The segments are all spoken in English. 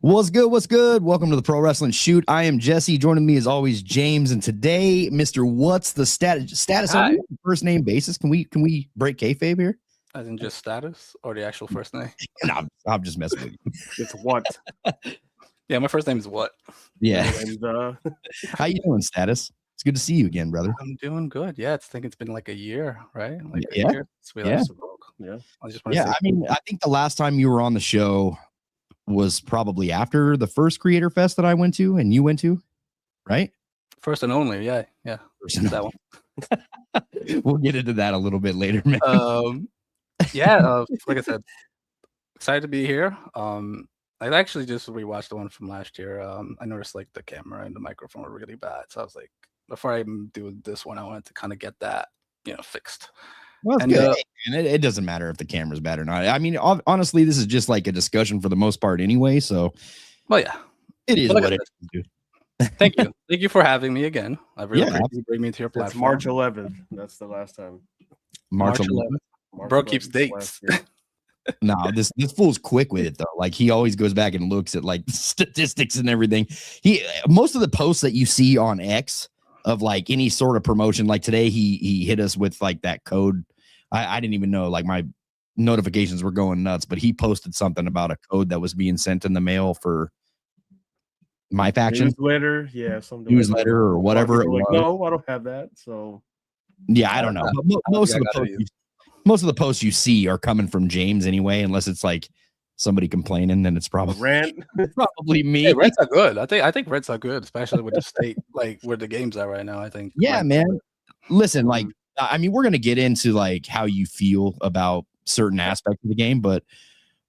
What's good? What's good? Welcome to the Pro Wrestling Shoot. I am Jesse. Joining me as always, James. And today, Mr. What's the status on the first name basis? Can we break kayfabe here? As in just status or the actual first name? No, I'm just messing with you. It's what? Yeah, my first name is what? Yeah. And, how you doing, status? It's good to see you again, brother. I'm doing good. Yeah, I think it's been like a year, right? Like a Yeah. year since we last spoke. yeah. I mean, I think the last time you were on the show was probably after the first Creator Fest that I went to and you went to, right? First and only, yeah. First and that one. We'll get into that a little bit later, man. Like I said, excited to be here. I actually just rewatched the one from last year. I noticed like the camera and the microphone were really bad, so I was like, before I do this one, I wanted to kind of get that, fixed. Well, that's good. And it doesn't matter if the camera's bad or not. I mean, honestly, this is just like a discussion for the most part anyway. So, well, yeah, it is what it is. Thank you. Thank you for having me again. I really appreciate you bringing me to your platform. It's March 11th. That's the last time. March 11th. Bro keeps dates. No, this fool's quick with it though. Like he always goes back and looks at like statistics and everything. Most of the posts that you see on X of like any sort of promotion, like today he hit us with like that code. I didn't even know, like my notifications were going nuts, but he posted something about a code that was being sent in the mail for my faction newsletter, newsletter or whatever. Like, no, I don't have that. So yeah, I don't know. But most of the posts you see are coming from James anyway, unless it's like somebody complaining, then it's probably probably me. Hey, rents are good. I think rents are good, especially with the state, like where the games are right now. I think. Yeah, man. Listen, like, I mean, we're gonna get into like how you feel about certain aspects of the game, but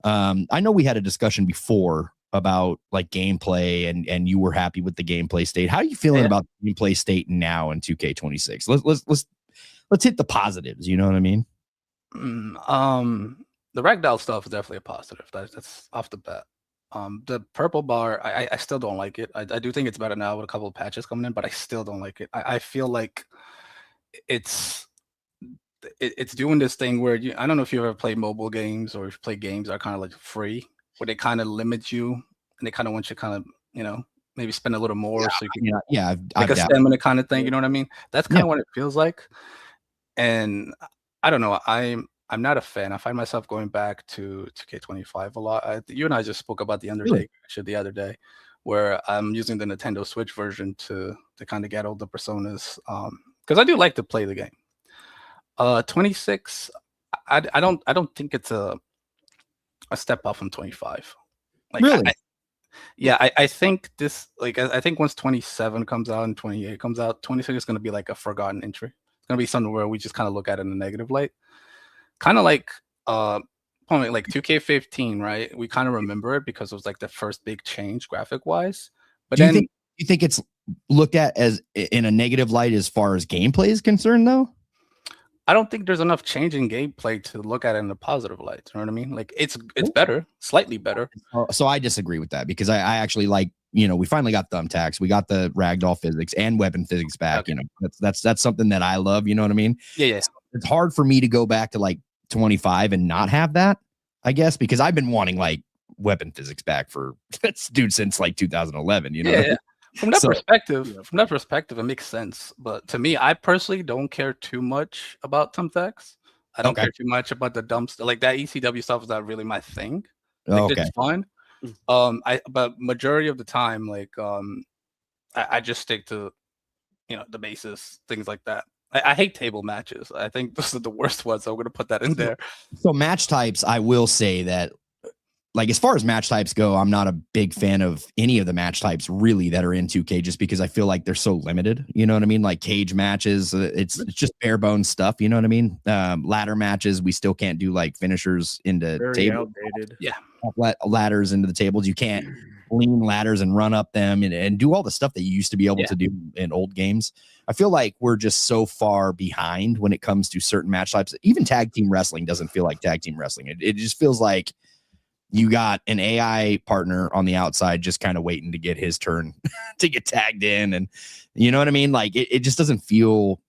I know we had a discussion before about like gameplay, and you were happy with the gameplay state. How are you feeling about the gameplay state now in 2K26? Let's hit the positives. You know what I mean? The ragdoll stuff is definitely a positive. That's off the bat. The purple bar, I still don't like it. I do think it's better now with a couple of patches coming in, but I still don't like it. I feel like it's doing this thing where I don't know if you ever play mobile games or if you play games that are kind of like free, where they kind of limit you and they kind of want you to kind of, maybe spend a little more so you can like a stamina kind of thing. You know what I mean? That's kind of what it feels like. And I don't know. I'm not a fan. I find myself going back to 2K25 a lot. You and I just spoke about the Undertale the other day, where I'm using the Nintendo Switch version to kind of get all the personas. Because I do like to play the game. 26, I don't think it's a step up from 25. Like, really? I think this, like, I think once 27 comes out and 28 comes out, 26 is going to be like a forgotten entry. It's going to be something where we just kind of look at it in a negative light. Kind of like like 2K15, right? We kind of remember it because it was like the first big change graphic wise. But do you think it's looked at as in a negative light as far as gameplay is concerned, though? I don't think there's enough change in gameplay to look at it in a positive light. You know what I mean? Like it's better, slightly better. So I disagree with that because I actually like, we finally got thumbtacks, we got the ragdoll physics and weapon physics back. Okay. That's something that I love. You know what I mean? Yeah. So it's hard for me to go back to like 25 and not have that, I guess, because I've been wanting like weapon physics back for since like 2011. Yeah. From that perspective, it makes sense. But to me, I personally don't care too much about thumbtacks. I don't care too much about the dump stuff. Like that ECW stuff is not really my thing. Like, it's fun. But majority of the time, like I just stick to the basis, things like that. I hate table matches. I think those are the worst ones. So I'm gonna put that in there. So match types, I will say that, like, as far as match types go, I'm not a big fan of any of the match types really that are in 2K, just because I feel like they're so limited. You know what I mean? Like cage matches, it's just bare bones stuff. You know what I mean? Ladder matches, we still can't do like finishers into tables. Outdated. Yeah, ladders into the tables. You can't lean ladders and run up them and do all the stuff that you used to be able to do in old games. I feel like we're just so far behind when it comes to certain match types. Even tag team wrestling doesn't feel like tag team wrestling. It just feels like you got an AI partner on the outside just kind of waiting to get his turn to get tagged in. And you know what I mean? Like it just doesn't feel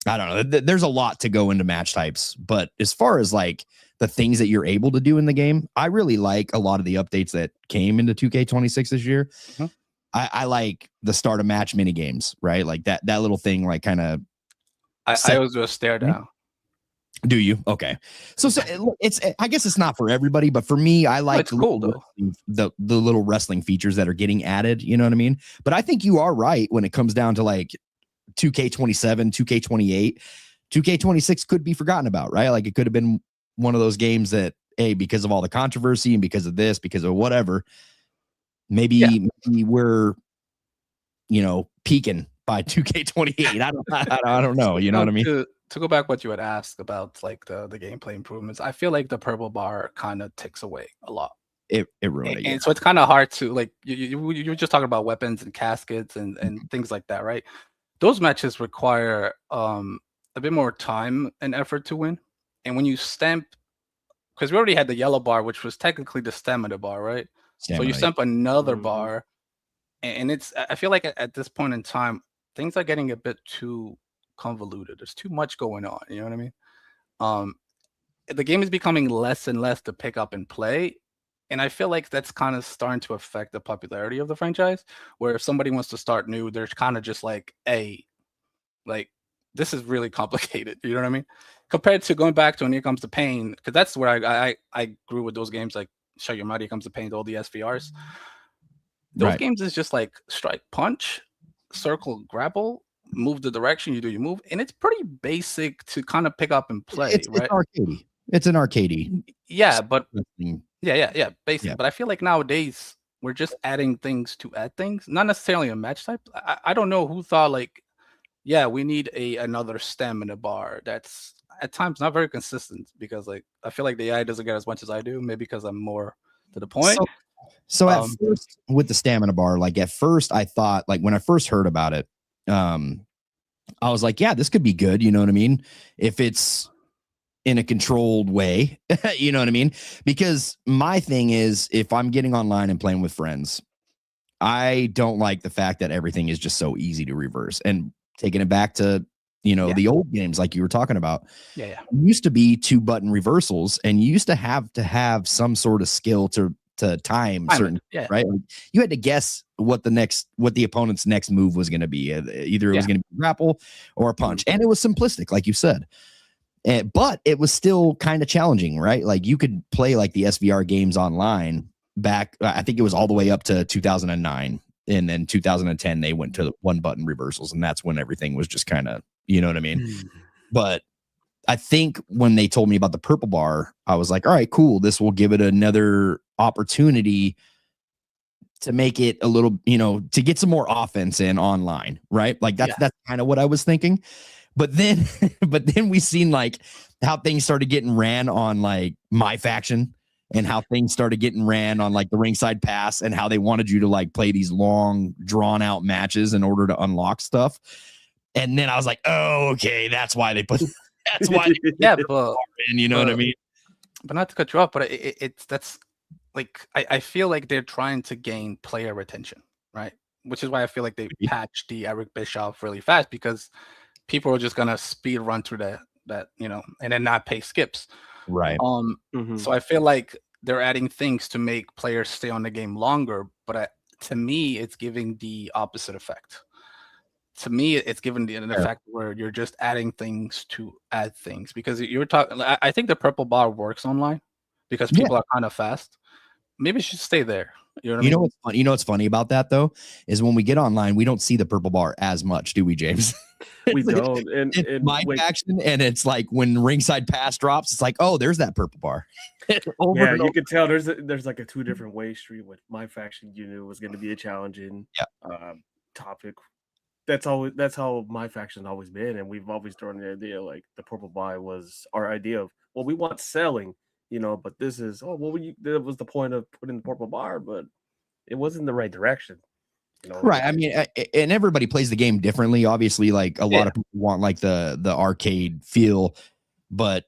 I don't know. There's a lot to go into match types, but as far as like the things that you're able to do in the game, I really like a lot of the updates that came into 2K26 this year. Mhm. I like the start of match mini games, right? Like that little thing, like kind of. I always do a stare down. Do you? Okay. So it's I guess it's not for everybody, but for me, I like It's cool though. the little wrestling features that are getting added. You know what I mean? But I think you are right when it comes down to like 2K27, 2K28, 2K26 could be forgotten about, right? Like it could have been one of those games that, hey, because of all the controversy and because of this, because of whatever, maybe we're, peaking by 2K28. I don't know. You know what I mean? To go back what you had asked about like the gameplay improvements, I feel like the purple bar kind of ticks away a lot. It ruined it. And so it's kind of hard to like you were just talking about weapons and caskets and things like that, right? Those matches require a bit more time and effort to win. And when you stamp, because we already had the yellow bar, which was technically the stamina bar, right? So you stamp another bar, and I feel like at this point in time, things are getting a bit too convoluted. There's too much going on. You know what I mean? The game is becoming less and less to pick up and play. And I feel like that's kind of starting to affect the popularity of the franchise, where if somebody wants to start new, they're kind of just like, hey, like, this is really complicated. You know what I mean? Compared to going back to when it comes to Pain, because that's where I grew with those games like Show Your Mighty comes to Pain, all the SVRs. Those games is just like strike, punch, circle, grapple, move the direction, you do your move. And it's pretty basic to kind of pick up and play, right? It's arcadey. It's an arcadey. Yeah, but basic. Yeah. But I feel like nowadays we're just adding things to add things, not necessarily a match type. I don't know who thought like, yeah, we need another stamina bar that's at times not very consistent, because like I feel like the AI doesn't get as much as I do, maybe because I'm more to the point. So at first with the stamina bar, like at first I thought, like when I first heard about it, I was like, yeah, this could be good. You know what I mean? If it's in a controlled way, you know what I mean? Because my thing is, if I'm getting online and playing with friends, I don't like the fact that everything is just so easy to reverse. And taking it back to, the old games like you were talking about. Yeah. It used to be 2-button reversals, and you used to have some sort of skill to time certain, right? Like you had to guess what the opponent's next move was going to be. Either it was going to be a grapple or a punch. And it was simplistic, like you said. But it was still kind of challenging, right? Like you could play like the SVR games online back, I think it was all the way up to 2009. And then 2010, they went to 1-button reversals. And that's when everything was just kind of, you know what I mean? But I think when they told me about the purple bar, I was like, all right, cool. This will give it another opportunity to make it a little, to get some more offense in online, right? Like that's kind of what I was thinking. But then we seen like how things started getting ran on like My Faction, and how things started getting ran on like the Ringside Pass, and how they wanted you to like play these long drawn out matches in order to unlock stuff. And then I was like, oh, okay, that's why they put but in, you know what I mean? But not to cut you off, but that's like I feel like they're trying to gain player retention, right? Which is why I feel like they patched the Eric Bischoff really fast, because people are just gonna speed run through that and then not pay skips, right? So I feel like they're adding things to make players stay on the game longer, but to me, it's giving the opposite effect. To me, it's given the effect where you're just adding things to add things, because you're talking. I think the purple bar works online because people are kind of fast. Maybe it should stay there. You know what I mean? What's funny? What's funny about that though is when we get online, we don't see the purple bar as much, do we, James? We don't. And My Faction, and it's like when Ringside Pass drops, it's like, oh, there's that purple bar. You can tell there's like a 2 different way street with My Faction. You knew was going to be a challenging topic. That's how My Faction always been, and we've always thrown the idea like the purple bar was our idea of, well, we want selling, but this is that was the point of putting the purple bar, but it wasn't the right direction. Right. I mean, and everybody plays the game differently. Obviously, like a lot of people want like the arcade feel, but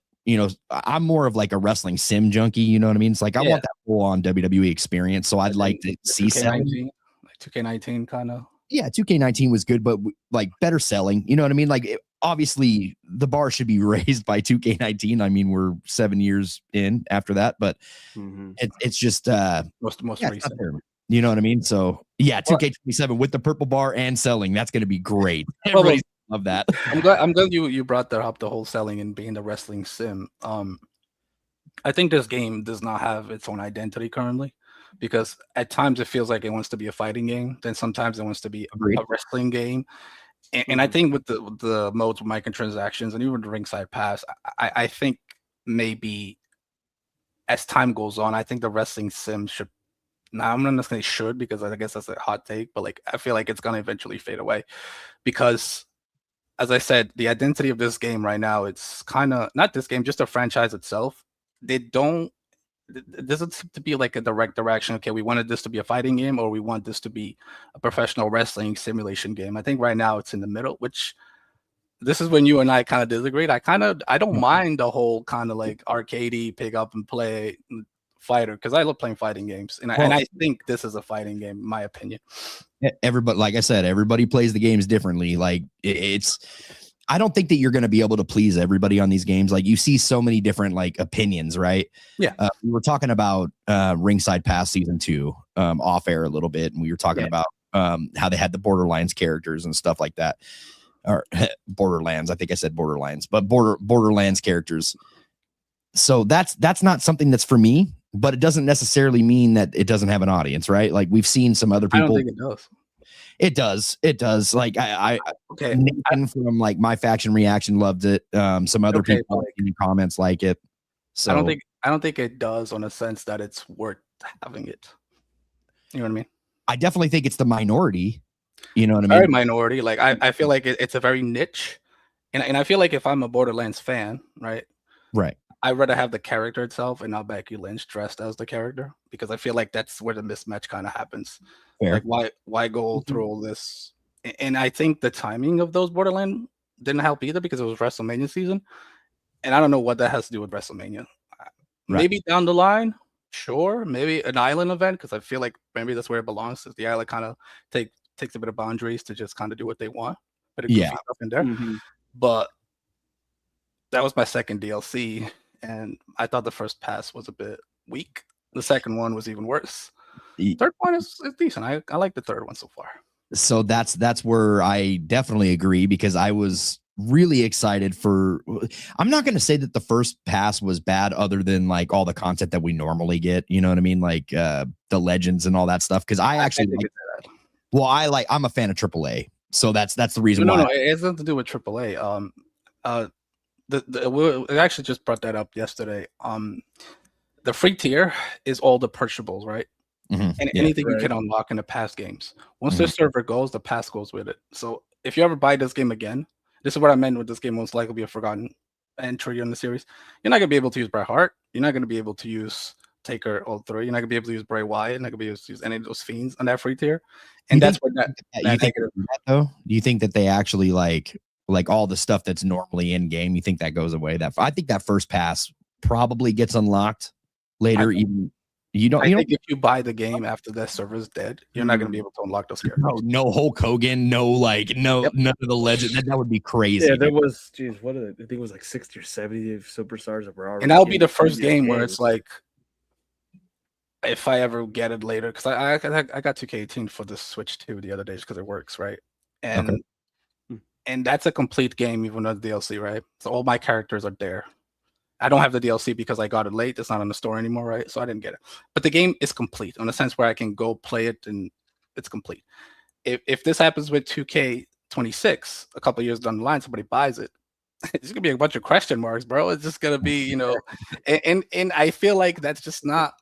I'm more of like a wrestling sim junkie. You know what I mean? It's like I want that full on WWE experience. So I'd like to see selling. Like 2K19 kind of. Yeah, 2K19 was good, but like better selling. You know what I mean? Like obviously the bar should be raised by 2K19. I mean, we're 7 years in after that, but it's just most recent. You know what I mean? So yeah, 2K27 with the purple bar and selling, that's going to be great. Everybody's love that. I'm glad you brought that up, the whole selling and being the wrestling sim. I think this game does not have its own identity currently, because at times it feels like it wants to be a fighting game, then sometimes it wants to be a wrestling game. And I think with the modes with microtransactions and even the ringside pass, I think maybe as time goes on, I think the wrestling sim should. Now I'm not gonna say should, because I guess that's a hot take, but like I feel like it's gonna eventually fade away, because as I said, the identity of this game right now, it's kind of not this game, just the franchise itself. It doesn't seem to be like a direct direction. Okay, we wanted this to be a fighting game, or we want this to be a professional wrestling simulation game. I think right now it's in the middle, which this is when you and I kind of disagree. I don't mind the whole kind of like arcadey pick up and play fighter, because I love playing fighting games, and I think this is a fighting game, in my opinion. Everybody, like I said, everybody plays the games differently. Like I don't think that you're going to be able to please everybody on these games. Like you see so many different like opinions, right? Yeah. We were talking about Ringside Pass Season 2 off air a little bit, and we were talking about how they had the Borderlands characters and stuff like that, or Borderlands. I think I said Borderlands, but Borderlands characters. So that's not something that's for me, but it doesn't necessarily mean that it doesn't have an audience, right? Like we've seen some other people. I don't think it does. It does. Like Nathan from like My Faction Reaction loved it. Some other people in the comments like it. So I don't think it does, on a sense that it's worth having it. You know what I mean? I definitely think it's the minority. You know what I mean? Very minority. Like I feel like it's a very niche, and I feel like if I'm a Borderlands fan, right? I'd rather have the character itself and not Becky Lynch dressed as the character, because I feel like that's where the mismatch kind of happens. Fair. Like why go through all this? And I think the timing of those Borderlands didn't help either, because it was WrestleMania season, and I don't know what that has to do with WrestleMania. Maybe down the line, sure, maybe an island event, because I feel like maybe that's where it belongs. Is the island kind of takes a bit of boundaries to just kind of do what they want, but it could be stuff in there. But that was my second DLC, and I thought the first pass was a bit weak. The second one was even worse. The third one is decent. I like the third one so far. So that's where I definitely agree, because I was really excited for. I'm not going to say that the first pass was bad, other than like all the content that we normally get. You know what I mean? Like the legends and all that stuff. Because I actually I'm a fan of AAA, so that's the reason why. No, it has nothing to do with AAA. We actually just brought that up yesterday. The free tier is all the purchables, right? And anything you can unlock in the past games. Once the server goes, the pass goes with it. So if you ever buy this game again, this is what I meant with this game most likely be a forgotten entry in the series. You're not gonna be able to use Bret Hart. You're not gonna be able to use Taker all three. You're not gonna be able to use Bray Wyatt. You're not gonna be able to use any of those fiends on that free tier. And that's what do you think that they actually like all the stuff that's normally in game? You think that goes away? I think that first pass probably gets unlocked later. I think if you buy the game after that server's dead, you're not going to be able to unlock those characters. No Hulk Hogan, none of the legend. That would be crazy. Yeah, there was, I think it was like 60 or 70 superstars that were already. And that'll be the first game where it's like, if I ever get it later, because I got 2K18 for the Switch 2 the other day because it works, right? And and that's a complete game, even with the DLC, right? So all my characters are there. I don't have the DLC because I got it late. It's not in the store anymore, right? So I didn't get it. But the game is complete in a sense where I can go play it and it's complete. If this happens with 2K26, a couple of years down the line, somebody buys it, it's gonna be a bunch of question marks, bro. It's just gonna be, and I feel like that's not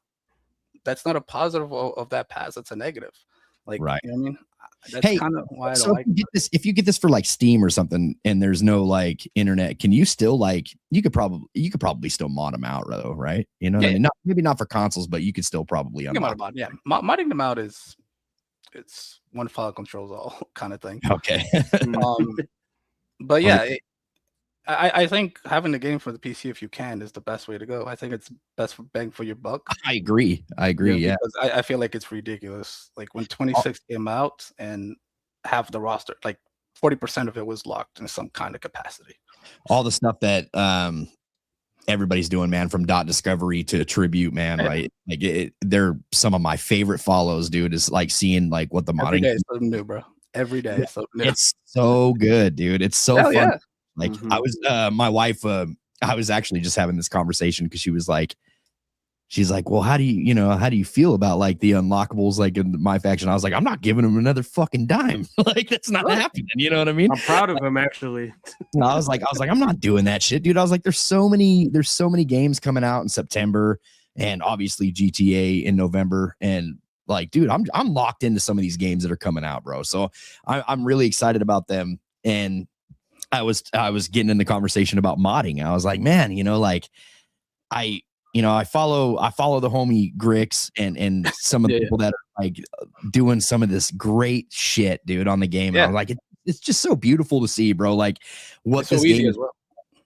a positive of that pass. It's a negative. Like, right. You know what I mean? That's kind of why I don't like this. If you get this for like Steam or something and there's no like internet, can you still you could probably still mod them out though, right? You know what I mean? Maybe not for consoles, but you could still probably mod. Yeah. Modding them out it's one file controls all kind of thing. Okay. But yeah, I think having the game for the PC, if you can, is the best way to go. I think it's best for bang for your buck. I agree. Yeah. Because I feel like it's ridiculous. Like when 26 came out and half the roster, like 40% of it was locked in some kind of capacity. All the stuff that everybody's doing, man, from dot discovery to tribute, man, right? Like they're some of my favorite follows, dude. Is like seeing like what the modding every day is something new, bro. Every day is something new. It's so good, dude. It's so fun. Yeah. Like I was my wife I was actually just having this conversation because she's like, well, how do you feel about like the unlockables like in my faction? I was like, I'm not giving him another fucking dime. Like that's not happening. You know what I mean? I'm proud of him actually. I was like, I'm not doing that shit, dude. I was like, there's so many games coming out in September and obviously GTA in November. And like, dude, I'm locked into some of these games that are coming out, bro. So I'm really excited about them. And I was getting in the conversation about modding. I was like, man, like I follow the homie Grix and some of the people that are like doing some of this great shit, dude, on the game. Yeah. I was like, it's just so beautiful to see, bro. Like what it's this so game is. Well.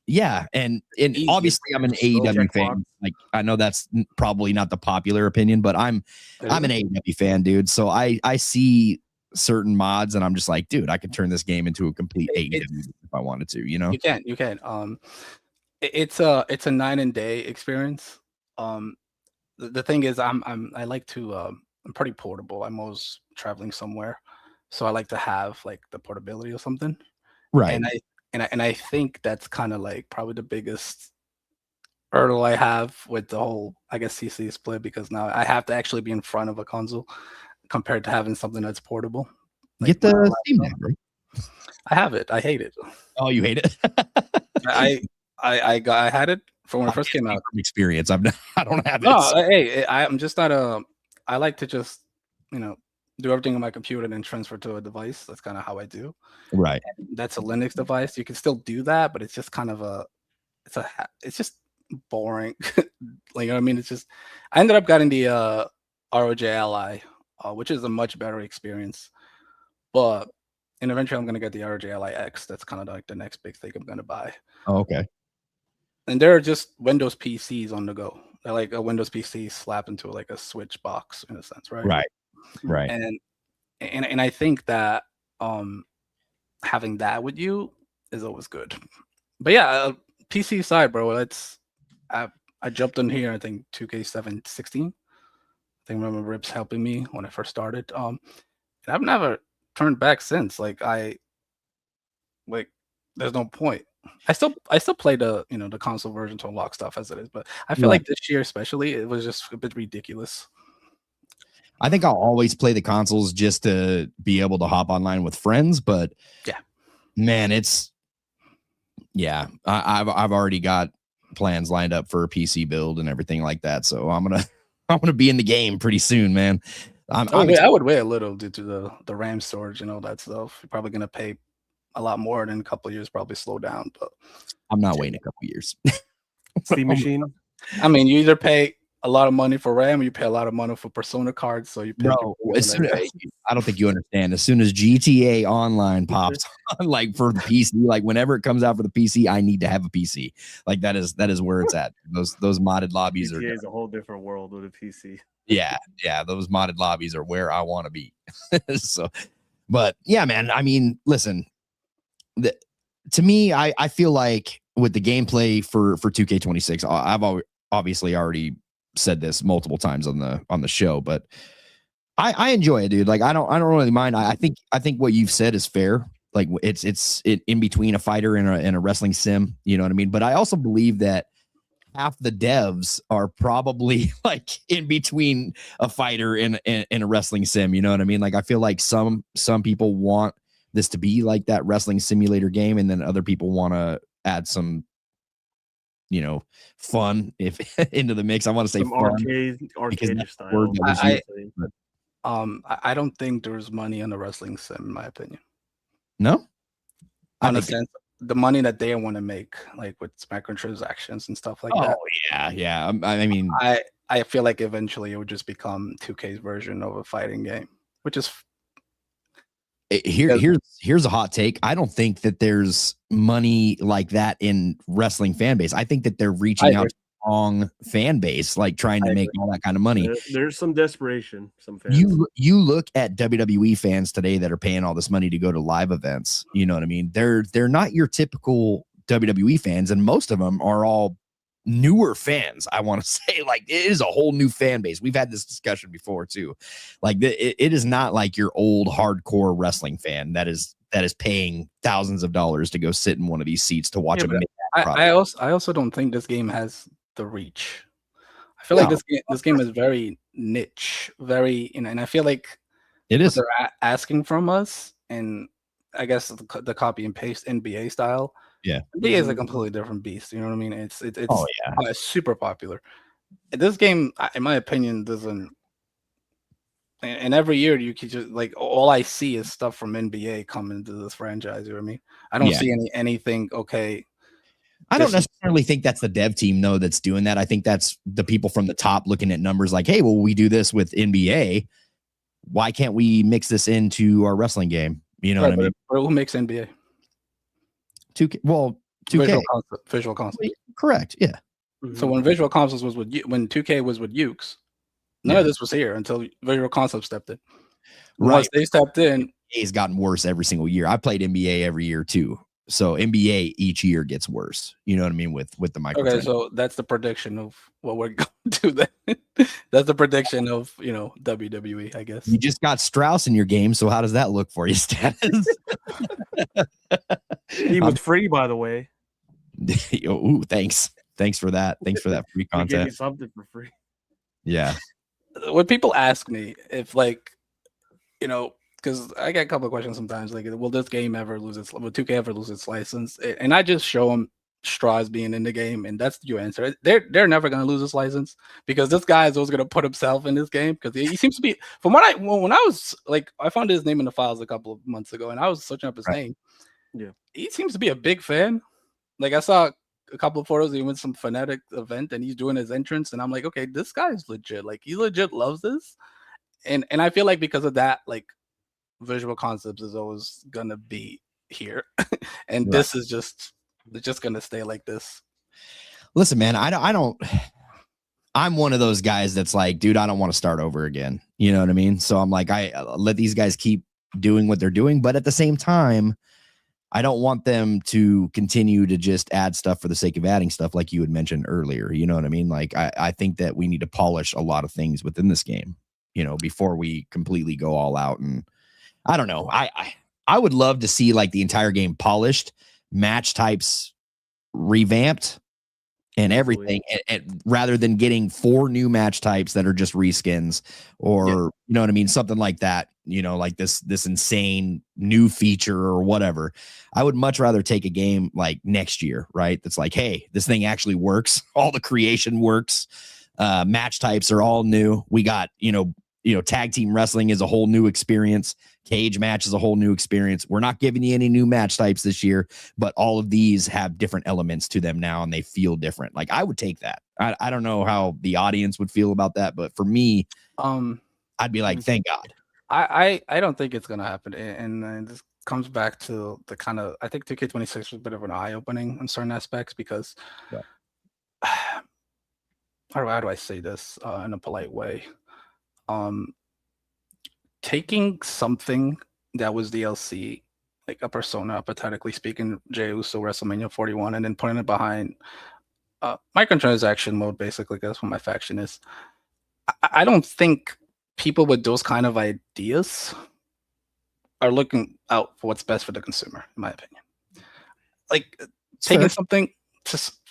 Yeah, and obviously I'm an AEW fan. Like I know that's probably not the popular opinion, but I'm an AEW fan, dude. So I see certain mods and I'm just like, dude, I could turn this game into a complete AEW if I wanted to. You can. It's a night and day experience. The thing is, I like to I'm pretty portable. I'm always traveling somewhere, so I like to have like the portability or something. Right. And I think that's kind of like probably the biggest hurdle I have with the whole, I guess, CC split, because now I have to actually be in front of a console compared to having something that's portable. Like get the Steam Deck, bro. I have it. I hate it. Oh, you hate it? I had it for when it first came out. Experience. I don't have it. No, hey, I'm just not I like to just do everything on my computer and then transfer to a device. That's kind of how I do. Right. And that's a Linux device. You can still do that, but it's just kind of it's just boring. Like, you know what I mean? It's just, I ended up getting the ROG Ally, which is a much better experience. But eventually I'm going to get the ROG Ally X. That's kind of like the next big thing I'm going to buy. Oh, okay. And they're just Windows PCs on the go. They're like a Windows PC slapped into like a Switch box in a sense, right? Right. And I think that having that with you is always good. But yeah, PC side, bro, I jumped in here, I think 2K16. I think I remember Rips helping me when I first started. And I've never turned back since. Like there's no point. I still play the the console version to unlock stuff as it is, but I feel like this year especially it was just a bit ridiculous. I think I'll always play the consoles just to be able to hop online with friends, but yeah, man, I've already got plans lined up for a PC build and everything like that. So I'm gonna be in the game pretty soon, man. I would wait a little due to the RAM storage and all that stuff. You're probably gonna pay a lot more than a couple of years, probably slow down. But I'm not waiting a couple of years. Steam machine. I mean, you either pay a lot of money for RAM, or you pay a lot of money for Persona cards. So you pay. Bro, I don't think you understand. As soon as GTA Online pops on, like for the PC, like whenever it comes out for the PC, I need to have a PC. Like that is where it's at. Those modded lobbies GTA is a whole different world with a PC. Yeah, those modded lobbies are where I want to be. So, but yeah, man. I mean, listen. To me, I feel like with the gameplay for 2K26, I've obviously already said this multiple times on the show, but I enjoy it, dude. Like I don't really mind. I think what you've said is fair. Like it's in between a fighter and a wrestling sim. You know what I mean? But I also believe that half the devs are probably like in between a fighter and a wrestling sim. You know what I mean? Like I feel like some people want this to be like that wrestling simulator game, and then other people want to add some fun into the mix. I want to say some arcade style. I don't think there's money on the wrestling sim, in my opinion. No, in a sense, the money that they want to make, like with microtransactions and stuff like that. Oh yeah. I mean, I feel like eventually it would just become 2K's version of a fighting game, which is. Here's a hot take. I don't think that there's money like that in wrestling fan base. I think that they're reaching out to strong fan base, like trying to make all that kind of money. There's some desperation. Some fans. You look at WWE fans today that are paying all this money to go to live events. You know what I mean? They're not your typical WWE fans, and most of them are all newer fans. I want to say, like, it is a whole new fan base. We've had this discussion before too. Like, it is not like your old hardcore wrestling fan that is paying thousands of dollars to go sit in one of these seats to watch them. I also don't think this game has the reach. I feel like this game is very niche, very, and I feel like it is. They're asking from us, and I guess the copy and paste NBA style. Yeah, NBA is a completely different beast. You know what I mean? It's super popular. This game, in my opinion, doesn't. And every year you could just like all I see is stuff from NBA coming to this franchise. You know what I mean? I don't see anything. Okay. I don't necessarily think that's the dev team though that's doing that. I think that's the people from the top looking at numbers like, hey, well, we do this with NBA. Why can't we mix this into our wrestling game? You know what I mean? Who makes NBA? 2K. Well, 2K. Visual Concepts. Correct. Yeah. So when Visual Concepts was with when 2K was with Ukes, none of this was here until Visual Concepts stepped in. Once they stepped in, it's gotten worse every single year. I played NBA every year too. So NBA each year gets worse. You know what I mean with the microtransactions. Okay, so that's the prediction of what we're going to do then. That's the prediction of WWE, I guess. You just got Strauss in your game, so how does that look for you, Status? He was free, by the way. Ooh, thanks for that. Thanks for that free content. Give you something for free. Yeah. When people ask me if because I get a couple of questions sometimes, like, will this game ever lose will 2K ever lose its license? And I just show them Strauss being in the game, and that's your answer. They're never going to lose his license because this guy is always going to put himself in this game because he seems to be, from what when I was like, I found his name in the files a couple of months ago, and I was searching up his name. Yeah, he seems to be a big fan. Like, I saw a couple of photos. He went to some Fnatic event, and he's doing his entrance, and I'm like, okay, this guy's legit. Like, he legit loves this, and I feel like because of that, like, Visual Concepts is always gonna be here, and this is just gonna stay like this. Listen, man, I don't. I'm one of those guys that's like, dude, I don't want to start over again. You know what I mean? So I'm like, I let these guys keep doing what they're doing, but at the same time, I don't want them to continue to just add stuff for the sake of adding stuff, like you had mentioned earlier. You know what I mean? Like, I think that we need to polish a lot of things within this game, before we completely go all out. And I don't know. I would love to see like the entire game polished, match types revamped, and everything, and rather than getting 4 new match types that are just reskins, or you know what I mean, something like that. Like this insane new feature or whatever. I would much rather take a game like next year, right? That's like, hey, this thing actually works. All the creation works. Match types are all new. We got tag team wrestling is a whole new experience. Cage match is a whole new experience. We're not giving you any new match types this year, but all of these have different elements to them now, and they feel different. Like, I would take that. I don't know how the audience would feel about that, but for me, I'd be like, thank God. I don't think it's gonna happen, and this comes back to the kind of, I think 2K26 was a bit of an eye opening in certain aspects because how do I say this in a polite way? Taking something that was DLC, like a Persona, hypothetically speaking, Jey Uso WrestleMania 41, and then putting it behind microtransaction mode, basically, that's what my faction is. I don't think people with those kind of ideas are looking out for what's best for the consumer, in my opinion. Like, taking something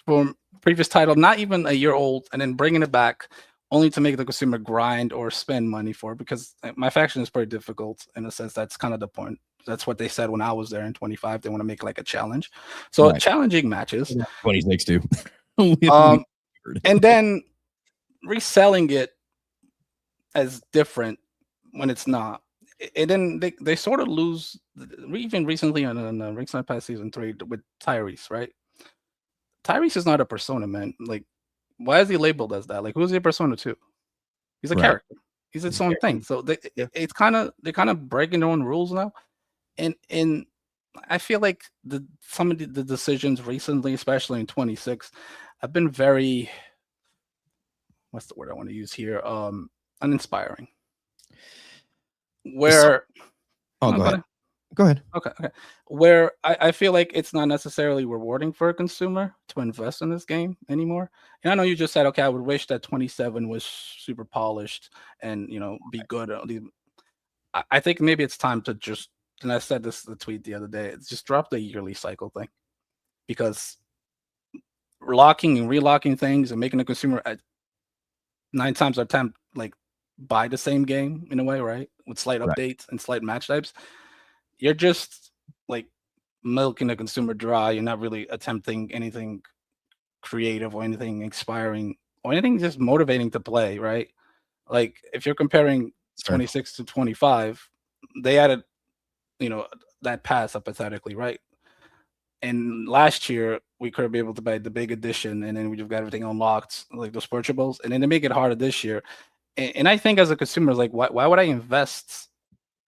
from previous title, not even a year old, and then bringing it back only to make the consumer grind or spend money for it, because my faction is pretty difficult in a sense. That's kind of the point. That's what they said when I was there in 25. They want to make like a challenge. So challenging matches. 26 too. And then reselling it as different when it's not. And then they sort of lose, even recently on Ringside Pass Season 3 with Tyrese, right? Tyrese is not a persona, man. Like, why is he labeled as that? Like, who's he Persona 2? He's a character. He's its own thing. So they're kind of breaking their own rules now. And I feel like some of the decisions recently, especially in 26, have been very what's the word I want to use here? Uninspiring. Where go ahead. Go ahead. Okay. Where I feel like it's not necessarily rewarding for a consumer to invest in this game anymore. And I know you just said, okay, I would wish that 27 was super polished and be good. I think maybe it's time to just, and I said this in the tweet the other day, it's just drop the yearly cycle thing, because locking and relocking things and making the consumer 9 times out of 10 like buy the same game in a way, right? With slight updates and slight match types. You're just like milking the consumer dry. You're not really attempting anything creative or anything inspiring or anything just motivating to play, right? Like if you're comparing 26 to 25, they added, that pass hypothetically, right? And last year we could be able to buy the big edition, and then we just got everything unlocked, like those purchables, and then they make it harder this year. And I think as a consumer, like, why would I invest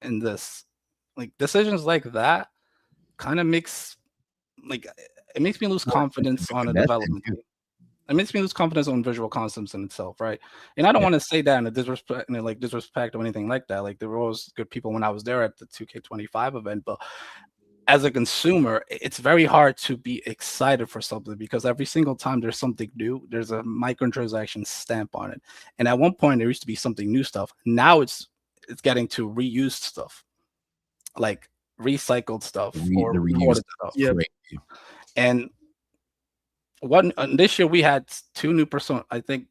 in this? Like decisions like that kind of makes it makes me lose confidence on a development team. It makes me lose confidence on visual concepts in itself, right? And I don't want to say that in a disrespect or anything like that. Like there were always good people when I was there at the 2K25 event, but as a consumer, it's very hard to be excited for something because every single time there's something new, there's a microtransaction stamp on it. And at one point there used to be something new stuff. Now it's getting to reused stuff, like recycled stuff or reused stuff. Yeah. And this year we had 2 new personas, I think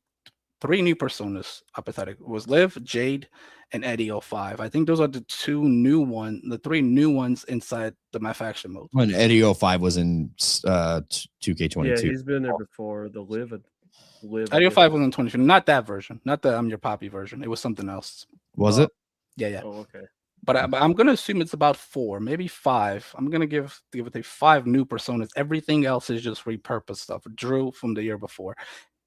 3 new personas. Apathetic was Liv, Jade, and Eddie 05. I think those are the 3 new ones inside the My Faction mode. When Eddie 05 was in 2K22. Yeah, he's been there before. The Liv Eddie 05 was in 22. Not that version. Not the I'm Your Poppy version. It was something else. Was it? Yeah. Oh, okay. But I'm gonna assume it's about 4, maybe 5. I'm gonna give it 5 new personas. Everything else is just repurposed stuff. Drew from the year before.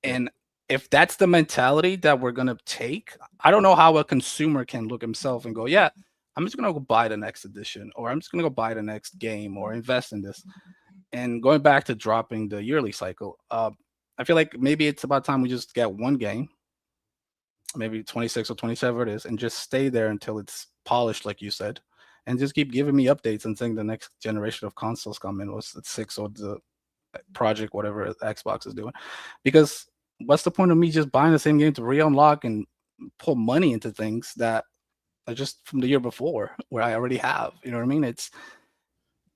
And if that's the mentality that we're gonna take, I don't know how a consumer can look himself and go, yeah, I'm just gonna go buy the next edition, or I'm just gonna go buy the next game, or invest in this. And going back to dropping the yearly cycle, I feel like maybe it's about time we just get one game, maybe 26 or 27 it is, and just stay there until it's polished, like you said, and just keep giving me updates and saying the next generation of consoles come in, was it 6 or the project, whatever Xbox is doing. Because what's the point of me just buying the same game to re-unlock and pull money into things that are just from the year before where I already have? You know what I mean?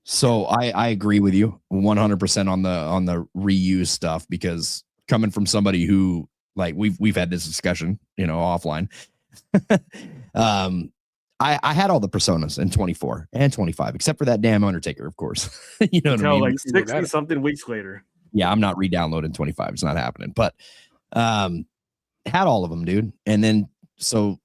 So I agree with you 100% on the reuse stuff, because coming from somebody who, like, we've had this discussion, offline. I had all the personas in 24 and 25, except for that damn Undertaker, of course. You know what I mean? Like 60 something weeks later. Yeah, I'm not re-downloading 25. It's not happening. But had all of them, dude. And then so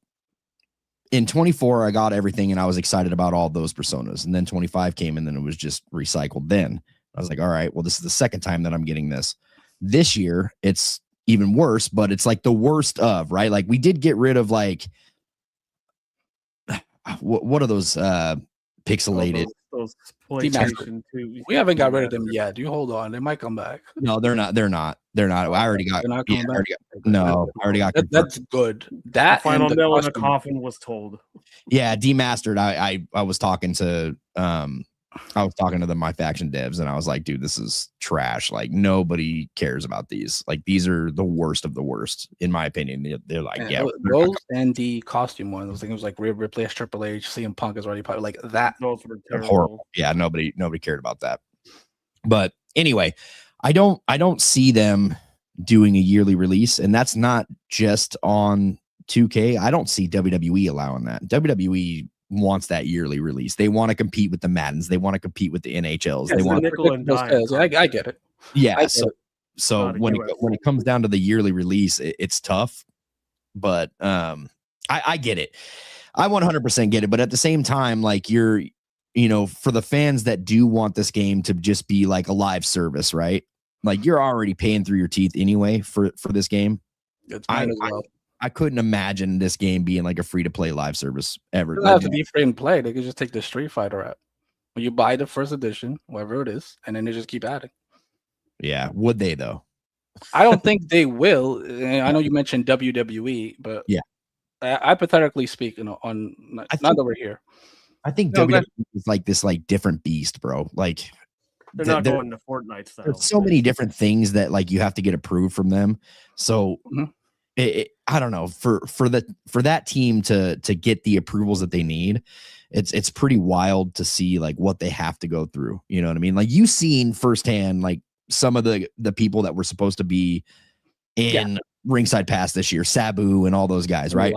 in 24, I got everything and I was excited about all those personas. And then 25 came and then it was just recycled. Then I was like, all right, well, this is the second time that I'm getting this. This year, it's even worse, but it's like the worst of, right? Like we did get rid of like, what are those pixelated? Those we haven't got rid of them yet. You hold on, they might come back. No, they're not. I already got. They're not coming back. I already got. That's good. That final nail in the coffin was told. Yeah, demastered. I was talking to the My Faction devs, and I was like, dude, this is trash. Like nobody cares about these. Like these are the worst of the worst, in my opinion. They're like, yeah, those and the costume one. Those things like Rhea Ripley as Triple H, CM Punk is already probably like that. Those were horrible. Yeah, nobody cared about that. But anyway, I don't see them doing a yearly release, and that's not just on 2K. I don't see WWE allowing that. WWE wants that yearly release. They want to compete with the Maddens. They want to compete with the NHLs. Yeah, they want I get it. Yeah. So when it comes down to the yearly release, it's tough. But I get it. I 100% get it. But at the same time, like for the fans that do want this game to just be like a live service, right? Like you're already paying through your teeth anyway for this game. It's mine as well. I couldn't imagine this game being like a free-to-play live service ever. It doesn't have to be free and play. They could just take the Street Fighter app. When you buy the first edition, whatever it is, and then they just keep adding. Yeah. Would they, though? I don't think they will. I know you mentioned WWE, but yeah, hypothetically speaking, on not that we're here. I think WWE is like this like different beast, bro. Like they're not going to Fortnite style. There's so many different things that like you have to get approved from them. So I don't know, for that team to get the approvals that they need, it's pretty wild to see like what they have to go through. You know what I mean? Like you've seen firsthand like some of the people that were supposed to be in Ringside Pass this year, Sabu and all those guys, right?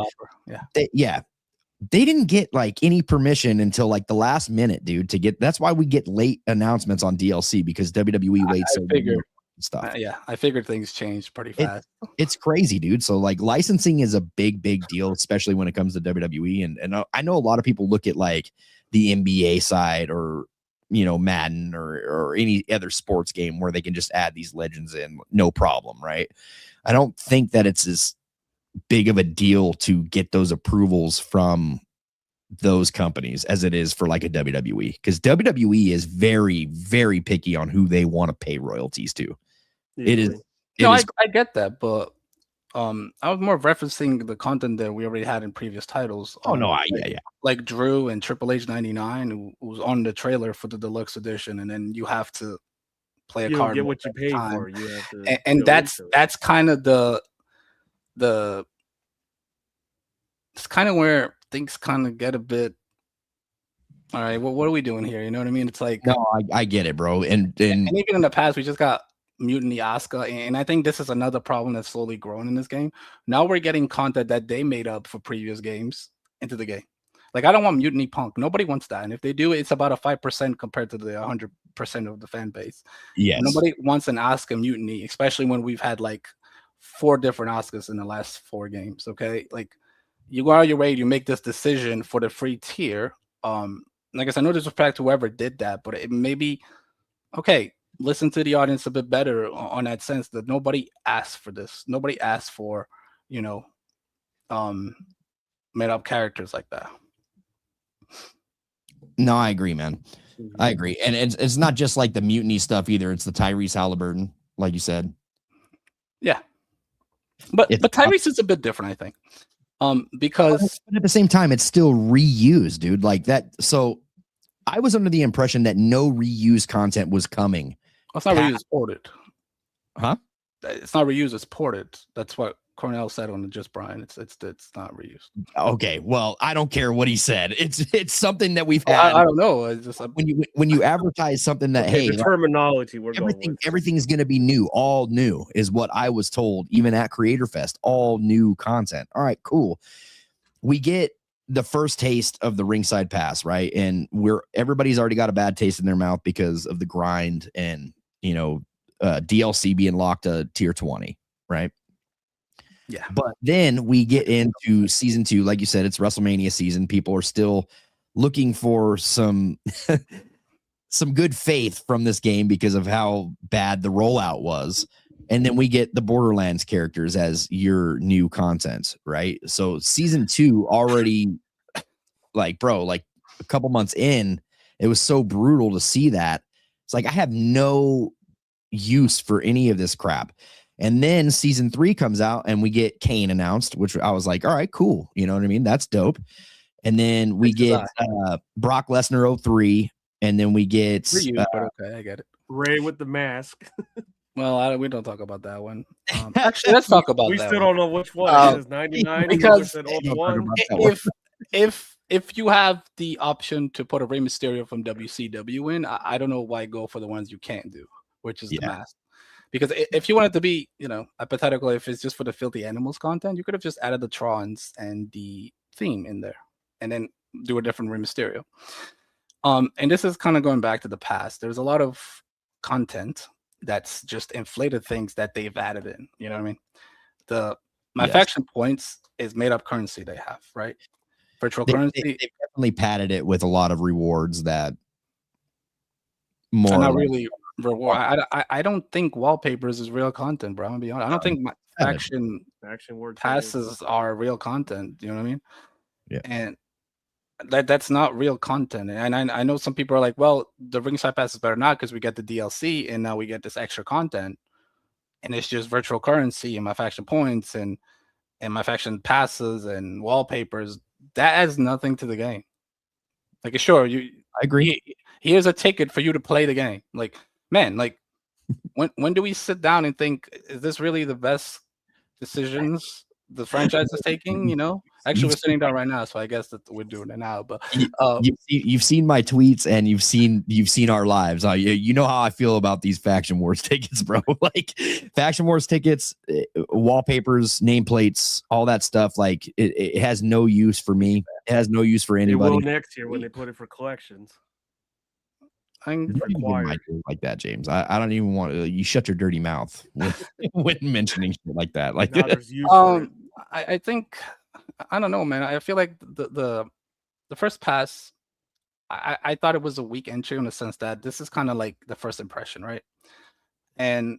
They didn't get like any permission until like the last minute, dude, to get. That's why we get late announcements on DLC, because WWE waits so long stuff. I figured things changed pretty fast. It's crazy, dude. So like licensing is a big deal, especially when it comes to WWE. And I know a lot of people look at like the NBA side or, you know, Madden or any other sports game where they can just add these legends in, no problem, right? I don't think that it's as big of a deal to get those approvals from those companies as it is for like a WWE, because WWE is very, very picky on who they want to pay royalties to. It is. I get that, but I was more referencing the content that we already had in previous titles. Like Drew and Triple H 99, who was on the trailer for the deluxe edition, and then you have to play a card. Get what you pay for. You have to, and that's kind of it's kind of where things kind of get a bit. All right, well, what are we doing here? You know what I mean? It's like, no, I get it, bro. And even in the past, we just got Mutiny Asuka, and I think this is another problem that's slowly growing in this game. Now we're getting content that they made up for previous games into the game. Like, I don't want Mutiny Punk. Nobody wants that, and if they do, it's about a 5% compared to the 100% of the fan base. Yes, nobody wants an Asuka Mutiny, especially when we've had like 4 different Asukas in the last 4 games. Okay, like, you go out of your way, you make this decision for the free tier. Like I said, no disrespect to whoever did that, but it may be okay. Listen to the audience a bit better on that sense that nobody asked for this. Nobody asked for, you know, made up characters like that. No, I agree, man. I agree, and it's not just like the mutiny stuff either. It's the Tyrese Halliburton, like you said. Yeah, but Tyrese is a bit different, I think. Because at the same time, it's still reused, dude. Like that. So I was under the impression that no reused content was coming. Well, it's not reused, it's ported. Huh? It's not reused, it's ported. That's what Cornell said on the Just Brian. It's not reused. Okay, well, I don't care what he said. It's something that we've had. I don't know. It's just when you advertise something that the terminology everything's going to be new, all new is what I was told. Even at Creator Fest, all new content. All right, cool. We get the first taste of the Ringside Pass, right? And everybody's already got a bad taste in their mouth because of the grind and DLC being locked to tier 20, right? Yeah. But then we get into season 2. Like you said, it's WrestleMania season. People are still looking for some good faith from this game because of how bad the rollout was. And then we get the Borderlands characters as your new content, right? So season 2 already, like, bro, like a couple months in, it was so brutal to see that. It's like, I have no use for any of this crap. And then season 3 comes out and we get Kane announced, which I was like, all right, cool. You know what I mean? That's dope. And then we get Brock Lesnar 03. And then we get okay, I get it. Ray with the mask. Well, we don't talk about that one. Actually, let's talk about that. We still don't know which one. It is 99 because if you have the option to put a Rey Mysterio from WCW in, I don't know why go for the ones you can't do, which is the mask. Because if you want it to be, hypothetical, if it's just for the Filthy Animals content, you could have just added the Trons and the theme in there, and then do a different Rey Mysterio. And this is kind of going back to the past. There's a lot of content that's just inflated things that they've added in. You know what I mean? My faction points is made up currency they have, right? Virtual currency. They've definitely padded it with a lot of rewards that more not really reward. I don't think wallpapers is real content, bro. I'm gonna be honest. I don't think my faction word passes are real content. You know what I mean? Yeah. And that's not real content. And I know some people are like, well, the Ringside Pass is better now because we get the DLC and now we get this extra content. and it's just virtual currency and my faction points and my faction passes and wallpapers, that adds nothing to the game. Like, sure, I agree. Here's a ticket for you to play the game. Like, man, like when do we sit down and think, is this really the best decisions the franchise is taking? You know, actually, we're sitting down right now, so I guess that we're doing it now. But you've seen my tweets and you've seen our lives. You know how I feel about these Faction Wars tickets, bro. Like Faction Wars tickets, wallpapers, nameplates, all that stuff. Like it has no use for me. It has no use for anybody. It will next year when they put it for collections. Like that, James. I don't even want you shut your dirty mouth when mentioning shit like that. Like, I think, I don't know, man. I feel like the first pass, I thought it was a weak entry in the sense that this is kind of like the first impression, right? And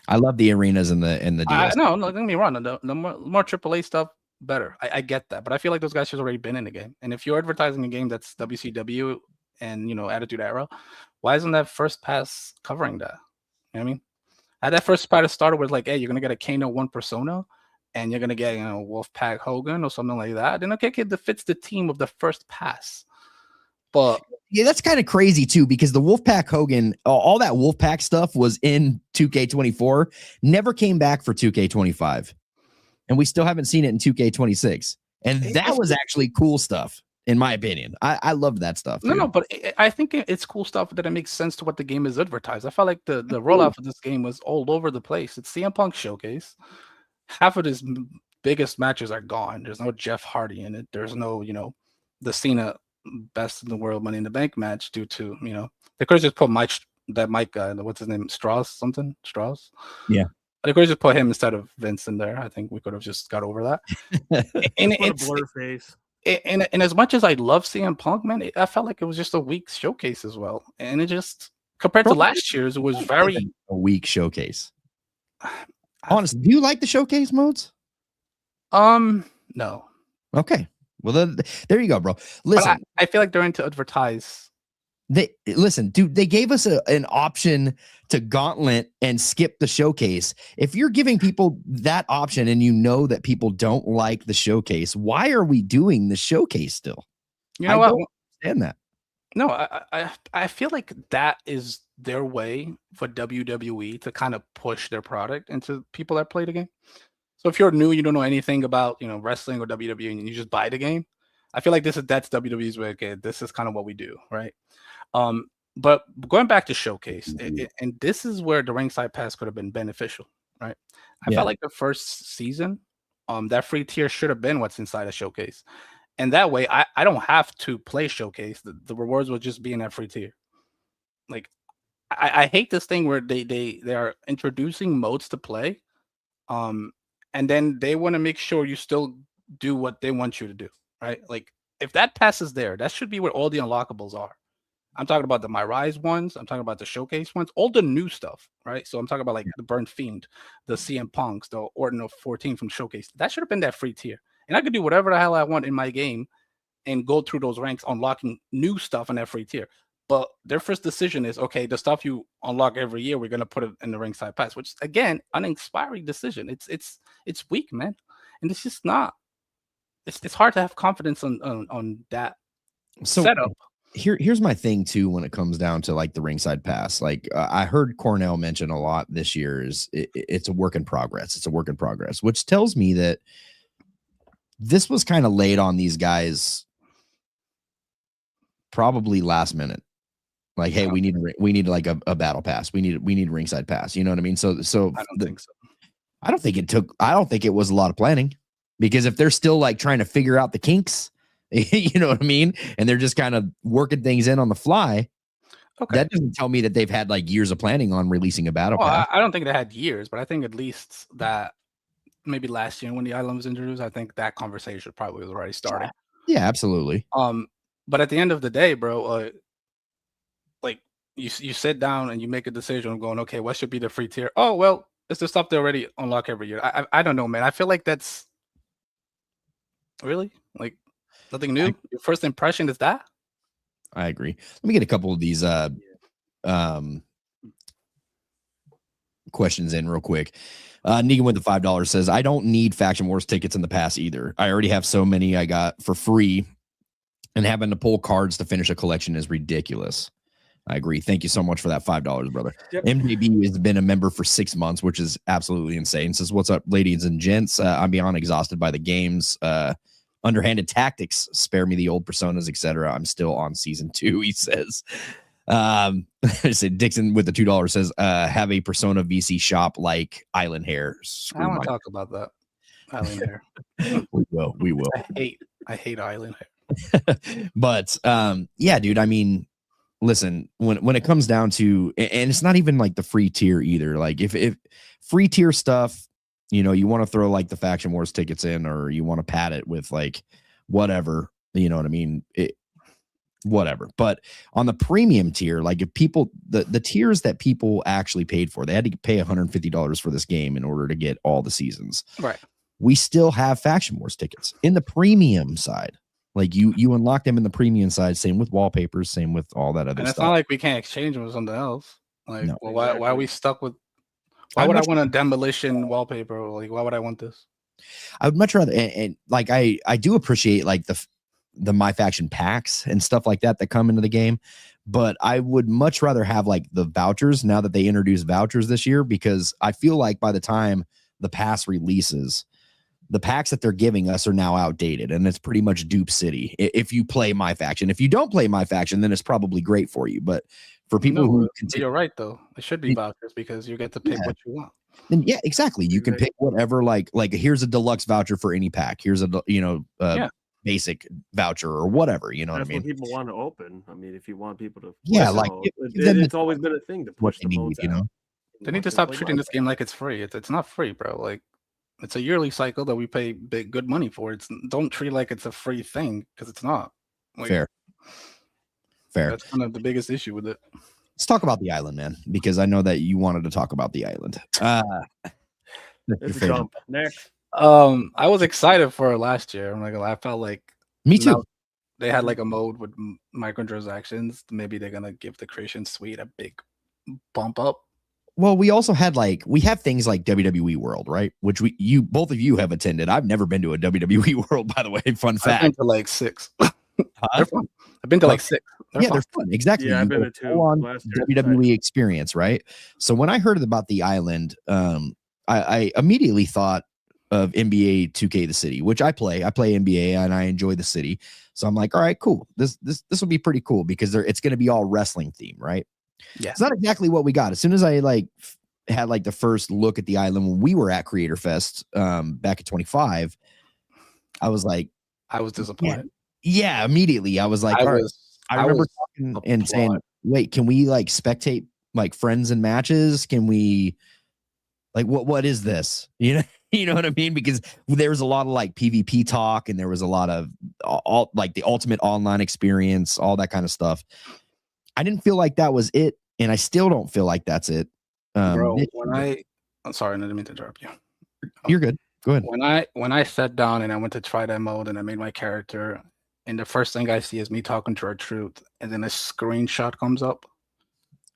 I love the arenas and the deals. No, don't get me wrong. The more AAA stuff, better. I get that, but I feel like those guys should already been in the game. And if you're advertising a game that's WCW and Attitude Era, why isn't that first pass covering that? You know what I mean? Had that first pass started with like, hey, you're gonna get a Kano 1 persona, and you're gonna get Wolfpack Hogan or something like that. Then okay, that fits the team of the first pass. But yeah, that's kind of crazy too, because the Wolfpack Hogan, all that Wolfpack stuff was in 2K24, never came back for 2K25, and we still haven't seen it in 2K26. And that was actually cool stuff. In my opinion, I loved that stuff. No, but I think it's cool stuff that it makes sense to what the game is advertised. I felt like the rollout for this game was all over the place. It's CM Punk Showcase. Half of his biggest matches are gone. There's no Jeff Hardy in it. There's no, the Cena Best in the World Money in the Bank match due to, they could have just put that Mike guy, what's his name, Strauss. Yeah. They could have just put him instead of Vince in there. I think we could have just got over that. And it's a blur face. And as much as I love CM Punk, man, I felt like it was just a weak showcase as well. And it just, compared to last year's, it was very a weak showcase. Honestly, do you like the showcase modes? No. Okay. Well, then, there you go, bro. Listen, I feel like they're into advertise. Dude, they gave us an option to gauntlet and skip the showcase. If you're giving people that option and you know that people don't like the showcase, why are we doing the showcase still? You know what? I don't understand that. No, I feel like that is their way for WWE to kind of push their product into people that play the game. So if you're new, you don't know anything about wrestling or WWE, and you just buy the game, I feel like that's WWE's way. Okay, this is kind of what we do, right? But going back to showcase, and this is where the ringside pass could have been beneficial, right? I felt like the first season, that free tier should have been what's inside a showcase, and that way I don't have to play showcase. The rewards will just be in that free tier. Like I hate this thing where they are introducing modes to play, and then they want to make sure you still do what they want you to do, right? Like if that pass is there, that should be where all the unlockables are. I'm talking about the My Rise ones. I'm talking about the showcase ones, all the new stuff, right? So I'm talking about like the Burnt Fiend, the CM Punks, the Orton of 14 from showcase. That should have been that free tier. And I could do whatever the hell I want in my game and go through those ranks, unlocking new stuff in that free tier. But their first decision is, okay, the stuff you unlock every year, we're going to put it in the ringside pass, which again, an inspiring decision. It's weak, man. And it's just not, it's hard to have confidence on that setup. Here's my thing too when it comes down to like the ringside pass. Like I heard Cornell mention a lot this year is it's a work in progress. It's a work in progress, which tells me that this was kind of laid on these guys probably last minute. Like, hey, we need like a battle pass. We need ringside pass. You know what I mean? So I don't think so. I don't think it was a lot of planning, because if they're still like trying to figure out the kinks, you know what I mean? And they're just kind of working things in on the fly. Okay. That doesn't tell me that they've had like years of planning on releasing a battle pass. I don't think they had years, but I think at least that maybe last year when the island was introduced, I think that conversation probably was already started. Yeah, absolutely. But at the end of the day, bro, like you sit down and you make a decision of going, okay, what should be the free tier? Oh, well, it's the stuff they already unlock every year. I don't know, man. I feel like that's really like nothing new. Your first impression is that? I agree. Let me get a couple of these questions in real quick. Negan with the $5 says, I don't need Faction Wars tickets in the past either. I already have so many I got for free, and having to pull cards to finish a collection is ridiculous. I agree. Thank you so much for that $5, brother. Yep. MJB has been a member for 6 months, which is absolutely insane. Says, what's up, ladies and gents? I'm beyond exhausted by the games. Underhanded tactics. Spare me the old personas, etc. I'm still on season 2, he says. I said Dixon with the $2 says, have a Persona VC shop like Island Hair. I want to talk about that. Island Hair. We will. I hate Island Hair. But yeah, dude, I mean, listen, when it comes down to, and it's not even like the free tier either. Like if free tier stuff, you know, you want to throw like the Faction Wars tickets in, or you want to pad it with like whatever, you know what I mean? Whatever. But on the premium tier, like if people, the tiers that people actually paid for, they had to pay $150 for this game in order to get all the seasons. Right. We still have Faction Wars tickets in the premium side. Like you unlock them in the premium side, same with wallpapers, same with all that other and stuff. It's not like we can't exchange them with something else. Like, no. Well, why are we stuck with? Why would I want a demolition wallpaper? Like, why would I want this? I would much rather, and like I do appreciate like the My Faction packs and stuff like that come into the game, but I would much rather have like the vouchers now that they introduced vouchers this year, because I feel like by the time the pass releases, the packs that they're giving us are now outdated, and it's pretty much dupe city. If you play My Faction, if you don't play My Faction, then it's probably great for you. But for people who continue, you're right though. It should be vouchers because you get to pick what you want. Then yeah, exactly. You can pick whatever. Like here's a deluxe voucher for any pack. Here's a basic voucher or whatever. You know what I mean? What people want to open. I mean, if you want people to, like it's always been a thing to push the modes, you know. They need to stop treating this game like it's free. It's not free, bro. Like, it's a yearly cycle that we pay good money for. Don't treat it like it's a free thing, because it's not. Like, Fair. That's kind of the biggest issue with it. Let's talk about the island, man, because I know that you wanted to talk about the island. Let's jump next. I was excited for it last year. I felt like me too. They had like a mode with microtransactions. Maybe they're gonna give the creation suite a big bump up. Well, we also had we have things like WWE World, right? Which both of you have attended. I've never been to a WWE World, by the way. Fun fact. I've been to like 6. They're fun. I've been to like 6. They're fun. Exactly. Yeah, I've been to 2 on WWE experience, right? So when I heard about the island, I immediately thought of NBA 2K The City, which I play. I play NBA and I enjoy the city. So I'm like, all right, cool. This will be pretty cool because it's going to be all wrestling theme, right? Yeah. It's not exactly what we got. As soon as I had the first look at the island when we were at Creator Fest back at 25, I was like, I was disappointed. Yeah, immediately. I was like, I remember talking and saying, wait, can we spectate friends and matches? Can we what is this? You know what I mean? Because there was a lot of PvP talk, and there was a lot of all the ultimate online experience, all that kind of stuff. I didn't feel like that was it, and I still don't feel like that's it. Bro, I'm sorry, I didn't mean to interrupt you. You're good. Go ahead. When I sat down and I went to try that mode and I made my character, and the first thing I see is me talking to R-Truth, and then a screenshot comes up.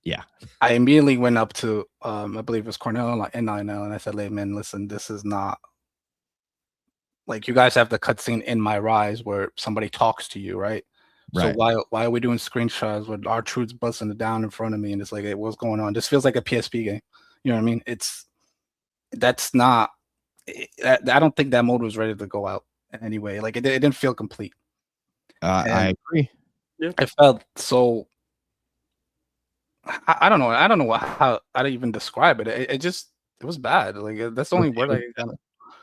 Yeah. I immediately went up to I believe it was Cornell and Lionel, and I said, man, listen, this is not you guys have the cutscene in my Rise where somebody talks to you, right? So why are we doing screenshots with R-Truth's busting it down in front of me, and it's like, hey, what's going on? This feels like a PSP game. You know what I mean? That's not. I don't think that mode was ready to go out in any way. It didn't feel complete. I agree. Yeah. I felt so. I don't know. I don't know how to even describe it. It was bad. That's the only word I can.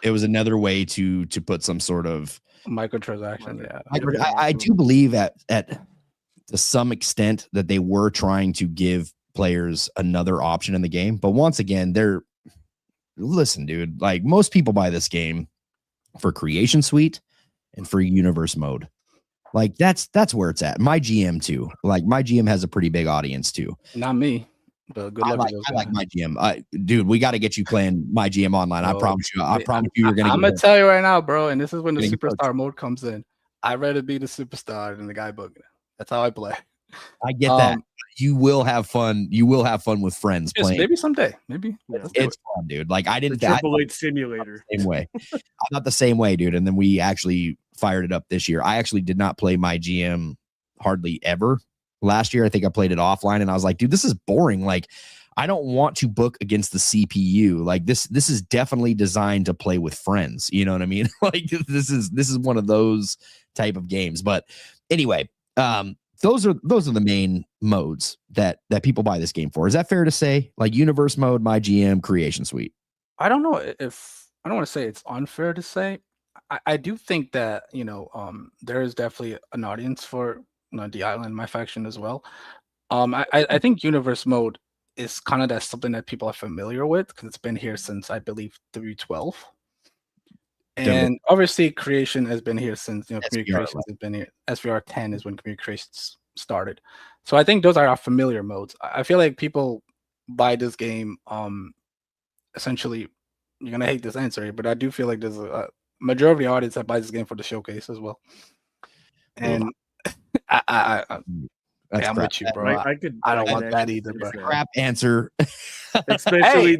It was another way to put some sort of microtransaction. Yeah, I do believe at to some extent that they were trying to give players another option in the game, but once again, listen, dude. Most people buy this game for creation suite and for universe mode. That's where it's at. My GM too. My GM has a pretty big audience too. Not me, but good luck. I like my GM. Dude, we got to get you playing my GM online. I promise you. I promise you, you're gonna. I'm gonna tell you right now, bro. And this is when the superstar mode comes in. I'd rather be the superstar than the guy bugging it. That's how I play. I get that. You will have fun. You will have fun with friends playing. Maybe someday. Maybe it's fun, dude. Like I didn't. Triple H simulator. Same way. I'm not the same way, dude. And then we actually fired it up this year. I actually did not play my GM hardly ever last year. I think I played it offline, and I was like, dude, this is boring. Like, I don't want to book against the CPU. Like this is definitely designed to play with friends. You know what I mean? Like this is one of those type of games. But anyway, those are the main modes that people buy this game for. Is that fair to say? Like universe mode, my GM, creation suite. I don't know if I don't want to say it's unfair to say. I do think that there is definitely an audience for the island, my faction as well. I think universe mode is kind of that something that people are familiar with because it's been here since I believe 3.12. And obviously creation has been here since community creations has been here. SVR 10 is when community creations started. So I think those are our familiar modes. I feel like people buy this game essentially, you're gonna hate this answer, but I do feel like there's a majority of the audience that buys this game for the showcase as well. And I'm with you, bro. I don't want that either, bro. Crap answer. Especially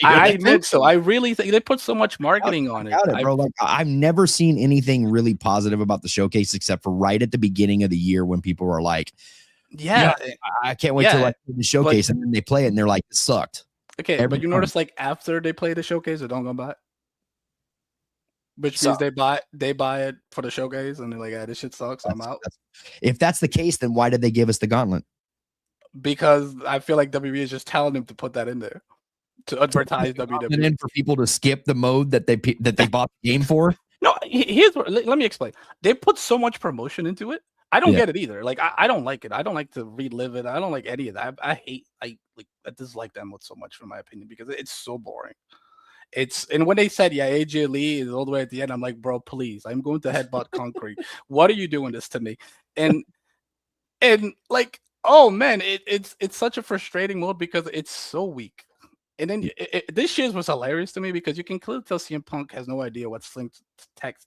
I think so. I really think they put so much marketing on it, bro. Like I've never seen anything really positive about the showcase except for right at the beginning of the year when people were like, I can't wait to like the showcase," and then they play it and they're like, "It sucked." Okay, but you notice like after they play the showcase, they don't go buy it, which means they buy it for the showcase and they're like, "Yeah, this shit sucks. I'm out." If that's the case, then why did they give us the gauntlet? Because I feel like WWE is just telling them to put that in there to advertise WWE, and for people to skip the mode that they bought the game for. No, here's what. Let me explain. They put so much promotion into it. I don't get it either. Like I don't like it. I don't like to relive it. I don't like any of that. I dislike that mode so much, in my opinion, because it's so boring. And when they said AJ Lee is all the way at the end, I'm like, bro, please, I'm going to headbutt concrete. What are you doing this to me? And like, oh man, it's such a frustrating mode because it's so weak. And then this shit was hilarious to me because you can clearly tell CM Punk has no idea what Sling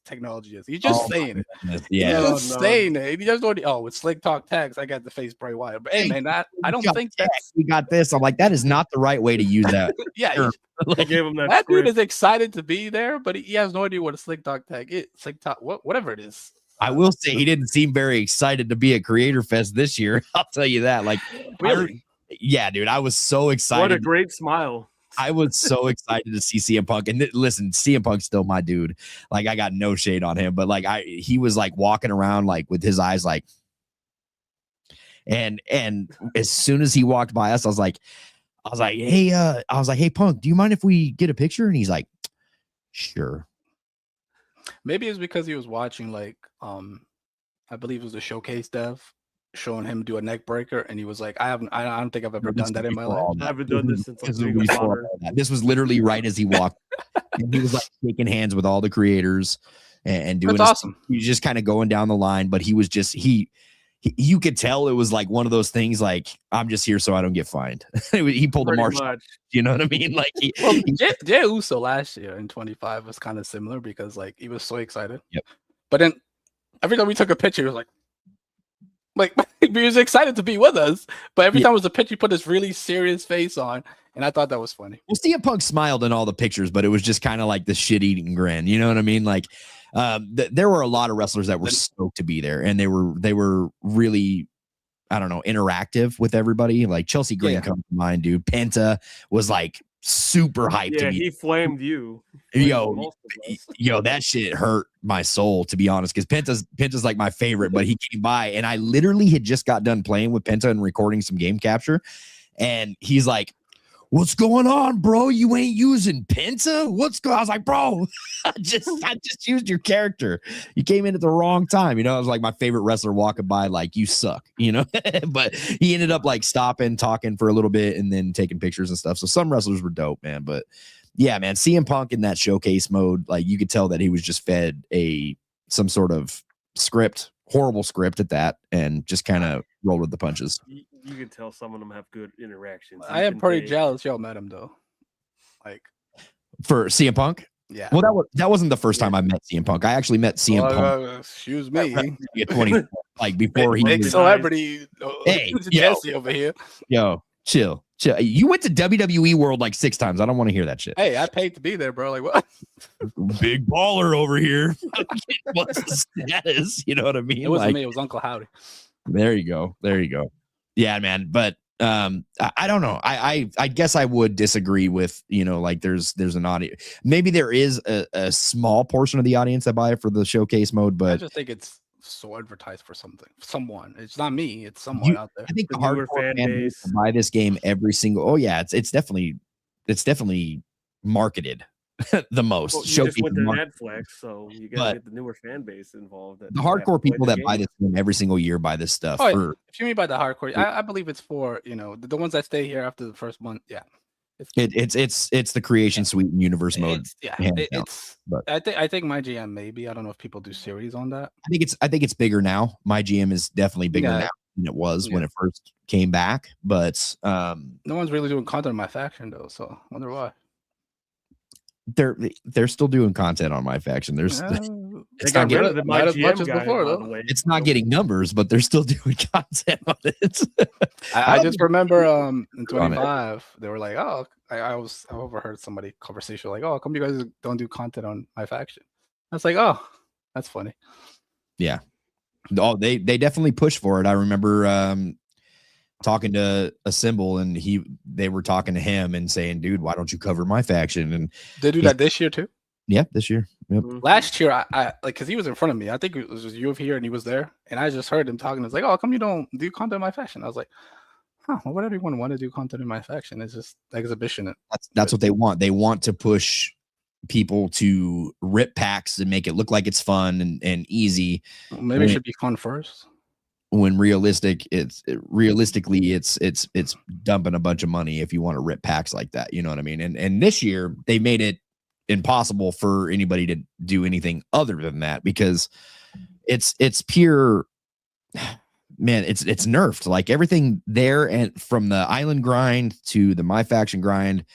technology is. He's just saying it. Yeah, he's just saying it. He just already, with Sling Talk tags, I got the face Bray Wyatt. But hey, man, I don't think we got this. I'm like, that is not the right way to use that. Yeah, gave him that dude is excited to be there, but he has no idea what a Sling Talk tag is. Sling Talk, whatever it is. I will say he didn't seem very excited to be at Creator Fest this year. I'll tell you that. Like, really? Yeah, dude, I was so excited. What a great smile. I was so excited to see CM Punk. And listen, CM Punk's still my dude. Like, I got no shade on him, but like he was like walking around like with his eyes like, and as soon as he walked by us, I was like, hey, Punk, do you mind if we get a picture? And he's like, sure. Maybe it's because he was watching like I believe it was a showcase dev showing him do a neck breaker, and he was like, I don't think I've ever done that in my life. I haven't done this since this was literally right as he walked. And he was like shaking hands with all the creators and doing That's awesome. He was just kind of going down the line, but he was just you could tell it was like one of those things like, I'm just here so I don't get fined. He pulled a Marshall. You know what I mean? Like Jey Uso last year in 25 was kind of similar because like he was so excited. Yep. But then every time we took a picture, he was like he was excited to be with us. But every time it was a picture, he put this really serious face on, and I thought that was funny. Well, CM Punk smiled in all the pictures, but it was just kind of like the shit-eating grin. You know what I mean? Like there were a lot of wrestlers that were stoked to be there, and they were really, I don't know, interactive with everybody. Like Chelsea Green comes to mind, dude. Penta was like super hyped. Yeah, he flamed you. Yo, that shit hurt my soul, to be honest, because Penta's like my favorite, but he came by and I literally had just got done playing with Penta and recording some game capture, and he's like, "What's going on, bro? You ain't using Penta? What's going on?" I was like, "Bro, I just used your character. You came in at the wrong time." You know, I was like my favorite wrestler walking by, like, "You suck," you know. But he ended up like stopping, talking for a little bit, and then taking pictures and stuff. So some wrestlers were dope, man. But yeah, man, CM Punk in that showcase mode, like you could tell that he was just fed some sort of script, horrible script at that, and just kind of rolled with the punches. You can tell some of them have good interactions. I am pretty jealous y'all met him though. Like for CM Punk? Yeah. Well, that wasn't the first time I met CM Punk. I actually met CM Punk. Excuse me. At 20, like before he big was, celebrity. Hey, Jesse over here. Yo, chill. You went to WWE World like 6 times. I don't want to hear that shit. Hey, I paid to be there, bro. Like what? Big baller over here. What's the status? You know what I mean? It wasn't me. It was Uncle Howdy. There you go. Yeah, man. But I don't know. I guess I would disagree with, like there's an audience. Maybe there is a small portion of the audience that buy it for the showcase mode, but I just think it's so advertised for someone. It's not me. It's someone out there. I think the hardcore fan base buy this game every single. Oh yeah, it's definitely marketed the most. Well, you just went to Netflix, so you gotta get the newer fan base involved. The hardcore people that buy this game every single year buy this stuff. If you mean by the hardcore, I believe it's for the ones that stay here after the first month. Yeah, it's the creation suite and universe mode. I think my GM maybe. I don't know if people do series on that. I think it's bigger now. My GM is definitely bigger now than it was when it first came back. But no one's really doing content on my faction though, so I wonder why. They're still doing content on my faction. It's not getting It's not getting numbers, but they're still doing content on it. I just remember in 25 they were like, oh, I overheard somebody conversation like, oh, how come you guys don't do content on my faction? I was like, oh, that's funny. Yeah. Oh, they definitely push for it. I remember talking to a Symbol, and they were talking to him and saying, dude, why don't you cover my faction? And they do that this year too. Yeah, this year. Yep. Last year, I like, because he was in front of me. I think it was just you here, and he was there, and I just heard him talking. It's like, oh, how come you don't do content in my faction? I was like, well, why would everyone want to do content in my faction? It's just exhibition. That's what they want. They want to push people to rip packs and make it look like it's fun and easy. Well, maybe it should be fun first. When realistically it's dumping a bunch of money if you want to rip packs like that. You know what I mean? And this year they made it impossible for anybody to do anything other than that, because it's pure, man, it's nerfed. Like everything there, and from the island grind to the my faction grind,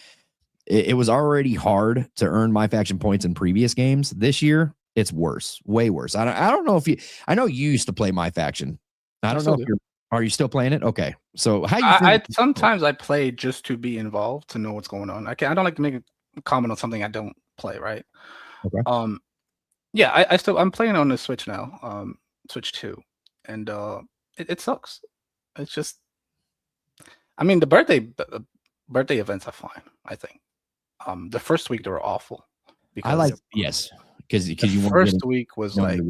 it was already hard to earn my faction points in previous games. This year it's worse, way worse. I don't know if I know you used to play my faction. I don't know if are you still playing it? Okay. So how you sometimes I play just to be involved, to know what's going on. I don't like to make a comment on something I don't play, right? Okay. Yeah, I'm playing on the Switch now, Switch 2, and it sucks. It's just, I mean, the birthday events are fine, I think. The first week they were awful. Because you first week was like,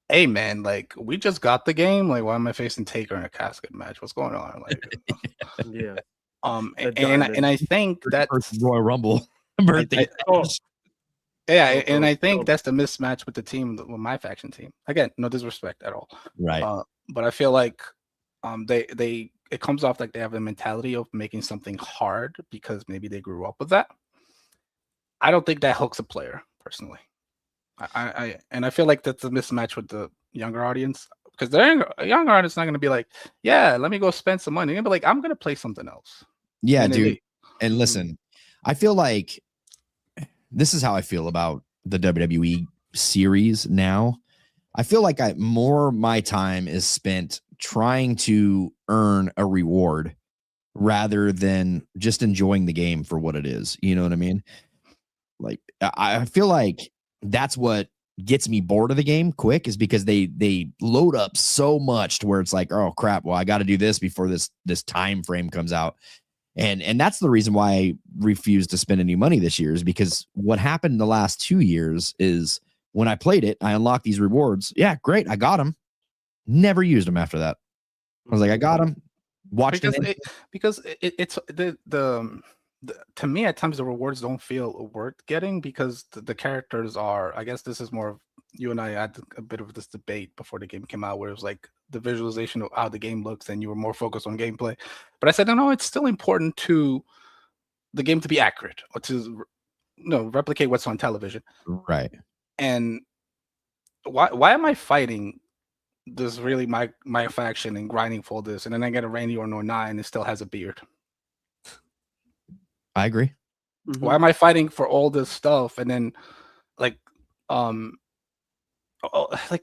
hey man, like we just got the game. Like, why am I facing Taker in a casket match? What's going on? Like, yeah. And I think that Royal Rumble birthday. Yeah, and I think that's the mismatch with the team, with my faction team. Again, no disrespect at all. Right. But I feel like it comes off like they have a mentality of making something hard because maybe they grew up with that. I don't think that hooks a player personally. I feel like that's a mismatch with the younger audience, because the younger audience is not going to be like, yeah, let me go spend some money. They're going to be like, I'm going to play something else. Yeah, dude. And listen, I feel like this is how I feel about the WWE series now. I feel like more my time is spent trying to earn a reward rather than just enjoying the game for what it is. You know what I mean? Like, I feel like that's what gets me bored of the game quick, is because they load up so much to where it's like, oh crap, well, I got to do this before this time frame comes out. And that's the reason why I refused to spend any money this year, is because what happened in the last 2 years is when I played it, I unlocked these rewards. Yeah, great. I got them. Never used them after that. I was like, I got them. Watched it. Because it's to me, at times the rewards don't feel worth getting, because the characters are, I guess this is more of, you and I had a bit of this debate before the game came out, where it was like the visualization of how the game looks and you were more focused on gameplay. But I said, no, it's still important to the game to be accurate, or to replicate what's on television. Right. And why am I fighting this really my faction and grinding for this, and then I get a Randy Orton 09 and it still has a beard? I agree. Why am I fighting for all this stuff? And then like like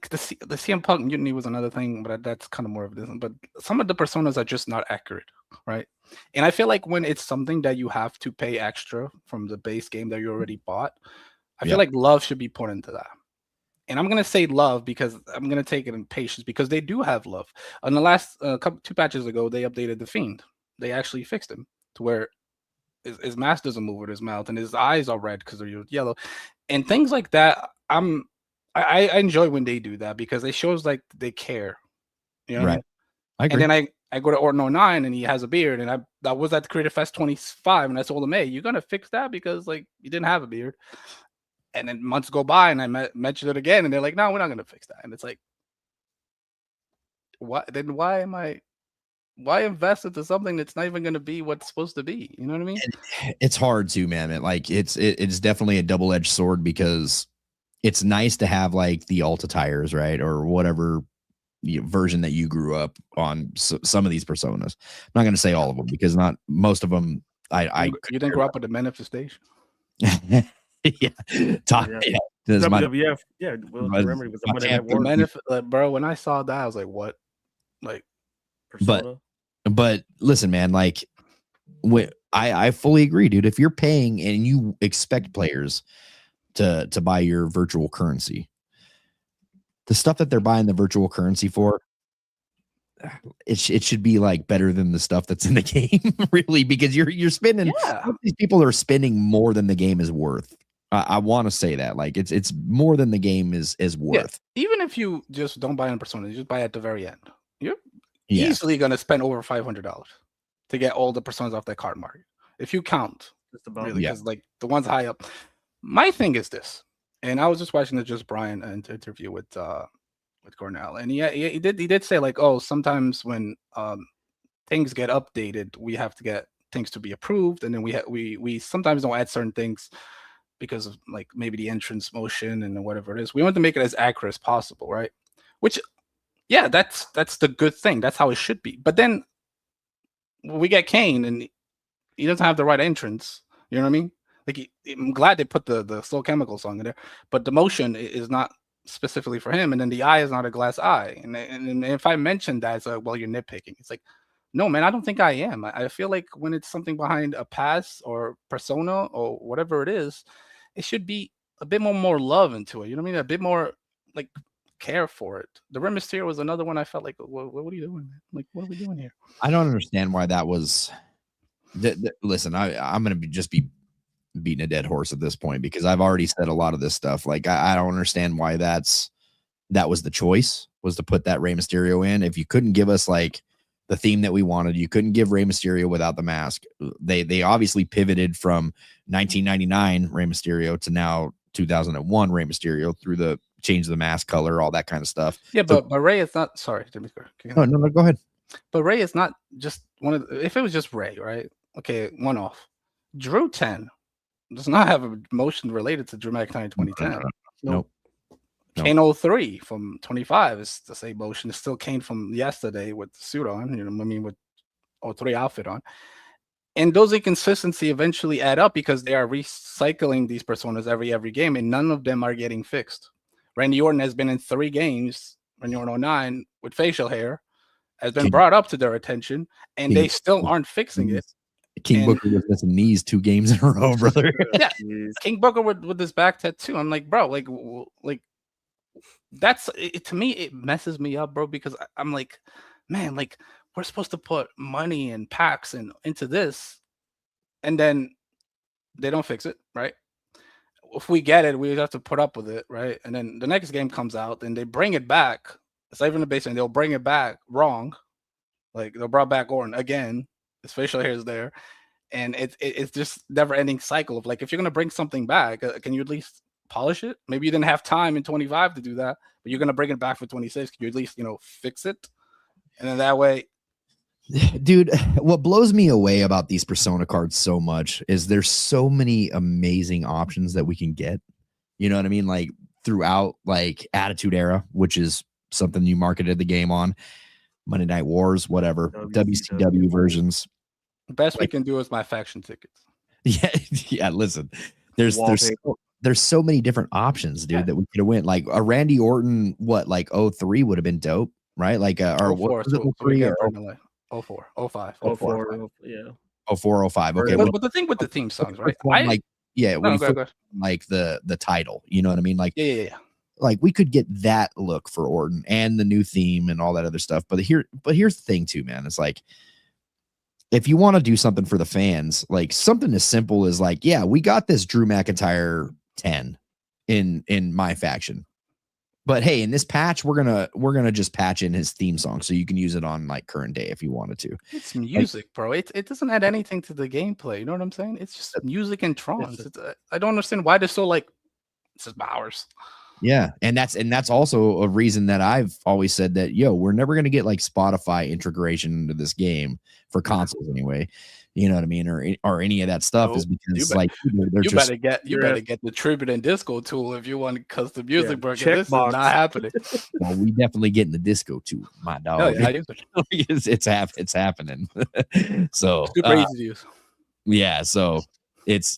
the CM Punk mutiny was another thing, but that's kind of more of this. But some of the personas are just not accurate, right? And I feel like when it's something that you have to pay extra from the base game that you already bought, I feel like love should be put into that. And I'm gonna say love because I'm gonna take it in patience because they do have love. On the last two patches ago, they updated the Fiend. They actually fixed him to where his mask doesn't move with his mouth and his eyes are red because they're yellow, and things like that. I enjoy when they do that because it shows like they care. You know, right? I agree. And then I go to Orton 09 and he has a beard, and I was at the Creative Fest 25, and I told him, hey, you're gonna fix that because like you didn't have a beard. And then months go by, and I mentioned it again, and they're like, no, we're not gonna fix that. And it's like, what? Then why invest into something that's not even gonna be what's supposed to be? You know what I mean? It's hard to, man. It's definitely a double-edged sword because it's nice to have like the Alta tires, right? Or whatever version that you grew up on. Some of these personas, I'm not going to say all of them because not most of them. You didn't grow up with the manifestation. Yeah. WWF. Yeah. Well, remember it was the Monday Night War. Bro, when I saw that, I was like, what? Like, persona? But listen, man, like I fully agree, dude. If you're paying and you expect players to buy your virtual currency, the stuff that they're buying the virtual currency for, it should be like better than the stuff that's in the game, really, because you're spending. These people are spending more than the game is worth. I want to say that, like, it's more than the game is worth. Yeah. Even if you just don't buy in Persona, you just buy at the very end, you're easily gonna spend over $500 to get all the Personas off that card market. If you count, just about really, because like the ones high up. My thing is this, and I was just watching the Just Brian interview with Cornell, and he did say like, oh, sometimes when things get updated, we have to get things to be approved, and then we sometimes don't add certain things because of like maybe the entrance motion and whatever it is. We want to make it as accurate as possible, right? Which, yeah, that's the good thing. That's how it should be. But then we get Kane, and he doesn't have the right entrance. You know what I mean? Like, I'm glad they put the Slow Chemical song in there, but the motion is not specifically for him, and then the eye is not a glass eye. And if I mention that, it's like, well, you're nitpicking. It's like, no, man, I don't think I am. I feel like when it's something behind a pass or persona or whatever it is, it should be a bit more love into it. You know what I mean? A bit more like care for it. The Rey Mysterio was another one I felt like, what are you doing? Like, what are we doing here? I don't understand why that was. Listen, I'm going to just be beating a dead horse at this point because I've already said a lot of this stuff. Like, I don't understand why that was the choice, was to put that Rey Mysterio in. If you couldn't give us like the theme that we wanted, you couldn't give Rey Mysterio without the mask. They obviously pivoted from 1999 Rey Mysterio to now 2001 Rey Mysterio through the change of the mask color, all that kind of stuff. Yeah, but Rey is not. Sorry, no, go ahead. But Rey is not just one of. If it was just Rey, right? Okay, one off. Drew 10 does not have a motion related to Dramatic Time 2010. Nope. Kane 03 from 25 is the same motion. It still came from yesterday with the suit on, you know what I mean, with 03 outfit on. And those inconsistencies eventually add up because they are recycling these personas every game, and none of them are getting fixed. Randy Orton has been in 3 games, Randy Orton 09, with facial hair, has been brought up to their attention, and they still aren't fixing it. King Booker was missing knees 2 games in a row, brother. Yeah, King Booker with his back tattoo. I'm like, bro, like that's it, to me. It messes me up, bro, because I'm like, man, like we're supposed to put money and packs into this, and then they don't fix it, right? If we get it, we have to put up with it, right? And then the next game comes out and they bring it back. It's not even the base, and they'll bring it back wrong. Like they'll brought back Orton again. His facial hair is there, and it's just never-ending cycle of like, if you're gonna bring something back, can you at least polish it? Maybe you didn't have time in 25 to do that, but you're gonna bring it back for 26. Can you at least fix it? And then that way, dude, what blows me away about these Persona cards so much is there's so many amazing options that we can get. You know what I mean? Like throughout like Attitude Era, which is something you marketed the game on. Monday Night Wars, whatever, WCW versions. The best we can do is my faction tickets. Yeah. Listen, there's so many different options, dude, that we could have went. Like a Randy Orton, like 03 would have been dope, right? Like or what was it, 03 or 04, 05, 04, yeah. 04, 05. Okay. But the thing with the theme songs, right? When go. Like the title, you know what I mean? Like yeah. Like we could get that look for Orton and the new theme and all that other stuff. But here's the thing too, man. It's like, if you want to do something for the fans, like something as simple as like, yeah, we got this Drew McIntyre 10 in my faction. But hey, in this patch, we're gonna just patch in his theme song so you can use it on like current day if you wanted to. It's music, bro. It doesn't add anything to the gameplay. You know what I'm saying? It's just music and trons. I don't understand why they're so like, this is ours. Yeah, and that's also a reason that I've always said that, we're never gonna get like Spotify integration into this game for consoles anyway. You know what I mean, or any of that stuff is because better get the Tribute and Disco tool if you want custom music, bro. This is not happening. Well, we definitely getting the disco tool, my dog. Oh, yeah, I use it. It's happening. So super easy to use. Yeah, so it's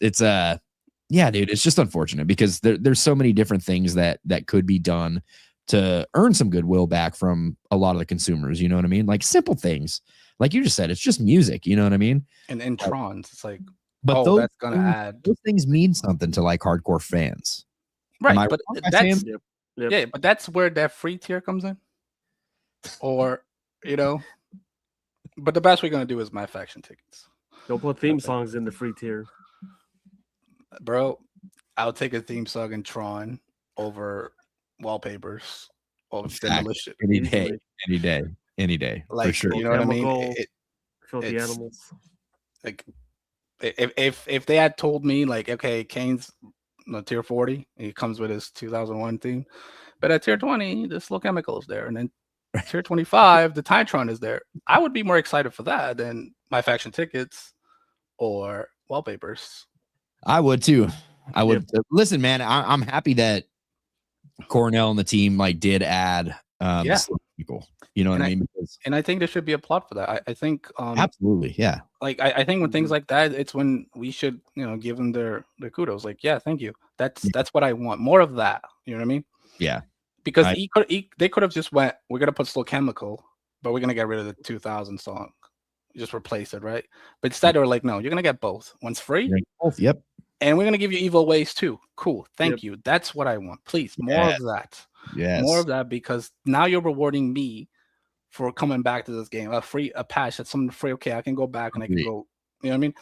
yeah, dude, it's just unfortunate because there's so many different things that could be done to earn some goodwill back from a lot of the consumers. You know what I mean? Like simple things. Like you just said, it's just music. You know what I mean? And trons, it's like, but that's gonna add. Those things mean something to like hardcore fans, right? But that's yeah, but that's where that free tier comes in, or But the best we're gonna do is my faction tickets. Don't put theme songs in the free tier, bro. I'll take a theme song in Tron over wallpapers or demolition any day, like, for sure. You know what I mean? Filthy animals. Like if they had told me like, okay, Kane's tier 40, he comes with his 2001 theme, but at tier 20, the Slow Chemical is there, and then tier 25, the Titron is there. I would be more excited for that than my faction tickets or wallpapers. I would too. I would. Listen, man, I'm happy that Cornell and the team like did add people. You know what I mean? And I think there should be a plot for that. I think absolutely, yeah. Like I think when things like that, it's when we should give them their kudos. Like, yeah, thank you. That's what I want. More of that. You know what I mean? Yeah. Because they could have just went, we're gonna put Slow Chemical, but we're gonna get rid of the 2000 song. Just replace it, right? But instead, they're like, no, you're gonna get both. One's free. Both, yep. And we're gonna give you Evil Ways too. Cool. Thank you. That's what I want. Please, more of that. Yes. More of that, because now you're rewarding me for coming back to this game. A patch that's something free. Okay, I can go back and I can go. You know what I mean?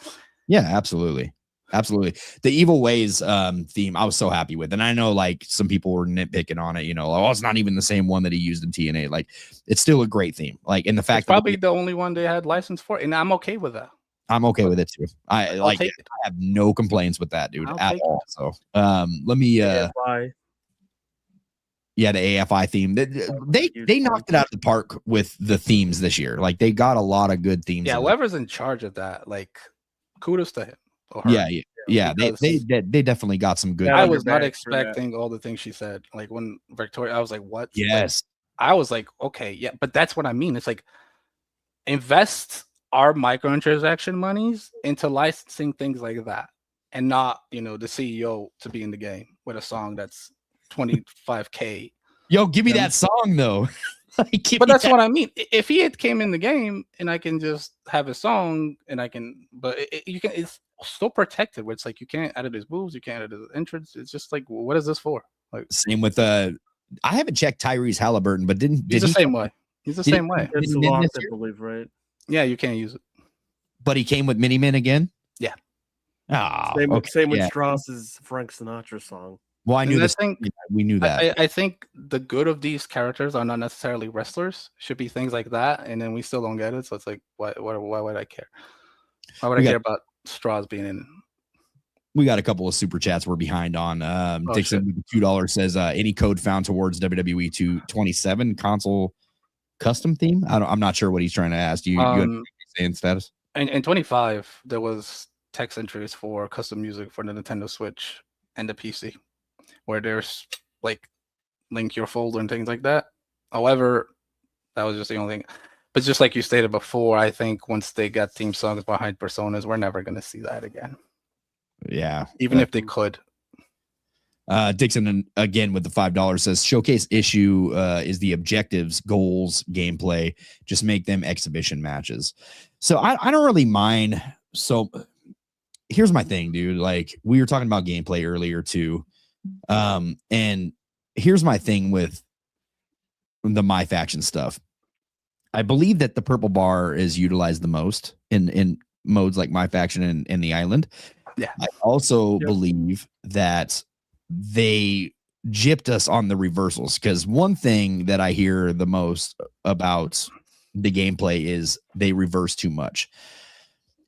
Yeah, absolutely. Absolutely. The Evil Ways theme, I was so happy with. And I know like some people were nitpicking on it, it's not even the same one that he used in TNA. Like, it's still a great theme. Like, in the fact that probably the only one they had license for, and I'm okay with that. I'm okay with it too. I like it. I have no complaints with that, dude, at all. So let me the AFI theme. They knocked it out of the park with the themes this year. Like, they got a lot of good themes. Yeah, whoever's in charge of that, like, kudos to him. Yeah. They definitely got some good. I was not expecting all the things she said. Like when Victoria, I was like, what? Yes. Like, I was like, okay, yeah, but that's what I mean. It's like, invest our microtransaction monies into licensing things like that, and not the CEO to be in the game with a song that's $25K. Yo, give me that song though. But that's what I mean. If he had came in the game and I can just have a song and I can, but it's so protected where it's like you can't edit his moves, you can't edit his entrance. It's just like, what is this for? Like, same with I haven't checked Tyrese Halliburton, but he's the same way. He's the same way. It's locked, I believe, right? Yeah, you can't use it. But he came with Miniman again? Yeah. Same with Strauss's Frank Sinatra song. Well, I knew this. We knew that. I think the good of these characters are not necessarily wrestlers. Should be things like that, and then we still don't get it. So it's like, why would I care? Why would I care about Strauss being in? We got a couple of super chats we're behind on. Dixon with $2 says, any code found towards WWE 227 console custom theme? I'm not sure what he's trying to ask. You saying status? In 25, there was text entries for custom music for the Nintendo Switch and the PC, where there's like link your folder and things like that. However, that was just the only thing. But just like you stated before, I think once they got theme songs behind personas, we're never going to see that again. Yeah. Even if they could. Dixon again with the $5 says showcase issue is the objectives, goals, gameplay. Just make them exhibition matches. So I don't really mind. So here's my thing, dude. Like we were talking about gameplay earlier too. And here's my thing with the My Faction stuff. I believe that the purple bar is utilized the most in modes like My Faction and the island. Yeah. I also believe that they gypped us on the reversals, because one thing that I hear the most about the gameplay is they reverse too much.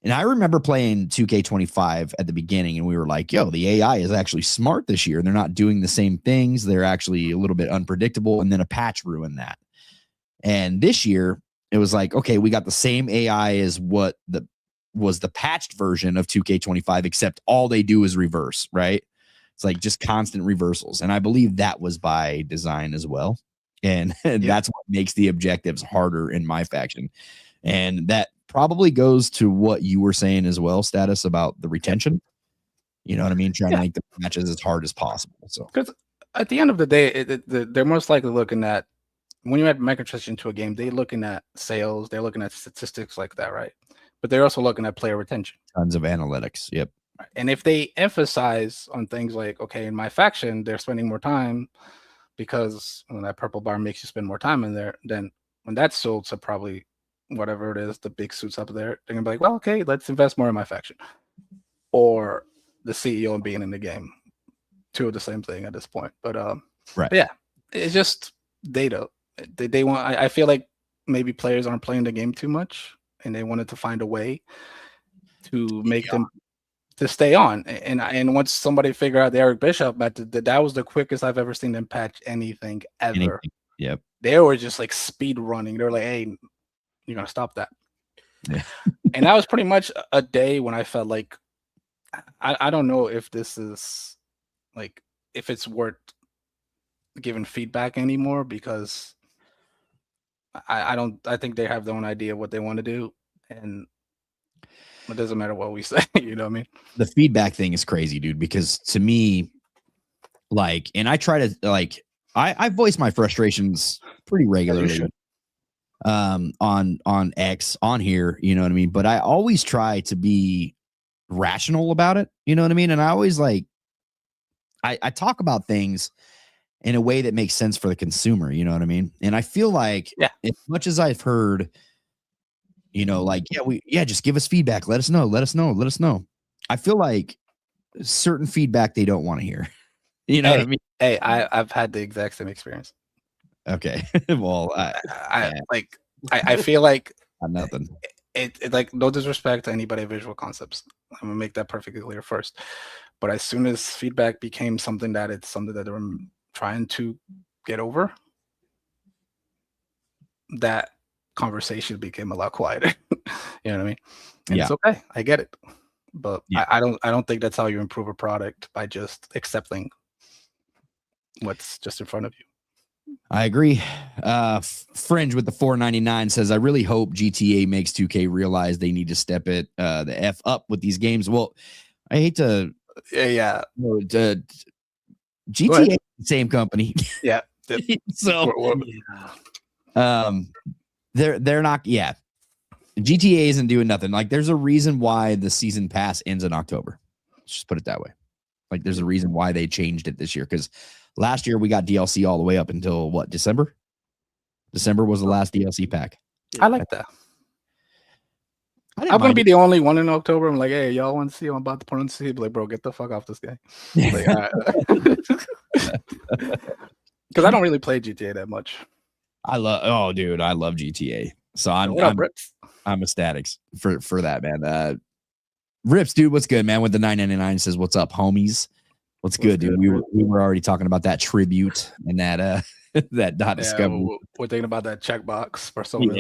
And I remember playing 2K25 at the beginning, and we were like, yo, the AI is actually smart this year. They're not doing the same things. They're actually a little bit unpredictable. And then a patch ruined that. And this year, it was like, okay, we got the same AI as what was the patched version of 2K25, except all they do is reverse, right? It's like just constant reversals. And I believe that was by design as well. And that's what makes the objectives harder in My Faction. And that probably goes to what you were saying as well, Status, about the retention. You know what I mean? Trying to make the matches as hard as possible. So, because at the end of the day, they're most likely looking at, when you add microtransactions to a game, they're looking at sales, they're looking at statistics like that, right? But they're also looking at player retention. Tons of analytics. Yep. And if they emphasize on things like, okay, in My Faction, they're spending more time because when that purple bar makes you spend more time in there, then when that's sold to probably whatever it is, the big suits up there, they're gonna be like, well, okay, let's invest more in My Faction. Or the CEO being in the game. Two of the same thing at this point. But right. But yeah, it's just data. They want. I feel like maybe players aren't playing the game too much, and they wanted to find a way to make them to stay on. And once somebody figured out the Eric Bishop method, that was the quickest I've ever seen them patch anything ever. Yep. They were just like speed running. They're like, hey, you're gonna stop that. Yeah. And that was pretty much a day when I felt like I don't know if this is like if it's worth giving feedback anymore, because I think they have their own idea of what they want to do, and it doesn't matter what we say. You know what I mean? The feedback thing is crazy, dude, because to me, like, and I try to like I voice my frustrations pretty regularly on X, on here, you know what I mean? But I always try to be rational about it, you know what I mean? And I always like I talk about things in a way that makes sense for the consumer, you know what I mean? And I feel like as much as I've heard, you know, like, just give us feedback, let us know. I feel like certain feedback they don't want to hear. You know what I mean? Hey, I've had the exact same experience. Okay. Well, I feel like nothing. It like, no disrespect to anybody at Visual Concepts. I'm gonna make that perfectly clear first. But as soon as feedback became something that they're trying to get over, that conversation became a lot quieter. You know what I mean? And it's okay. I get it. But I don't think that's how you improve a product, by just accepting what's just in front of you. I agree. Fringe with the $4.99 says, I really hope GTA makes 2K realize they need to step it the F up with these games. Well, I hate to GTA, same company. Yeah. So they're not GTA isn't doing nothing. Like, there's a reason why the season pass ends in October. Let's just put it that way. Like, there's a reason why they changed it this year, because last year we got DLC all the way up until what, December? December was the last DLC pack. I like that. I'm gonna be the only one in October. I'm like, hey, y'all want to see? I'm about to put on see. Like, bro, get the fuck off this guy. Like, because I don't really play GTA that much. I love GTA. So I'm ecstatic for that, man. Rips, dude, what's good, man? With the $9.99 says, "What's up, homies? What's good, dude?" We were already talking about that tribute and that that dot discovery. We're thinking about that checkbox for some for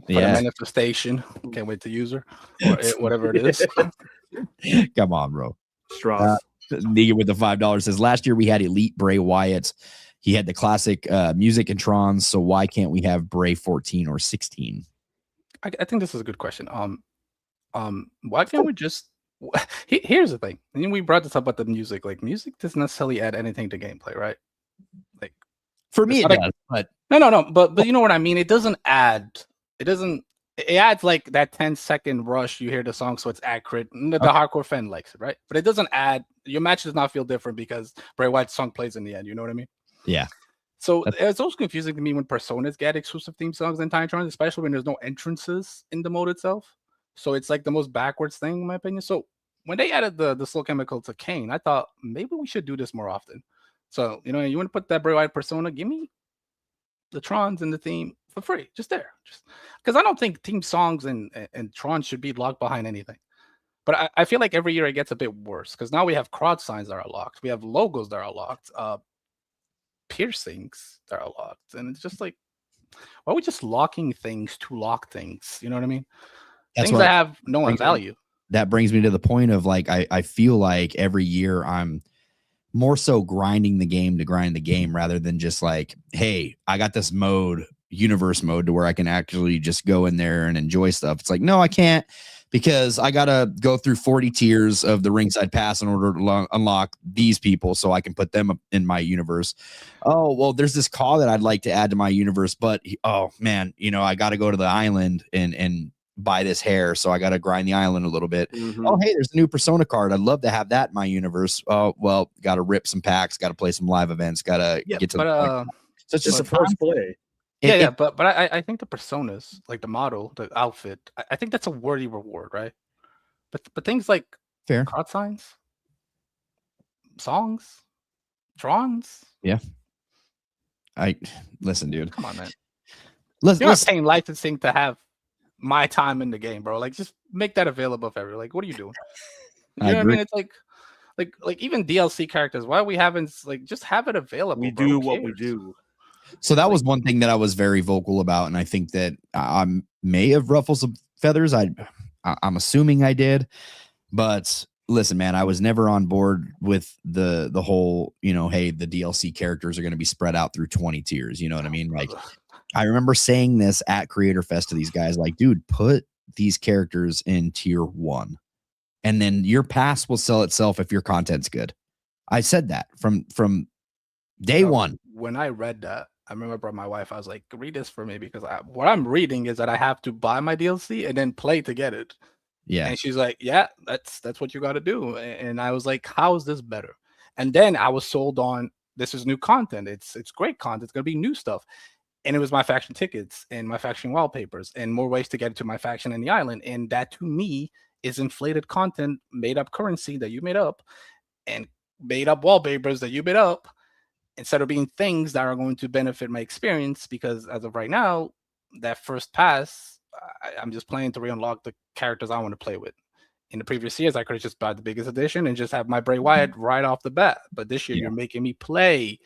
the manifestation. Can't wait to use her, or whatever it is. Come on, bro. Straws. Negan with the $5 says, last year we had Elite Bray Wyatt. He had the classic music and Trons, so why can't we have Bray 14 or 16? I think this is a good question. Why can't we just Here's the thing. And we brought this up about the music. Like, music doesn't necessarily add anything to gameplay, right? Like, for me, it does. But no. But you know what I mean. It doesn't add. It doesn't. It adds like that 10-second rush. You hear the song, so it's accurate. The hardcore fan likes it, right? But it doesn't add. Your match does not feel different because Bray Wyatt's song plays in the end. You know what I mean? Yeah. So it's also confusing to me when personas get exclusive theme songs in Titans, especially when there's no entrances in the mode itself. So it's like the most backwards thing, in my opinion. So when they added the slow chemical to Kane, I thought maybe we should do this more often. So, you want to put that Bray Wyatt persona, give me the Trons and the theme for free, just there. Just because I don't think theme songs and Tron should be locked behind anything. But I feel like every year it gets a bit worse because now we have crowd signs that are locked. We have logos that are locked. Piercings that are locked. And it's just like, why are we just locking things to lock things? You know what I mean? That's things that have no one value. That brings me to the point of like, I feel like every year I'm more so grinding the game to grind the game rather than just like, hey, I got this mode, universe mode, to where I can actually just go in there and enjoy stuff. It's like, no, I can't, because I got to go through 40 tiers of the ringside pass in order to unlock these people so I can put them in my universe. Oh, well, there's this call that I'd like to add to my universe, but oh man, I got to go to the island and buy this hair, so I got to grind the island a little bit. Oh, hey, there's a new persona card. I'd love to have that in my universe. Oh, well, got to rip some packs, got to play some live events, got to get to the point. So it's just a first play. But I think the personas, like the model, the outfit, I think that's a worthy reward, right? But things like fair crowd signs, songs, Trons. Yeah. Listen, dude. Come on, man. You're not paying licensing to have my time in the game, bro. Like, just make that available for everyone. Like, what are you doing? You know what I mean? It's like even DLC characters. Why we haven't just have it available? We do what we do. So that was one thing that I was very vocal about, and I think that I may have ruffled some feathers. I'm assuming I did, but listen, man, I was never on board with the whole, hey, the DLC characters are going to be spread out through 20 tiers. You know what I mean? Like, I remember saying this at Creator Fest to these guys, like, dude, put these characters in tier 1, and then your pass will sell itself if your content's good. I said that from day one. When I read that, I remember I brought my wife. I was like, read this for me, because what I'm reading is that I have to buy my DLC and then play to get it. Yeah. And she's like, yeah, that's what you got to do. And I was like, how is this better? And then I was sold on, this is new content. It's great content. It's going to be new stuff. And it was my faction tickets and my faction wallpapers and more ways to get into my faction in the island. And that, to me, is inflated content, made up currency that you made up, and made up wallpapers that you made up, instead of being things that are going to benefit my experience. Because as of right now, that first pass, I'm just playing to re-unlock the characters I want to play with. In the previous years, I could have just bought the biggest edition and just have my Bray Wyatt right off the bat. But this year, you're making me play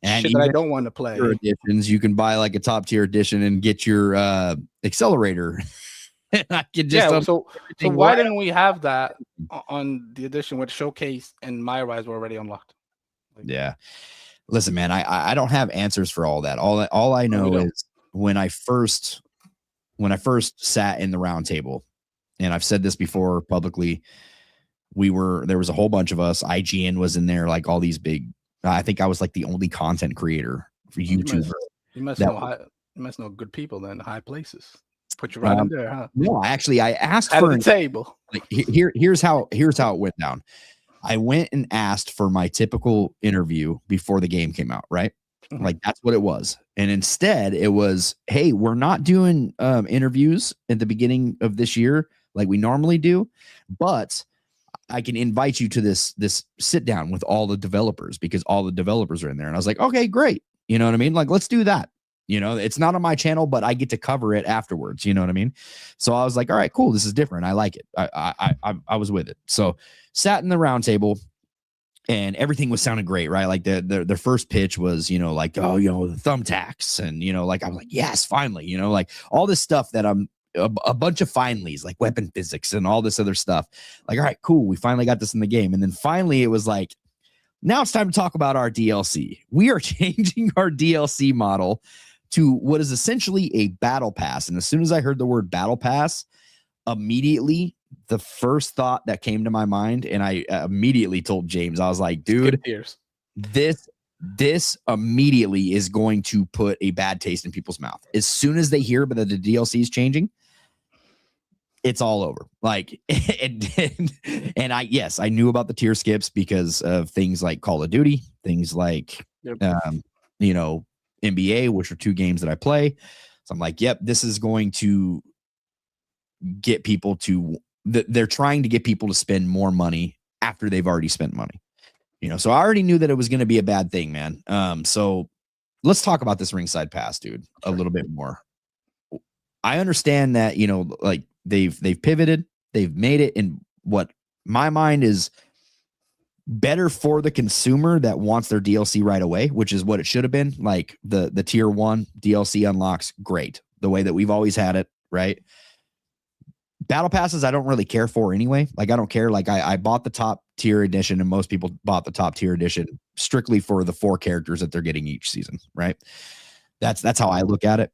and shit that I don't want to play. Editions, you can buy like a top tier edition and get your accelerator. I can just so why didn't we have that on the edition with Showcase and My Rise were already unlocked? Yeah. Listen, man, I don't have answers for all that. All I know is when I first sat in the round table, and I've said this before publicly, there was a whole bunch of us. IGN was in there, like all these big. I think I was like the only content creator for YouTube. You must know good people then, high places. Put you right in there, huh? No, actually, I asked for the table. Like, here's how it went down. I went and asked for my typical interview before the game came out, right? Mm-hmm. Like, that's what it was. And instead it was, hey, we're not doing interviews at the beginning of this year like we normally do, but I can invite you to this sit down with all the developers, because all the developers are in there. And I was like, okay, great. You know what I mean? Like, let's do that. It's not on my channel, but I get to cover it afterwards. You know what I mean? So I was like, all right, cool. This is different. I like it. I was with it. So sat in the round table and everything was sounding great, right? Like their first pitch was, the thumbtacks, and, like, I was like, yes, finally, like all this stuff that I'm a bunch of finallys, like weapon physics and all this other stuff. Like, all right, cool. We finally got this in the game. And then finally it was like, now it's time to talk about our DLC. We are changing our DLC model to what is essentially a battle pass. And as soon as I heard the word battle pass, immediately the first thought that came to my mind, and I immediately told James, I was like, dude, this immediately is going to put a bad taste in people's mouth. As soon as they hear that the DLC is changing, it's all over. Like, and I knew about the tier skips because of things like Call of Duty, things like, you know, NBA, which are 2 games that I play. So I'm like, yep, this is going to get people to, they're trying to get people to spend more money after they've already spent money, you know. So I already knew that it was going to be a bad thing, man. So let's talk about this ringside pass, dude, a little bit more. I understand that, you know, like they've pivoted, they've made it in what my mind is better for the consumer that wants their DLC right away, which is what it should have been. Like the tier 1 DLC unlocks, great, the way that we've always had it, right? Battle passes, I don't really care for anyway. Like, I don't care. Like, I bought the top tier edition, and most people bought the top tier edition strictly for the 4 characters that they're getting each season, right? That's how I look at it.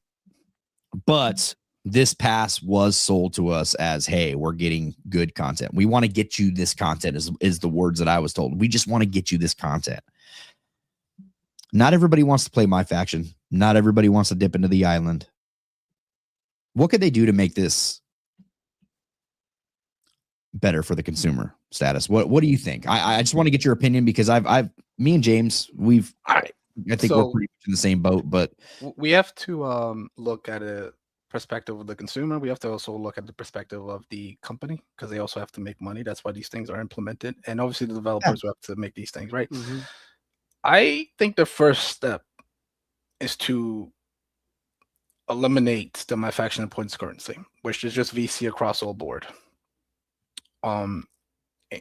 But this pass was sold to us as, hey, we're getting good content. We want to get you this content, is the words that I was told. We just want to get you this content. Not everybody wants to play my faction. Not everybody wants to dip into the island. What could they do to make this better for the consumer status? What do you think? I just want to get your opinion, because me and James, I think we're pretty much in the same boat, but we have to look at a perspective of the consumer. We have to also look at the perspective of the company, because they also have to make money. That's why these things are implemented, and obviously the developers will have to make these things, right? I think the first step is to eliminate the my faction and points currency, which is just VC across all board.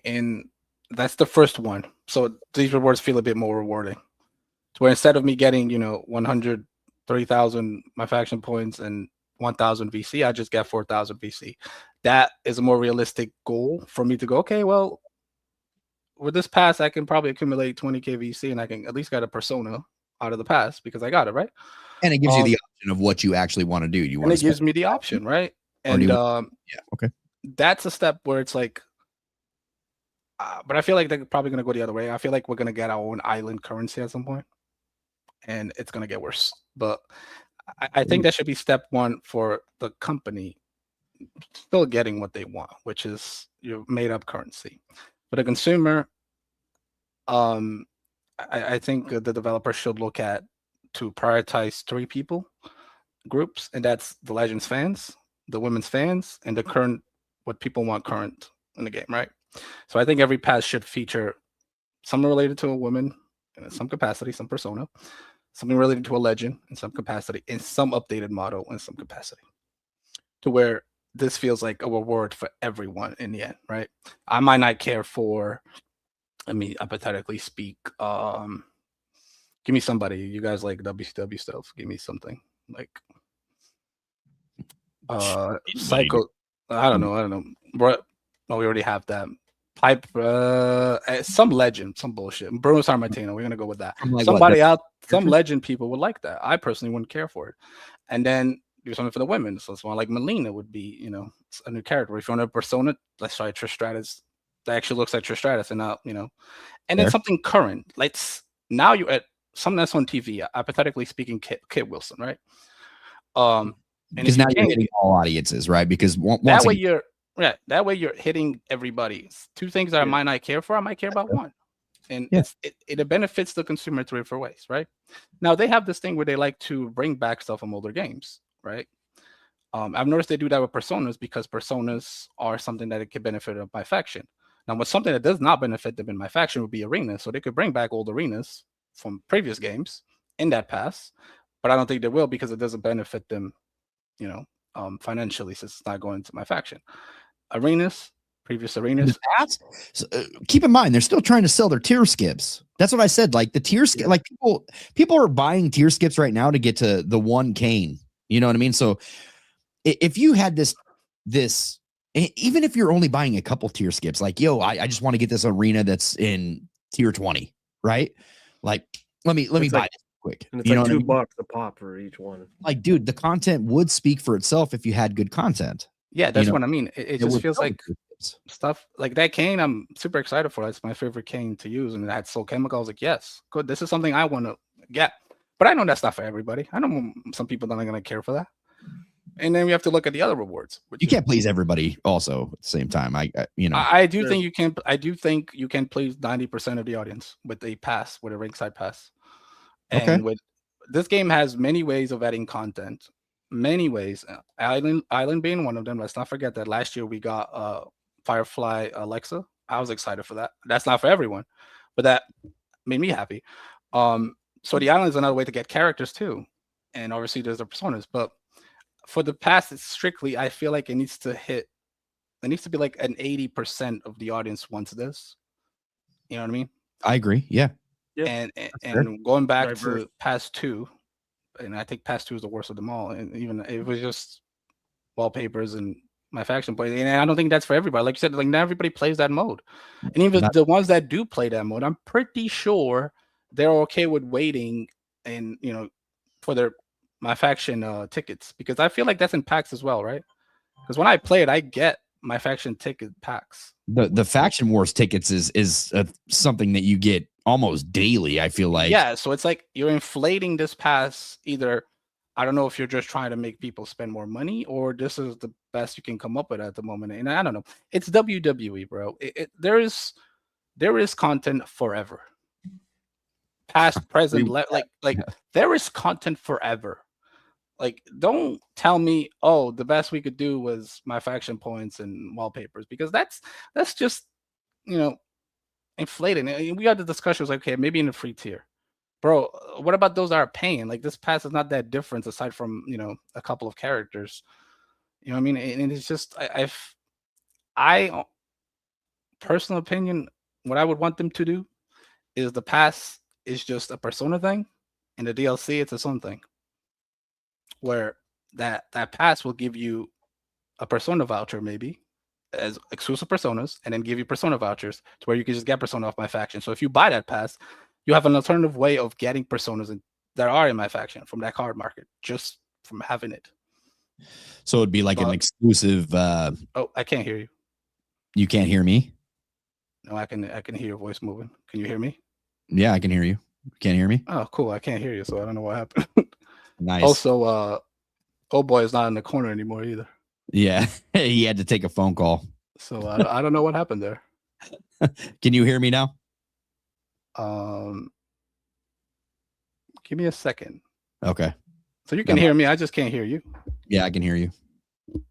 And that's the first one. So these rewards feel a bit more rewarding. So where instead of me getting, you know, 130,000 my faction points and 1,000 VC, I just get 4,000 VC. That is a more realistic goal for me to go, okay, well, with this pass, I can probably accumulate 20K VC, and I can at least get a persona out of the pass because I got it, right? And it gives you the option of what you actually want to do. And it gives me the option, right? And okay. That's a step where it's like, but I feel like they're probably going to go the other way. I feel like we're going to get our own island currency at some point, and it's going to get worse. But I think that should be step 1 for the company still getting what they want, which is your made up currency. For the consumer, I think the developer should look at to prioritize 3 people groups, and that's the Legends fans, the women's fans, and the current, what people want current in the game, right? So I think every pass should feature something related to a woman in some capacity, some persona, something related to a legend in some capacity, and some updated model in some capacity, to where this feels like a reward for everyone in the end, right? I might not care for, let me hypothetically speak, give me somebody, you guys like WCW stuff, give me something like Psycho, I don't know, bro. Oh, we already have that. Pipe, some legend, some bullshit. Bruno Sammartino, we're gonna go with that. Somebody out, some legend people would like that. I personally wouldn't care for it. And then do something for the women. So someone like Melina would be, you know, a new character. If you want a persona, let's try Trish Stratus. That actually looks like Trish Stratus, and not, you know, and then something current. Now you're at something that's on TV. Hypothetically speaking, Kit Wilson, right? Because now you're hitting all audiences, right? Because that way you're hitting everybody. 2 things that I might not care for, I might care about 1. And it benefits the consumer 3 or 4 ways, right? Now they have this thing where they like to bring back stuff from older games, right? I've noticed they do that with personas, because personas are something that it could benefit of my faction. Now, with something that does not benefit them in my faction would be arenas. So they could bring back old arenas from previous games in that pass, but I don't think they will, because it doesn't benefit them, you know, financially, since it's not going to my faction. Arenas, previous arenas. Keep in mind, they're still trying to sell their tier skips. That's what I said. Like the tier skip, like people are buying tier skips right now to get to the 1 Kane. You know what I mean? So if you had this, even if you're only buying a couple tier skips, like, yo, I just want to get this arena that's in tier 20, right? Like, let me buy it quick. And it's like $2 a pop for each one. Like, dude, the content would speak for itself if you had good content. Yeah, that's what I mean. It just feels like stuff like that cane, I'm super excited for. It's my favorite cane to use, and that Soul Chemical. I was like, yes, good. This is something I want to get, but I know that's not for everybody. I know some people are not going to care for that. And then we have to look at the other rewards. You can't please everybody. Also, at the same time, I do think you can. I do think you can please 90% of the audience with a pass, with a ringside pass. And with this game has many ways of adding content. Many ways. Island being one of them. Let's not forget that last year we got Firefly Alexa. I was excited for that. That's not for everyone, but that made me happy. So the island is another way to get characters too, and obviously there's the personas. But for the pass, it's strictly, I feel like it needs to be like an 80% of the audience wants this. You know what I mean? I agree. Yeah. And going back to Pass 2, and I think Pass 2 is the worst of them all. And even it was just wallpapers and my faction play. And I don't think that's for everybody. Like you said, like not everybody plays that mode. And even the ones that do play that mode, I'm pretty sure they're okay with waiting and for their my faction tickets, because I feel like that's in packs as well, right? Because when I play it, I get my faction ticket packs. The faction wars tickets is something that you get almost daily. I feel like, yeah. So it's like you're inflating this pass. Either I don't know if you're just trying to make people spend more money, or this is the best you can come up with at the moment. And I don't know. It's WWE, bro. There is content forever. Past, present, like there is content forever. Like, don't tell me, oh, the best we could do was my faction points and wallpapers, because that's just, inflating. And we had the discussion, was like, okay, maybe in the free tier, bro. What about those that are paying? Like, this pass is not that different aside from a couple of characters. You know what I mean? And it's just, I personal opinion, what I would want them to do is the pass is just a persona thing, and the DLC it's its own thing, where that pass will give you a persona voucher maybe as exclusive personas, and then give you persona vouchers to where you can just get persona off my faction. So if you buy that pass, you have an alternative way of getting personas that are in my faction from that card market, just from having it. So it'd be like an exclusive. Oh, I can't hear you. You can't hear me? No, I can hear your voice moving. Can you hear me? Yeah, I can hear you. Can't hear me? Oh, cool. I can't hear you, so I don't know what happened. Nice. Also, oh boy is not in the corner anymore either. Yeah, he had to take a phone call. So I don't know what happened there. Can you hear me now? Give me a second. Okay. So you can hear me. I just can't hear you. Yeah, I can hear you.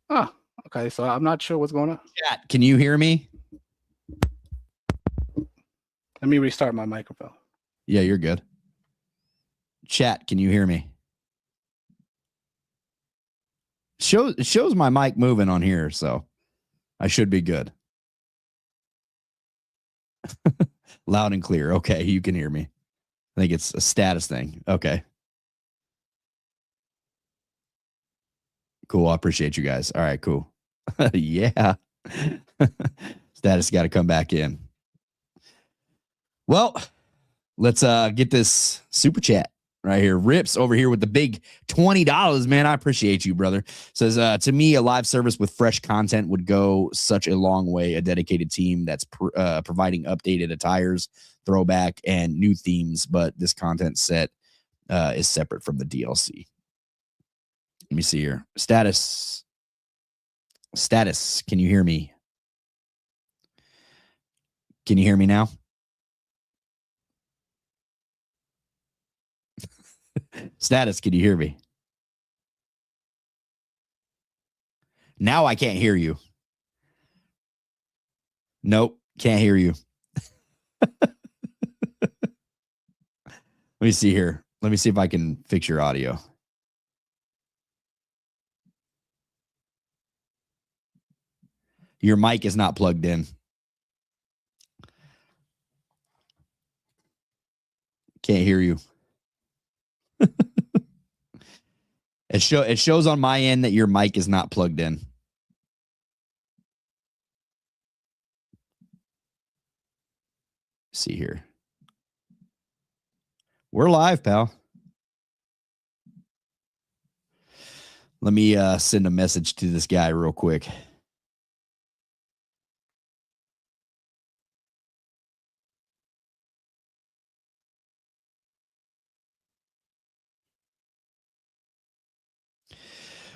Oh, okay. So I'm not sure what's going on. Chat, can you hear me? Let me restart my microphone. Yeah, you're good. Chat, can you hear me? It shows my mic moving on here, so I should be good. Loud and clear. Okay, you can hear me. I think it's a status thing. Okay. Cool. I appreciate you guys. All right, cool. Yeah. Status got to come back in. Well, let's get this super chat right here. Rips over here with the big $20. Man, I appreciate you, brother. Says, to me, a live service with fresh content would go such a long way. A dedicated team that's providing updated attires, throwback, and new themes. But this content set is separate from the DLC. Let me see here. Status. Can you hear me? Can you hear me now? Status, can you hear me? Now I can't hear you. Nope, can't hear you. Let me see here. Let me see if I can fix your audio. Your mic is not plugged in. Can't hear you. It shows on my end that your mic is not plugged in. See here. We're live, pal. Let me send a message to this guy real quick.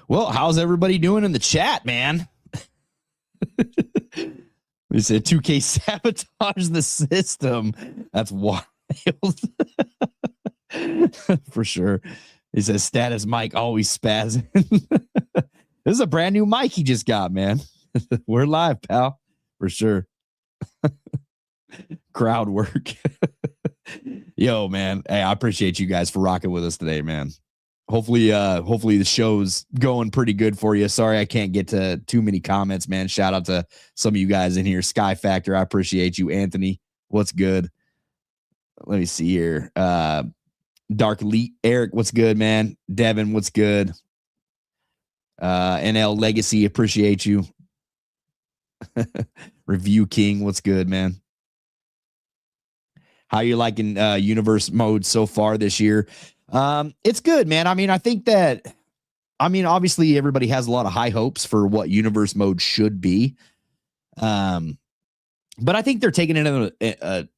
Well, how's everybody doing in the chat, man? We said 2K sabotage the system. That's wild. For sure. He says status mic always spazzing. This is a brand new mic he just got, man. We're live, pal. For sure. Crowd work. Yo, man. Hey, I appreciate you guys for rocking with us today, man. Hopefully the show's going pretty good for you. Sorry I can't get to too many comments, man. Shout out to some of you guys in here. Sky Factor, I appreciate you. Anthony, what's good? Let me see here. Dark Elite, Eric, what's good, man? Devin, what's good? NL Legacy, appreciate you. Review King, what's good, man? How you liking universe mode so far this year? It's good, man. I mean, I think that, obviously everybody has a lot of high hopes for what universe mode should be. But I think they're taking it in a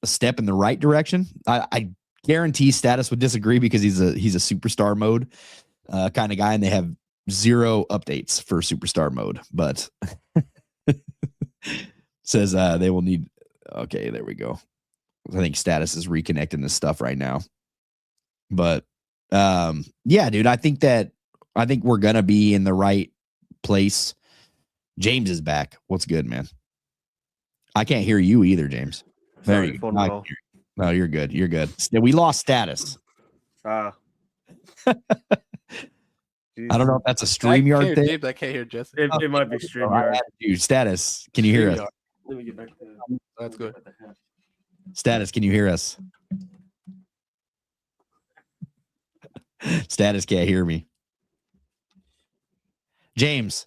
step in the right direction. I guarantee Status would disagree because he's a superstar mode kind of guy, and they have 0 updates for superstar mode, but says they will need. Okay, there we go. I think Status is reconnecting this stuff right now. But yeah, dude, I think we're gonna be in the right place. James is back. What's good, man? I can't hear you either, James. There you go. No, you're good. You're good. We lost Status. I don't know if that's a StreamYard thing. James, I can't hear Jesse. It might be StreamYard. Dude, Status, can you hear us? Let me get back to That's good. Status, can you hear us? Status can't hear me. James,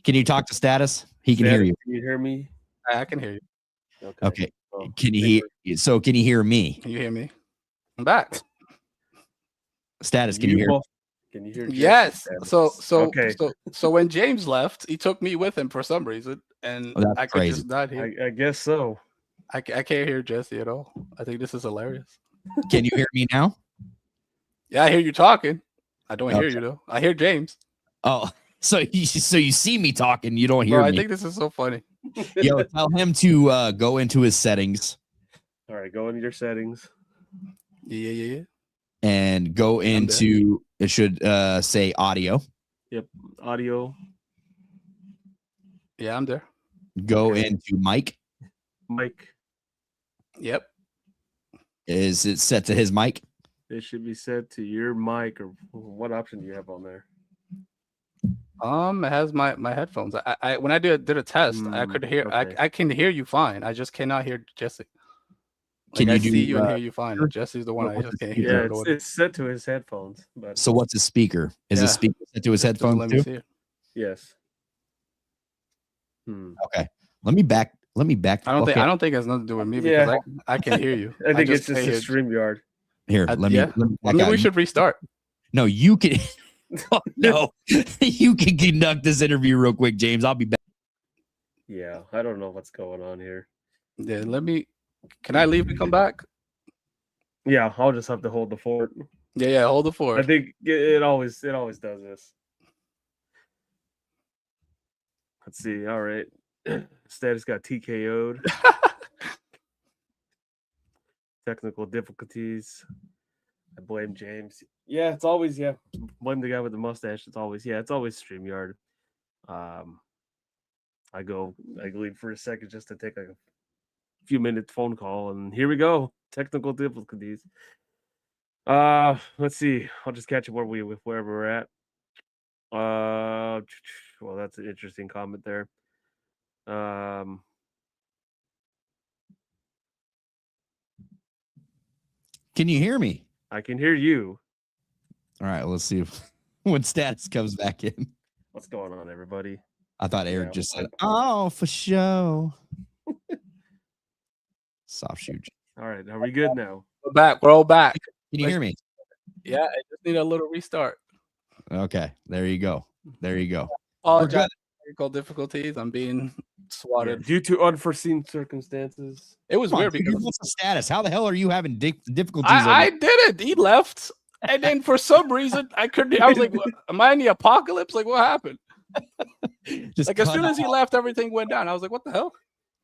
can you talk to Status? He can hear you. Can you hear me? I can hear you. Okay. Can you hear? So can you hear me? Can you hear me? I'm back. Status, can you hear? Can you hear? Yes. Status? So when James left, he took me with him for some reason, and I could just not hear. I guess so. I can't hear Jesse at all. I think this is hilarious. Can you hear me now? Yeah, I hear you talking. I don't hear you though. I hear James. Oh, so you see me talking, you don't hear me. I think this is so funny. Yo, tell him to go into his settings. All right, go into your settings. Yeah. And go into it should say audio. Yep, audio. Yeah, I'm there. Go into mic. Mic. Yep. Is it set to his mic? It should be set to your mic, or what option do you have on there? It has my headphones. I when I did a test, I could hear. Okay. I can hear you fine. I just cannot hear Jesse. Can you see you and hear you fine? Jesse's the one I just can't hear. Yeah, it's set to his headphones. But so what's his speaker? Is his speaker set to his headphones let me too? see it. Yes. Okay. Let me back. I don't think it has nothing to do with me because I can hear you. I think it's just a StreamYard. Here, let me maybe we should restart. No, you can. Oh, no, you can conduct this interview real quick, James. I'll be back. Yeah, I don't know what's going on here. Yeah, can I leave and come back? Yeah, I'll just have to hold the fort. Yeah, hold the fort. I think it always does this. Let's see. All right. Status got TKO'd. Technical difficulties. I blame James. Yeah, it's always blame the guy with the mustache. It's always StreamYard. I leave for a second just to take a few minute phone call, and here we go. Technical difficulties. Let's see. I'll just catch up where we're at. Well, that's an interesting comment there. Can you hear me? I can hear you. All right, let's see when Status comes back in. What's going on, everybody? I thought Eric just said, "Oh, for sure." Soft shoot. All right, are we good now? We're back. We're all back. Can you hear me? Yeah, I just need a little restart. Okay, there you go. Technical difficulties. I'm being swatted due to unforeseen circumstances. It was weird because what's the status? How the hell are you having difficulties? I did it. He left. And then for some reason, I was like, am I in the apocalypse? Like, what happened? Just like, as soon as he left, everything went down. I was like, what the hell?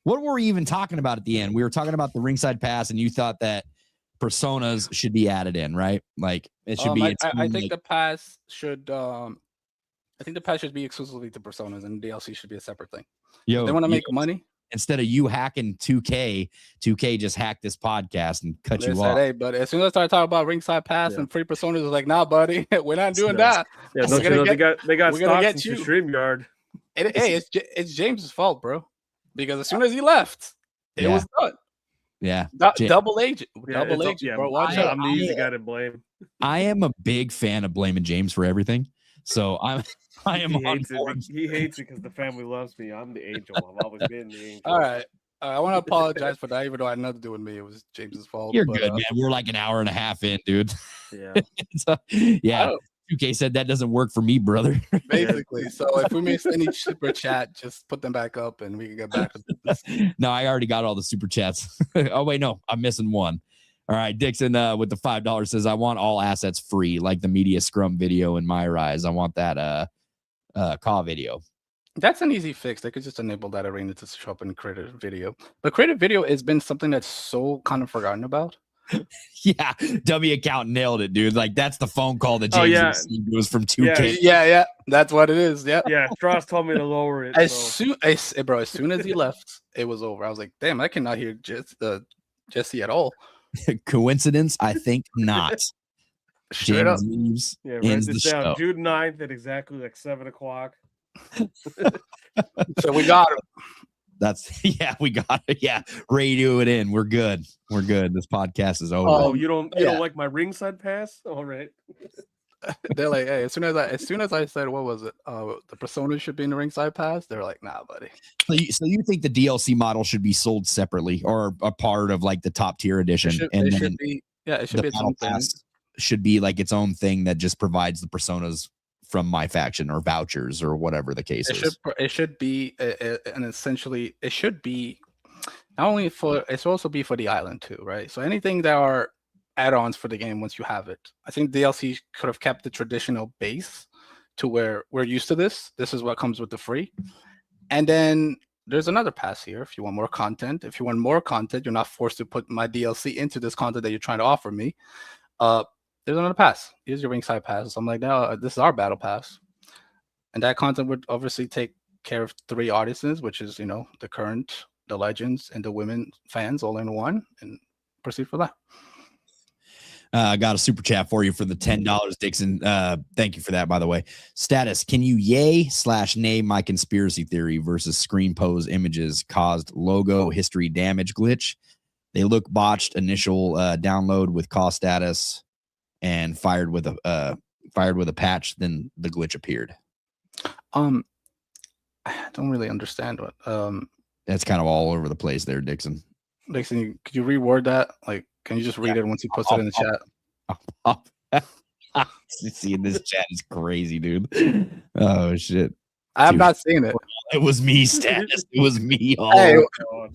What were we even talking about at the end? We were talking about the ringside pass, and you thought that personas should be added in, right? Like it should be. I think the pass should. I think the pass should be exclusively to personas, and DLC should be a separate thing. Yo, they want to make money. Instead of you hacking 2K just hacked this podcast and cut you off. Hey, but as soon as I started talking about ringside pass and free personas, it was like, nah, buddy, we're not doing that. Yeah, don't you know they got stocks in StreamYard. Hey, it's James's fault, bro. Because as soon as he left, it was done. Yeah, double agent, bro. Watch out. I'm the easy guy to blame. I am a big fan of blaming James for everything, so I am on board. He hates it because the family loves me. I'm the angel. I've always been the angel. All right. I want to apologize for that, even though I had nothing to do with me. It was James's fault. You're good, man. We're like an hour and a half in, dude. Yeah. So, yeah. 2K said that doesn't work for me, brother. Basically. So if we miss any super chat, just put them back up and we can get back to this. No, I already got all the super chats. Oh, wait, no, I'm missing one. All right, Dixon with the $5 says, I want all assets free, like the media scrum video in my rise. I want that call video. That's an easy fix. They could just enable that arena to show up in creative video. But creative video has been something that's so kind of forgotten about. Yeah, W account nailed it, dude. Like that's the phone call that James received. It was from 2K. Yeah, that's what it is. Yeah, Strauss told me to lower it. As soon as he left, it was over. I was like, damn, I cannot hear Jesse at all. Coincidence? I think not. Straight up. Leaves, write this down. Show. June 9th at exactly like 7:00. So we got him. We got it. Yeah, radio it in. We're good. This podcast is over. Oh, you don't like my ringside pass? All right. They're like, hey, as soon as I said, what was it? The persona should be in the ringside pass. They're like, nah, buddy. So you think the DLC model should be sold separately or a part of like the top tier edition? It should be its own thing. Should be like its own thing that just provides the personas from my faction or vouchers or whatever the case is. It should be and essentially it should be not only for it's also be for the island too, right? So anything that are add-ons for the game once you have it. I think DLC could have kept the traditional base to where we're used to this. This is what comes with the free. And then there's another pass here if you want more content. If you want more content, you're not forced to put my DLC into this content that you're trying to offer me. There's another pass. Here's your ringside pass. I'm like, no, this is our battle pass. And that content would obviously take care of 3 audiences, which is, the current, the legends, and the women fans all in one, and proceed for that. I got a super chat for you for the $10, Dixon. Thank you for that, by the way. Status, can you yay/nay my conspiracy theory versus screen pose images caused logo history damage glitch? They look botched initial download with call status and fired with a patch, then the glitch appeared. I don't really understand what that's kind of all over the place there, Dixon. Dixon, could you reword that? Like, can you just read it once he puts it in the chat? Seeing this chat is crazy, dude. Oh shit. I have not seen it. It was me, Status. It was me. Hey,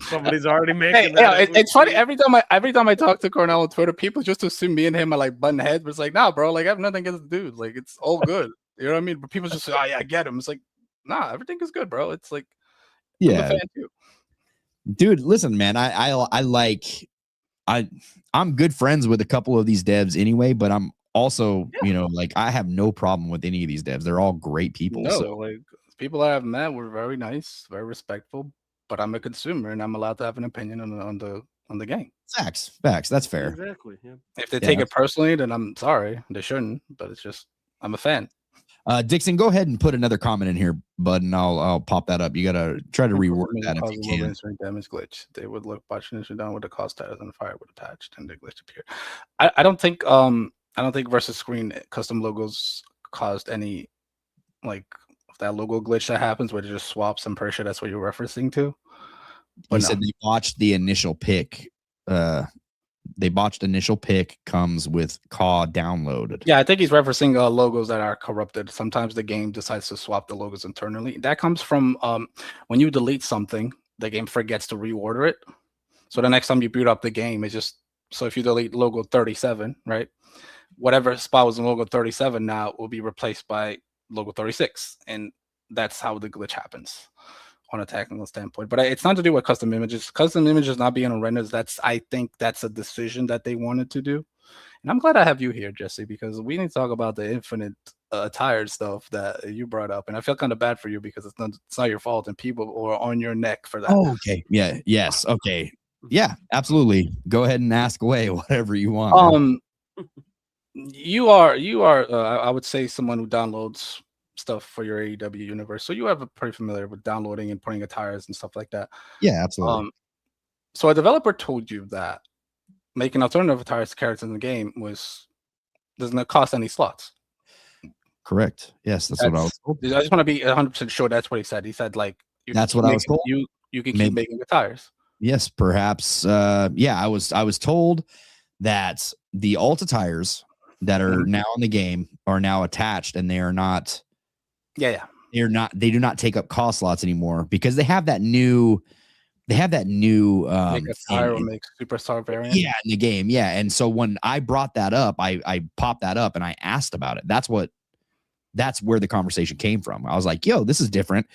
somebody's already making it's funny. Every time I talk to Cornell on Twitter, people just assume me and him are like button heads. But it's like, nah, bro. Like, I have nothing against the dude. Like, it's all good. You know what I mean? But people just say, oh yeah, I get him. It's like, nah, everything is good, bro. It's like, yeah, I'm a fan too. Dude, listen, man. I'm good friends with a couple of these devs anyway, but I'm also, like I have no problem with any of these devs. They're all great people. Like people that I've met were very nice, very respectful, but I'm a consumer and I'm allowed to have an opinion on the game. Facts. That's fair. Exactly. Yeah. If they take it personally, then I'm sorry. They shouldn't, but it's just I'm a fan. Dixon, go ahead and put another comment in here, bud, and I'll pop that up. You gotta try to reword that if you can. Damage glitch. They would look botching down with the cost status and the fire would attach, and the glitch appeared. I don't think versus screen custom logos caused any like that logo glitch that happens where it just swaps. I'm pretty sure that's what you're referencing to. But said they botched the initial pick. They botched initial pick comes with CAW downloaded. Yeah, I think he's referencing logos that are corrupted. Sometimes the game decides to swap the logos internally. That comes from when you delete something, the game forgets to reorder it. So the next time you boot up the game, it just So if you delete logo 37, right, whatever spot was in logo 37 now will be replaced by logo 36, and that's how the glitch happens on a technical standpoint. But it's not to do with custom images. Custom images not being on renders, I think that's a decision that they wanted to do. And I'm glad I have you here, Jesse, because we need to talk about the infinite tired stuff that you brought up. And I feel kind of bad for you because it's not your fault, and people are on your neck for that. Oh, okay. Yeah. Yes. Okay. Yeah, absolutely. Go ahead and ask away whatever you want. Man. You are I would say someone who downloads stuff for your AEW universe, so you have a pretty familiar with downloading and putting attires and stuff like that. Yeah, absolutely. So a developer told you that making alternative attires to characters in the game doesn't cost any slots. Correct. Yes, that's what I was told. I just want to be 100% sure that's what he said. He said like that's what I was told. You can keep making attires. Yes, perhaps. Yeah, I was told that the alt attires that are now in the game are now attached, and they are not. Yeah. They do not take up cost slots anymore because they have that new. Make attire or make superstar variant. Yeah, in the game. Yeah, and so when I brought that up, I popped that up and I asked about it. That's where the conversation came from. I was like, "Yo, this is different.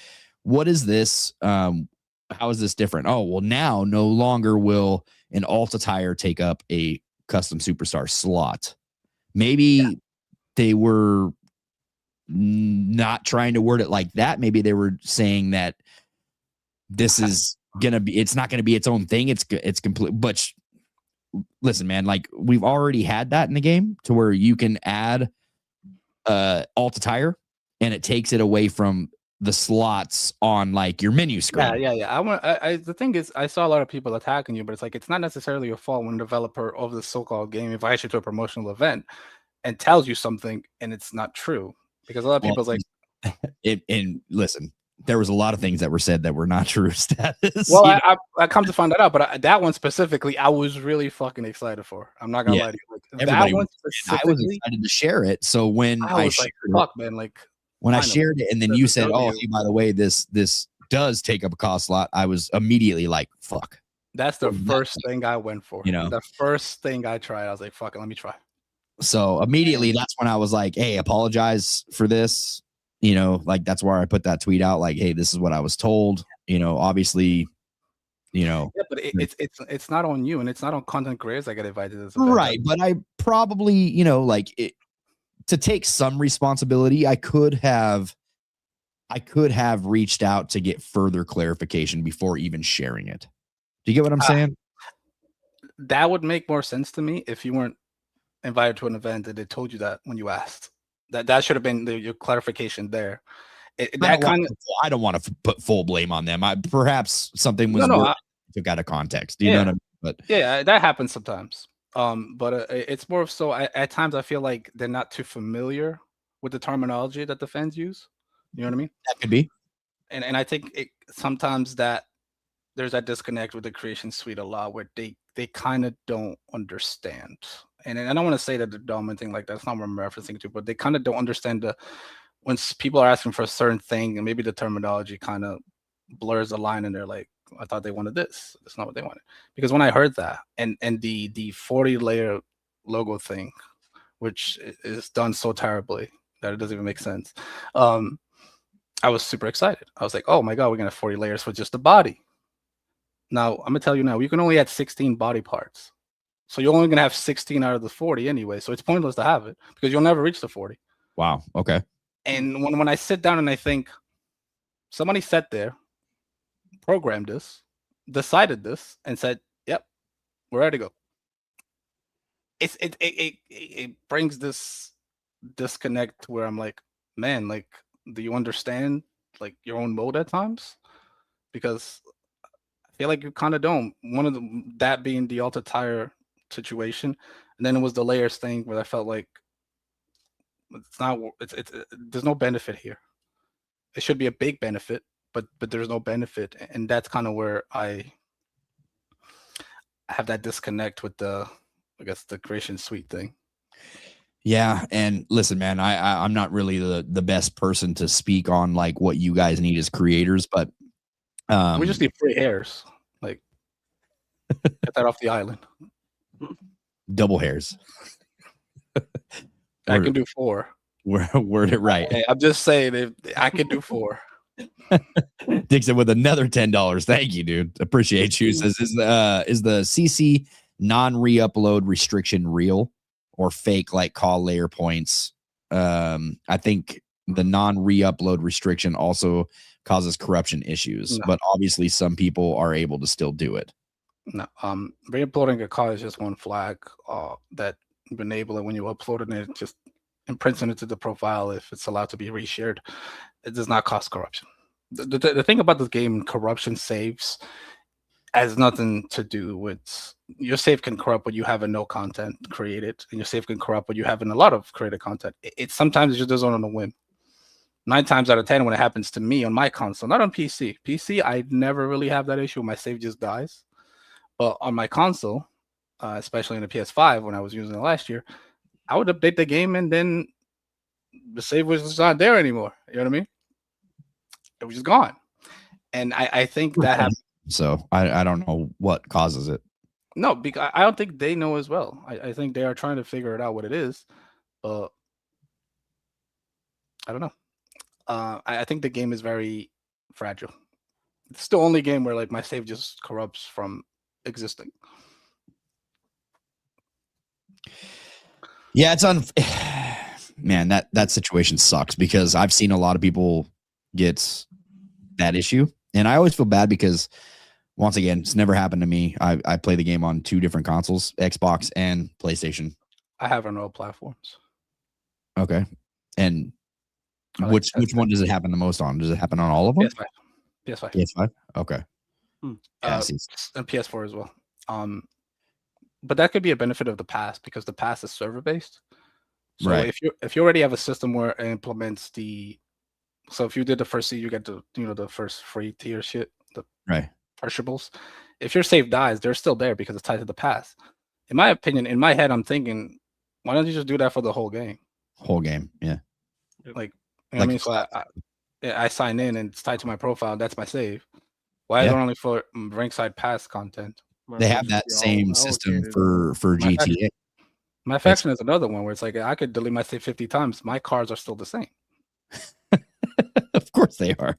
What is this? How is this different? Oh, well, now no longer will an alt attire take up a custom superstar slot. Maybe they were not trying to word it like that. Maybe they were saying that this is it's not gonna be its own thing. It's complete. But listen, man, like we've already had that in the game to where you can add alt attire and it takes it away from the slots on like your menu screen. Yeah. The thing is, I saw a lot of people attacking you, but it's like it's not necessarily your fault when a developer of the so-called game invites you to a promotional event and tells you something and it's not true, because a lot of people's like and listen, there was a lot of things that were said that were not true status. Well, I come to find that out, but that one specifically, I was really fucking excited for. I'm not gonna lie to you. Like, that one I was excited to share it. So when I was like, fuck, man, like when I shared it, and then you said, "Oh, hey, by the way, this does take up a cost slot," I was immediately like, "Fuck." That's the first thing I went for. You know, the first thing I tried, I was like, "Fuck it, let me try." So immediately, that's when I was like, "Hey, apologize for this." You know, like that's where I put that tweet out. Like, "Hey, this is what I was told." You know, obviously, you know. Yeah, but it's not on you, and it's not on content creators that get invited to this event. Right, but I probably, you know, like to take some responsibility, I could have reached out to get further clarification before even sharing it. Do you get what I'm saying? That would make more sense to me if you weren't invited to an event and they told you that when you asked. That should have been your clarification there. I don't want to put full blame on them. Perhaps something was took out of context. Do you know what I mean? But yeah, that happens sometimes. But it's more so at times I feel like they're not too familiar with the terminology that the fans use. You know what I mean? That could be. And I think sometimes that there's that disconnect with the creation suite a lot where they kind of don't understand. And I don't want to say that they're dumb and thing like that. That's not what I'm referencing to, but they kind of don't understand when people are asking for a certain thing and maybe the terminology kind of blurs the line and they're like, I thought they wanted this. That's not what they wanted. Because when I heard that and the 40-layer logo thing, which is done so terribly that it doesn't even make sense, I was super excited. I was like, oh my God, we're going to have 40 layers for just the body. Now, I'm going to tell you now, you can only add 16 body parts. So you're only going to have 16 out of the 40 anyway. So it's pointless to have it because you'll never reach the 40. Wow. Okay. And when I sit down and I think somebody sat there, programmed this, decided this, and said, "Yep, we're ready to go." It brings this disconnect where I'm like, man, like, do you understand like your own mode at times? Because I feel like you kind of don't. One of that being the alt attire situation, and then it was the layers thing where I felt like it's not. There's no benefit here. It should be a big benefit, but there's no benefit, and that's kind of where I have that disconnect with the creation suite thing. Yeah, and listen, man, I'm not really the best person to speak on like what you guys need as creators, but we just need free hairs. Like, get that off the island. double hairs. I can do 4. Word it right. Hey, I'm just saying, I can do 4. Dixon with another $10. Thank you, dude. Appreciate you. Says is the CC non-re-upload restriction real or fake like call layer points? I think the non-re-upload restriction also causes corruption issues, but obviously some people are able to still do it. No, re-uploading a call is just one flag that enable it when you upload it, and it just imprints it into the profile if it's allowed to be reshared. It does not cause corruption. The thing about this game, corruption saves has nothing to do with your save can corrupt when you have no content created, and your save can corrupt when you have a lot of created content. It sometimes just does it on a whim. 9 times out of 10 when it happens to me on my console, not on PC. PC, I never really have that issue. My save just dies. But on my console, especially in the PS5 when I was using it last year, I would update the game and then the save was just not there anymore. You know what I mean? It was just gone. And I think that happened. So I don't know what causes it. No, because I don't think they know as well. I think they are trying to figure it out what it is. But I don't know. I think the game is very fragile. It's the only game where like my save just corrupts from existing. Yeah, it's man, that situation sucks because I've seen a lot of people get that issue, and I always feel bad because once again, it's never happened to me. I play the game on 2 different consoles, Xbox and PlayStation. I have on all platforms. Okay. And which one does it happen the most on? Does it happen on all of them? PS5. Okay. And PS4 as well. But that could be a benefit of the pass because the pass is server based. So if you already have a system where it implements so if you did the first seed, you get the first free tier shit, the perishables. If your save dies, they're still there because it's tied to the pass. In my opinion, in my head, I'm thinking, why don't you just do that for the whole game? Whole game, yeah. Like, you know what I mean? So I sign in and it's tied to my profile. That's my save. Why is it only for ringside pass content? They have that same system for GTA. My faction is another one where it's like I could delete my save 50 times. My cards are still the same. Of course they are.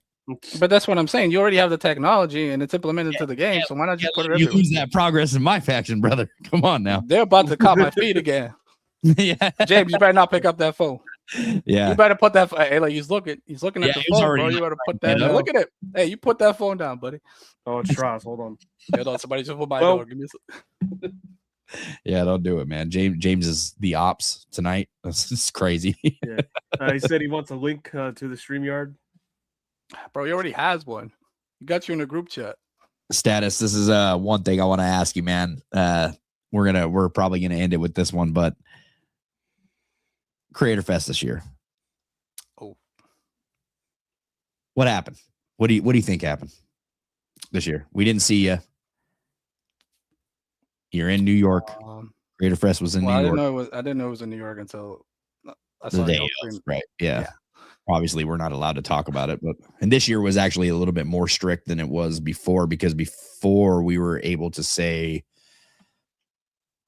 But that's what I'm saying. You already have the technology and it's implemented into the game. So why not just put it everywhere? You lose that progress in my faction, brother. Come on now. They're about to cop my feet again. Yeah, James, you better not pick up that phone. Yeah, you better put that. Hey, like he's looking at the phone, bro. You better put that. Look at it. Hey, you put that phone down, buddy. Oh, it's Ross. Hold on. Hold on. Somebody just put my door. Give me a Yeah, don't do it, man. James is the ops tonight. This is crazy. Yeah, he said he wants a link to the StreamYard. Bro, he already has one. He got you in a group chat. Status. This is one thing I want to ask you, man. We're probably gonna end it with this one, but Creator Fest this year. Oh, what happened? What do you think happened this year? We didn't see you. You're in New York. Creator Fest was in New York. I didn't know it was in New York until I saw the day of, right? Yeah. Obviously, we're not allowed to talk about it, and this year was actually a little bit more strict than it was before because before we were able to say,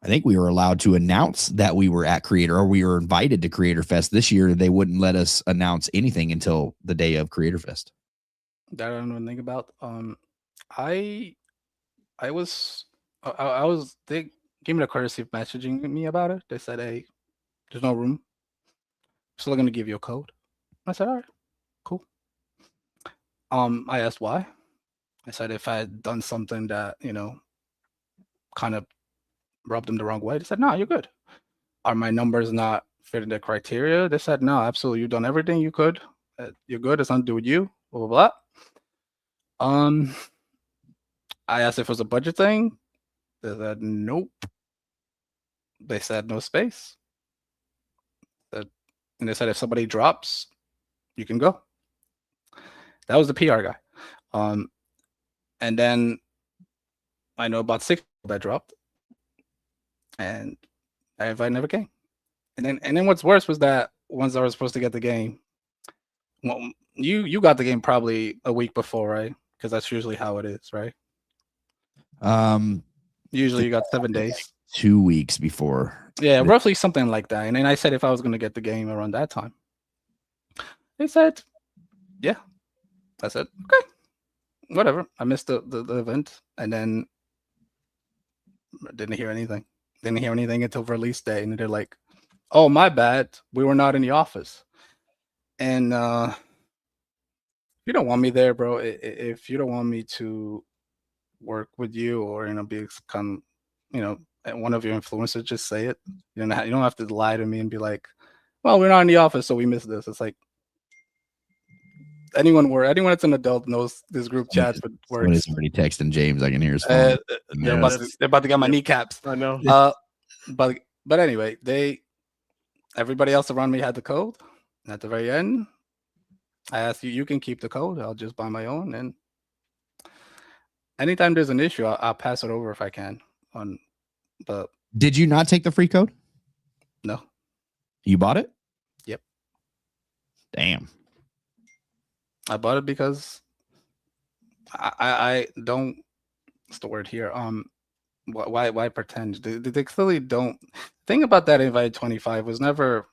I think we were allowed to announce that we were at Creator or we were invited to Creator Fest. This year, they wouldn't let us announce anything until the day of Creator Fest. That I don't know anything about. They gave me the courtesy of messaging me about it. They said, hey, there's no room. Still going to give you a code. I said, all right, cool. I asked why. I said if I had done something that, kind of rubbed them the wrong way. They said, no, you're good. Are my numbers not fitting the criteria? They said, no, absolutely. You've done everything you could. You're good. It's nothing to do with you. Blah, blah, blah. I asked if it was a budget thing. They said, nope. They said no space. And they said if somebody drops, you can go. That was the PR guy. And then I know about 6 people that dropped. And I never came. And then what's worse was that ones that were supposed to get the game, well, you got the game probably a week before, right? Because that's usually how it is, right? Usually you got 7 days. 2 weeks before. Yeah, roughly something like that. And then I said if I was going to get the game around that time. They said, yeah. I said, okay, whatever. I missed the event, and then didn't hear anything. Didn't hear anything until release day, and they're like, "Oh, my bad. We were not in the office." And you don't want me there, bro. If you don't want me to work with you or become, one of your influencers, just say it. You don't have to lie to me and be like, "Well, we're not in the office, so we missed this." It's like anyone that's an adult knows this group chats works. Somebody's already texting James. I can hear his phone. They're about to get my kneecaps. I know. But anyway, everybody else around me had the code. And at the very end, I asked you can keep the code. I'll just buy my own. And anytime there's an issue, I'll pass it over if I can. But did you not take the free code? No. You bought it? Yep. Damn. I bought it because I don't. What's the word here? Why pretend? They clearly don't. Thing about that invite 25 was never,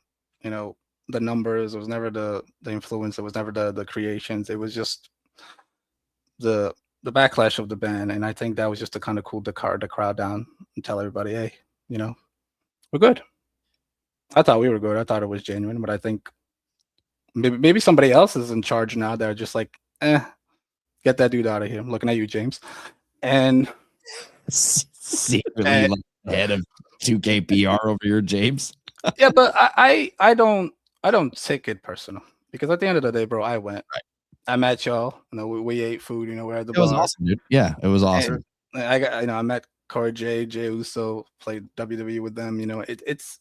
the numbers. It was never the influence. It was never the creations. It was just the backlash of the ban. And I think that was just to kind of cool the crowd down and tell everybody, hey, we're good. I thought we were good. I thought it was genuine, but I think maybe somebody else is in charge now. They're just like, get that dude out of here. I'm looking at you, James. And secretly like head of 2K PR over here, James. Yeah, but I don't take it personal because at the end of the day, bro, I went. Right. I met y'all. We ate food. We're at the bar. It was awesome, dude. Yeah, it was awesome. And I met Corey Jay Uso, played WWE with them.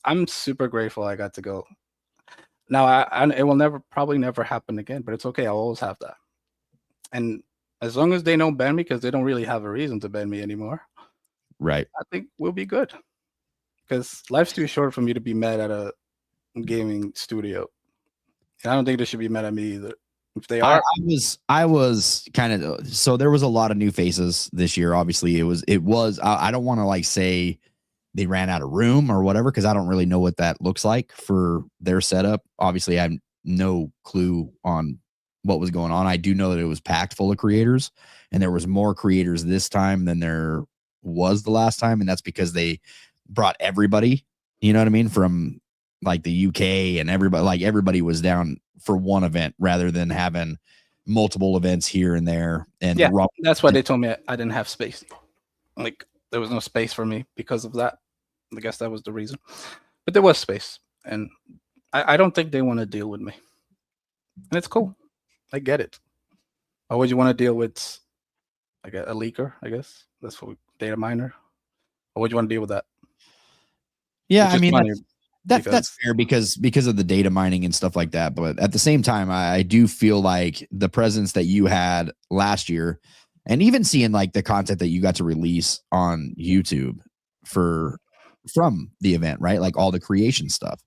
I'm super grateful I got to go. Now it will probably never happen again, but it's okay. I'll always have that. And as long as they don't ban me, because they don't really have a reason to ban me anymore. Right. I think we'll be good. Because life's too short for me to be mad at a gaming studio. And I don't think they should be mad at me either. If they are, I was kind of, so there was a lot of new faces this year. Obviously it was, I don't want to say they ran out of room or whatever, because I don't really know what that looks like for their setup. Obviously, I have no clue on what was going on. I do know that it was packed full of creators, and there was more creators this time than there was the last time, and that's because they brought everybody, you know what I mean, from the UK, and everybody was down for one event rather than having multiple events here and there. And yeah, that's why they told me I didn't have space. There was no space for me because of that. I guess that was the reason. But there was space. And I don't think they want to deal with me. And it's cool. I get it. Or would you want to deal with a leaker, I guess? That's what data miner. Or would you want to deal with that? Yeah, I mean, that's fair because of the data mining and stuff like that. But at the same time, I do feel like the presence that you had last year, and even seeing the content that you got to release on YouTube from the event, right? All the creation stuff,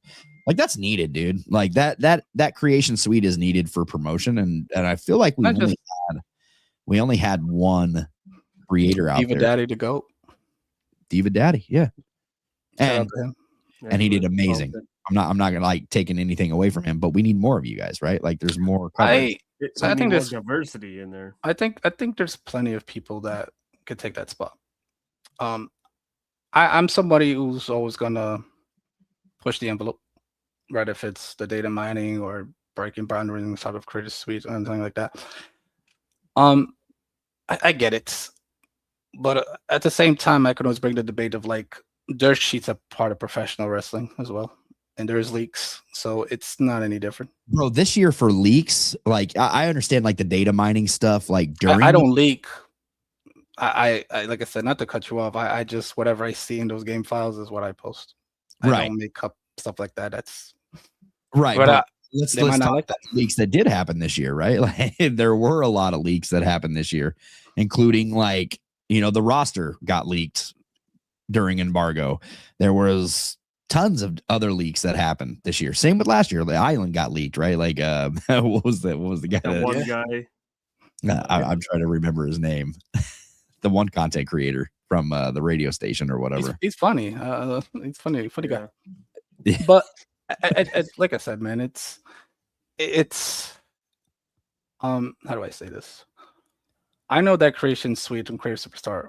that's needed, dude. That creation suite is needed for promotion, and I feel like we only had one creator out there. Diva Daddy to go. Diva Daddy, yeah, and he did amazing. I'm not gonna taking anything away from him, but we need more of you guys, right? There's more. I think there's diversity in there. I think there's plenty of people that could take that spot. I'm somebody who's always gonna push the envelope, right? If it's the data mining or breaking boundaries out of Creative Suite or anything like that. I get it, but at the same time, I can always bring the debate of dirt sheets are part of professional wrestling as well, and there's leaks, so it's not any different, bro. This year for leaks, I understand the data mining stuff. During I don't leak. I like I said, not to cut you off. I just whatever I see in those game files is what I post. I don't make up stuff like that. That's right. But let's talk that leaks that did happen this year, right? There were a lot of leaks that happened this year, including the roster got leaked during embargo. There was tons of other leaks that happened this year. Same with last year. The island got leaked, right? What was the guy? One guy. I'm trying to remember his name. The one content creator. from the radio station or whatever. He's funny. He's funny guy. Yeah. But like I said, man, it's how do I say this? I know that Creation Suite and Creative Superstar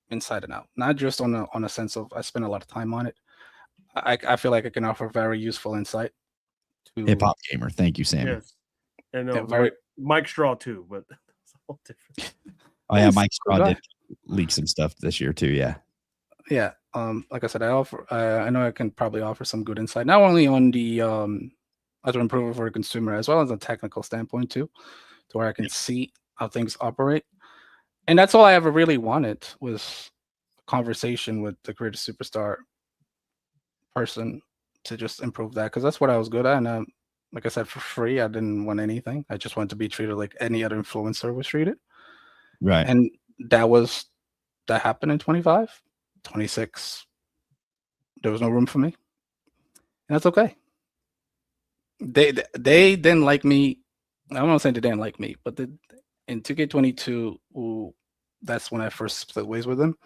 inside and out, not just on a sense of I spend a lot of time on it. I feel like I can offer very useful insight to Hip hop gamer. Thank you, Sammy. Yes. And Mike Straw too, but it's all different. Oh yeah, Mike Straw did leak some stuff this year too. Yeah. Yeah. Like I said, I know I can probably offer some good insight, not only on the as an improver for a consumer, as well as a technical standpoint too, to where I can see how things operate. And that's all I ever really wanted was a conversation with the Creative Superstar person to just improve that, because that's what I was good at. And like I said, for free, I didn't want anything. I just wanted to be treated like any other influencer was treated. Right. And that happened in 25, 26. There was no room for me. And that's okay. They didn't like me. I don't want to say they didn't like me, but in 2K22, that's when I first split ways with them.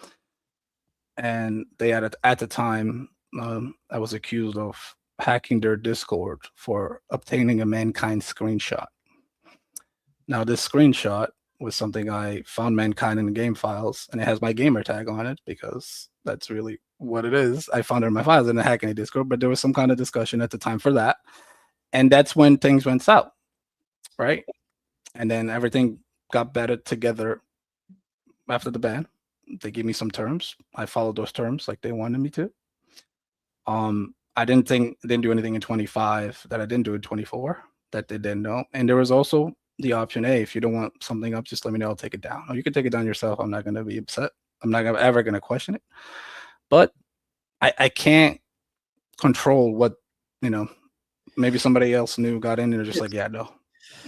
And they had at the time, I was accused of hacking their Discord for obtaining a Mankind screenshot. Now, this screenshot was something I found Mankind in the game files, and it has my gamer tag on it because that's really what it is. I found it in my files in the hacking Discord, but there was some kind of discussion at the time for that. And that's when things went south, right? And then everything got better together after the ban. They gave me some terms. I followed those terms like they wanted me to. I didn't do anything in 25 that I didn't do in 24 that they didn't know. And there was also the option, hey, if you don't want something up, just let me know, I'll take it down. Or you can take it down yourself. I'm not going to be upset. I'm not ever going to question it. But I can't control what, maybe somebody else knew, got in, and they're just like, yeah, no,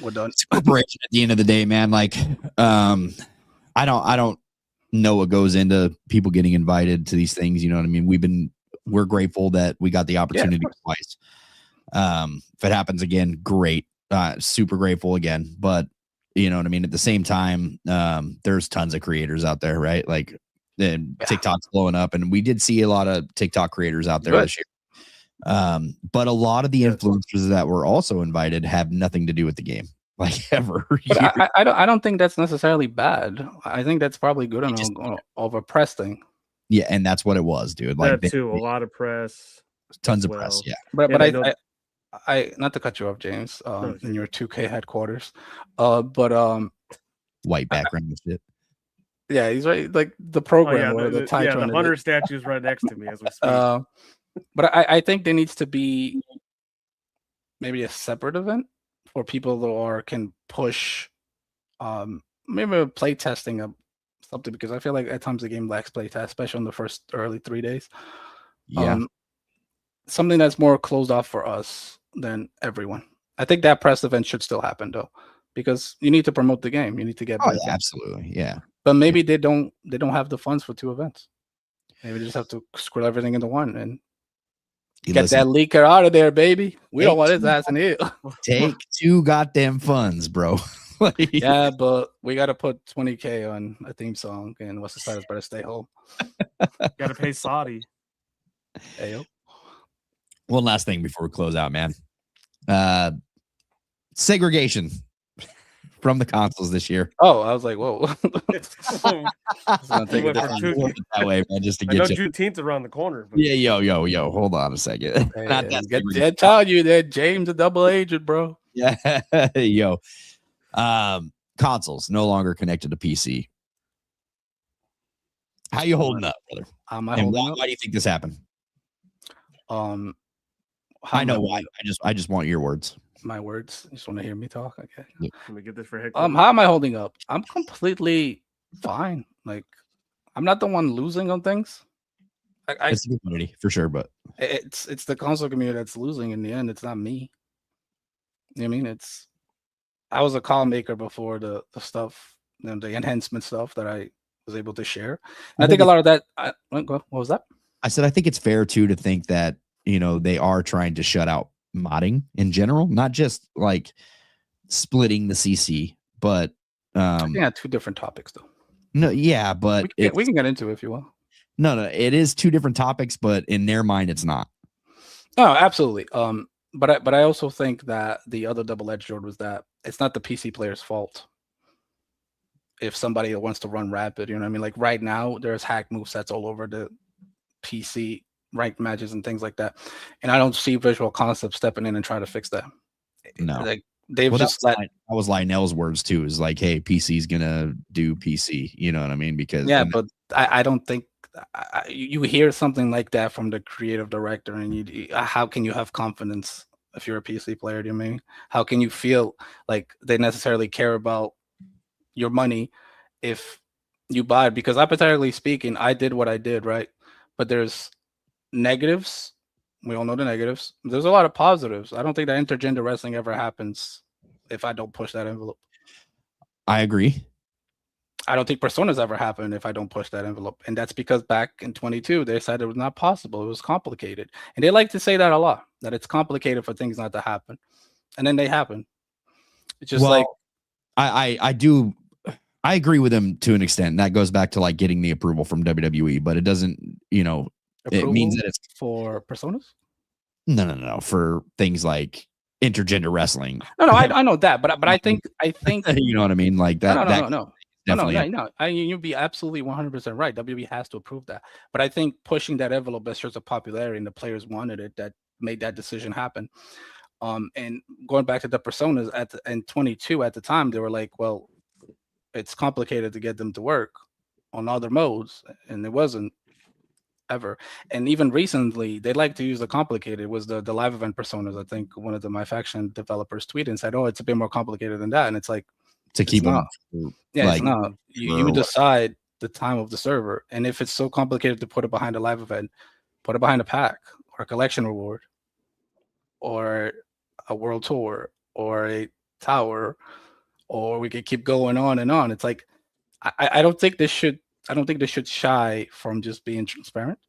we're done. It's a corporation at the end of the day, man. Like, I don't know what goes into people getting invited to these things. You know what I mean? We're grateful that we got the opportunity twice. If it happens again, great. Super grateful again. But you know what I mean? At the same time, there's tons of creators out there, right? Like TikTok's blowing up, and we did see a lot of TikTok creators out there this year. But a lot of the influencers that were also invited have nothing to do with the game, like ever. But I don't think that's necessarily bad. I think that's probably good of a press thing. Yeah, and that's what it was, dude. Like that too, a lot of press, tons of press. Yeah, but I not to cut you off, James, in your 2K headquarters, but white background and shit. Yeah, he's right. Like the program where the Hunter statue is right next to me as we speak. But I think there needs to be maybe a separate event for people that can push, maybe play testing of something, because I feel like at times the game lacks play test, especially in the first early 3 days. Yeah, something that's more closed off for us than everyone. I think that press event should still happen though, because you need to promote the game. You need to get. Oh, yeah, absolutely, yeah. But maybe they don't have the funds for 2 events. Maybe they just have to screw everything into one and get that leaker out of there, baby. We don't want his ass in here. Take 2 goddamn funds, bro. Yeah, but we got to put 20K on a theme song, and what's the status? Better stay home. Got to pay Saudi. Ayo. One last thing before we close out, man. Segregation from the consoles this year. Oh, I was like, whoa. That way, man, just to get you. Juneteenth around the corner. But... Yeah, yo. Hold on a second. They're telling you that James a double agent, bro. Yeah, yo. Consoles no longer connected to PC. How you holding up, brother? Why do you think this happened? I know why. I just want your words. My words. You just want to hear me talk? Okay. Let me get this for Hector. How am I holding up? I'm completely fine. Like, I'm not the one losing on things. It's the community for sure, but it's the console community that's losing in the end. It's not me. You know what I mean? I was a call maker before the stuff, the enhancement stuff that I was able to share. And I think a lot of that. What was that? I said I think it's fair too to think that they are trying to shut out modding in general, not just like splitting the CC, but I think 2 different topics though. No, yeah, but we can get into it if you want. No, it is two different topics, but in their mind, it's not. Oh, absolutely. But I also think that the other double-edged sword was that it's not the PC player's fault if somebody wants to run rapid. You know what I mean? Like right now, there's hack movesets all over the PC ranked matches and things like that, and I don't see Visual Concept stepping in and trying to fix that. No, like they've just let. That was Lionel's words too. Is like, hey, PC's gonna do PC. You know what I mean? Because yeah, but I don't think you hear something like that from the creative director, and how can you have confidence if you're a PC player? Do you mean how can you feel like they necessarily care about your money if you buy it? Because hypothetically speaking, I did what I did, right? But there's negatives. We all know the negatives. There's a lot of positives. I don't think that intergender wrestling ever happens if I don't push that envelope. I agree. I don't think personas ever happen if I don't push that envelope. And that's because back in 22, they said it was not possible. It was complicated. And they like to say that a lot, that it's complicated for things not to happen. And then they happen. It's just like I agree with him to an extent. That goes back to like getting the approval from WWE, but it doesn't, it means that it's for personas. No. For things like intergender wrestling. No, I know that, but I think you know what I mean? Like that. No. You'd be absolutely 100% right. WWE has to approve that. But I think pushing that envelope that shows a popularity and the players wanted it, that made that decision happen. And going back to the personas in 22 at the time, they were like, well, it's complicated to get them to work on other modes, and it wasn't ever. And even recently, they like to use the complicated. It was the live event personas. I think one of the My Faction developers tweeted and said, "Oh, it's a bit more complicated than that." And it's like to keep them. Yeah, like, it's not. You decide the time of the server, and if it's so complicated to put it behind a live event, put it behind a pack or a collection reward, or a world tour, or a tower, or we could keep going on and on. It's like I don't think this should shy from just being transparent.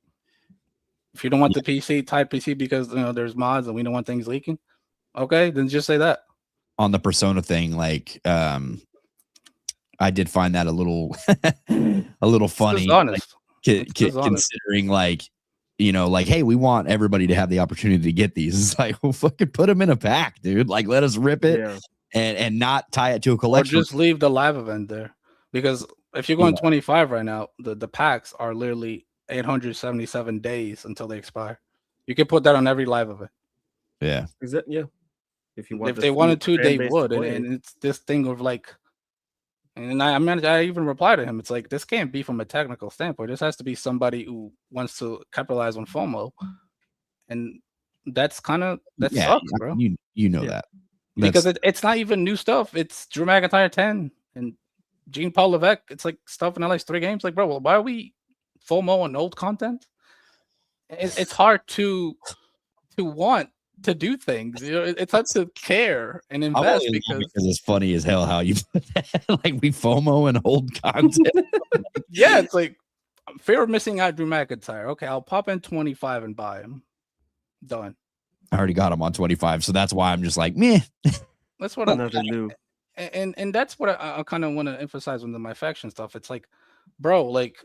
If you don't want the PC type PC because there's mods and we don't want things leaking, okay, then just say that. On the persona thing, like I did find that a little funny, like, considering like hey, we want everybody to have the opportunity to get these. It's like, well, fucking put them in a pack, dude. Like, let us rip it and not tie it to a collection. Or just leave the live event there, because if you're going 25 right now, the packs are literally 877 days until they expire. You can put that on every live event. Yeah. Is that If they wanted to, they would. And it's this thing of like, and I even replied to him. It's like, this can't be from a technical standpoint. This has to be somebody who wants to capitalize on FOMO. And that's sucks, bro. You know that. Because it's not even new stuff. It's Drew McIntyre 10 and Jean Paul Levesque. It's like stuff in the last 3 games. Like, bro, well, why are we FOMO on old content? It's hard to want to do things. It's hard to care and invest because it's funny as hell how you put that. Like, we FOMO and old content. Yeah, it's like fear of missing out. Drew McIntyre. Okay, I'll pop in 25 and buy him. Done. I already got him on 25, so that's why I'm just like, meh. That's what I'm new. And that's what I kind of want to emphasize with the My Faction stuff. It's like, bro, like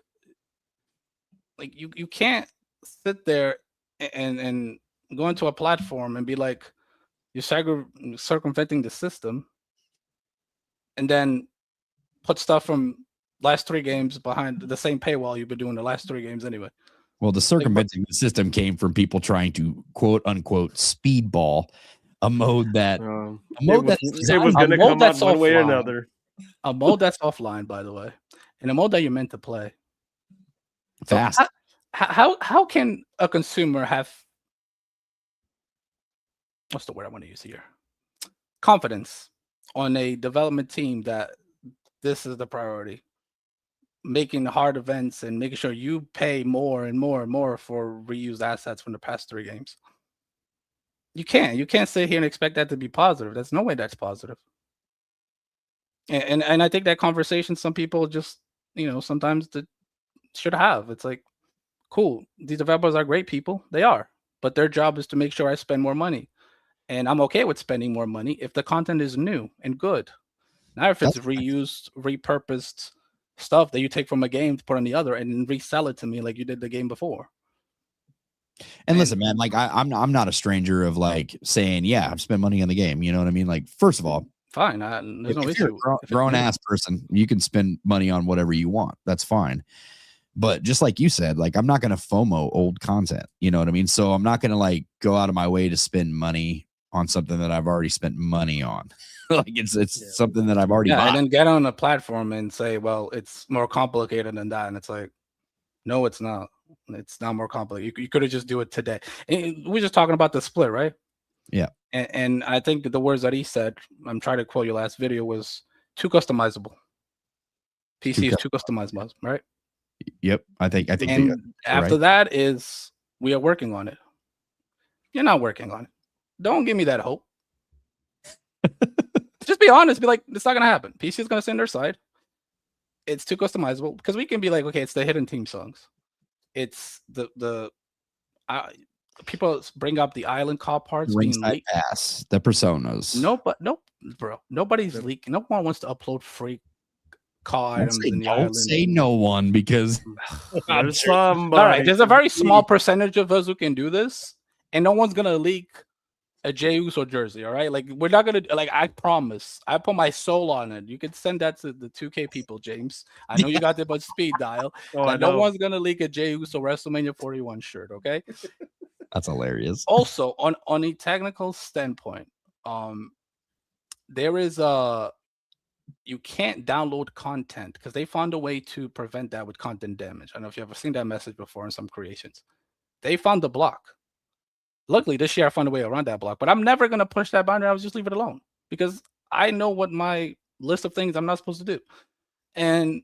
you can't sit there and go into a platform and be like, you're circumventing the system, and then put stuff from last 3 games behind the same paywall you've been doing the last 3 games anyway. Well, the circumventing the system came from people trying to quote unquote speedball a mode that it was going to come out one way or another. A mode that's offline, by the way, and a mode that you're meant to play fast. So how can a consumer have, what's the word I want to use here, confidence on a development team that this is the priority, making hard events and making sure you pay more and more and more for reused assets from the past 3 games? You can't sit here and expect that to be positive. There's no way that's positive. And I think that conversation some people just sometimes should have. It's like, cool, these developers are great people, they are, but their job is to make sure I spend more money, and I'm okay with spending more money if the content is new and good. Now, if it's reused, repurposed stuff that you take from a game to put on the other and then resell it to me like you did the game before. And listen, man, like I'm not a stranger of like saying, yeah, I've spent money on the game. You know what I mean? Like, first of all, fine. There's no if issue. You're a grown ass person, you can spend money on whatever you want. That's fine. But just like you said, like, I'm not going to FOMO old content. You know what I mean? So I'm not going to like go out of my way to spend money on something that I've already spent money on. Like it's something that I've already bought. And then get on a platform and say, well, it's more complicated than that. And it's like, no, it's not. It's not more complicated. You could have just do it today. And we're just talking about the split, right? Yeah. And I think the words that he said, I'm trying to quote your last video, was too customizable. PC is too customizable, right? Yep. I think and after that is we are working on it. You're not working on it. Don't give me that hope. Just be honest. Be like, it's not gonna happen. PC is gonna send their side. It's too customizable because we can be like, okay, it's the hidden team songs. It's the people bring up the island call parts being leaked. Pass the personas. No, bro. Nobody's leaking. No one wants to upload free call items in the don't island. Say no one because there's somebody. All right, there's a very small percentage of us who can do this, and no one's gonna leak a Jey Uso jersey. All right, like we're not gonna like. I promise. I put my soul on it. You can send that to the 2K people, James. I know you got the bunch speed dial. No one's gonna leak a Jey Uso WrestleMania 41 shirt. Okay, that's hilarious. Also, on a technical standpoint, there is you can't download content because they found a way to prevent that with content damage. I don't know if you've ever seen that message before in some creations. They found the block. Luckily, this year I found a way around that block, but I'm never going to push that boundary. I was just leave it alone because I know what my list of things I'm not supposed to do. And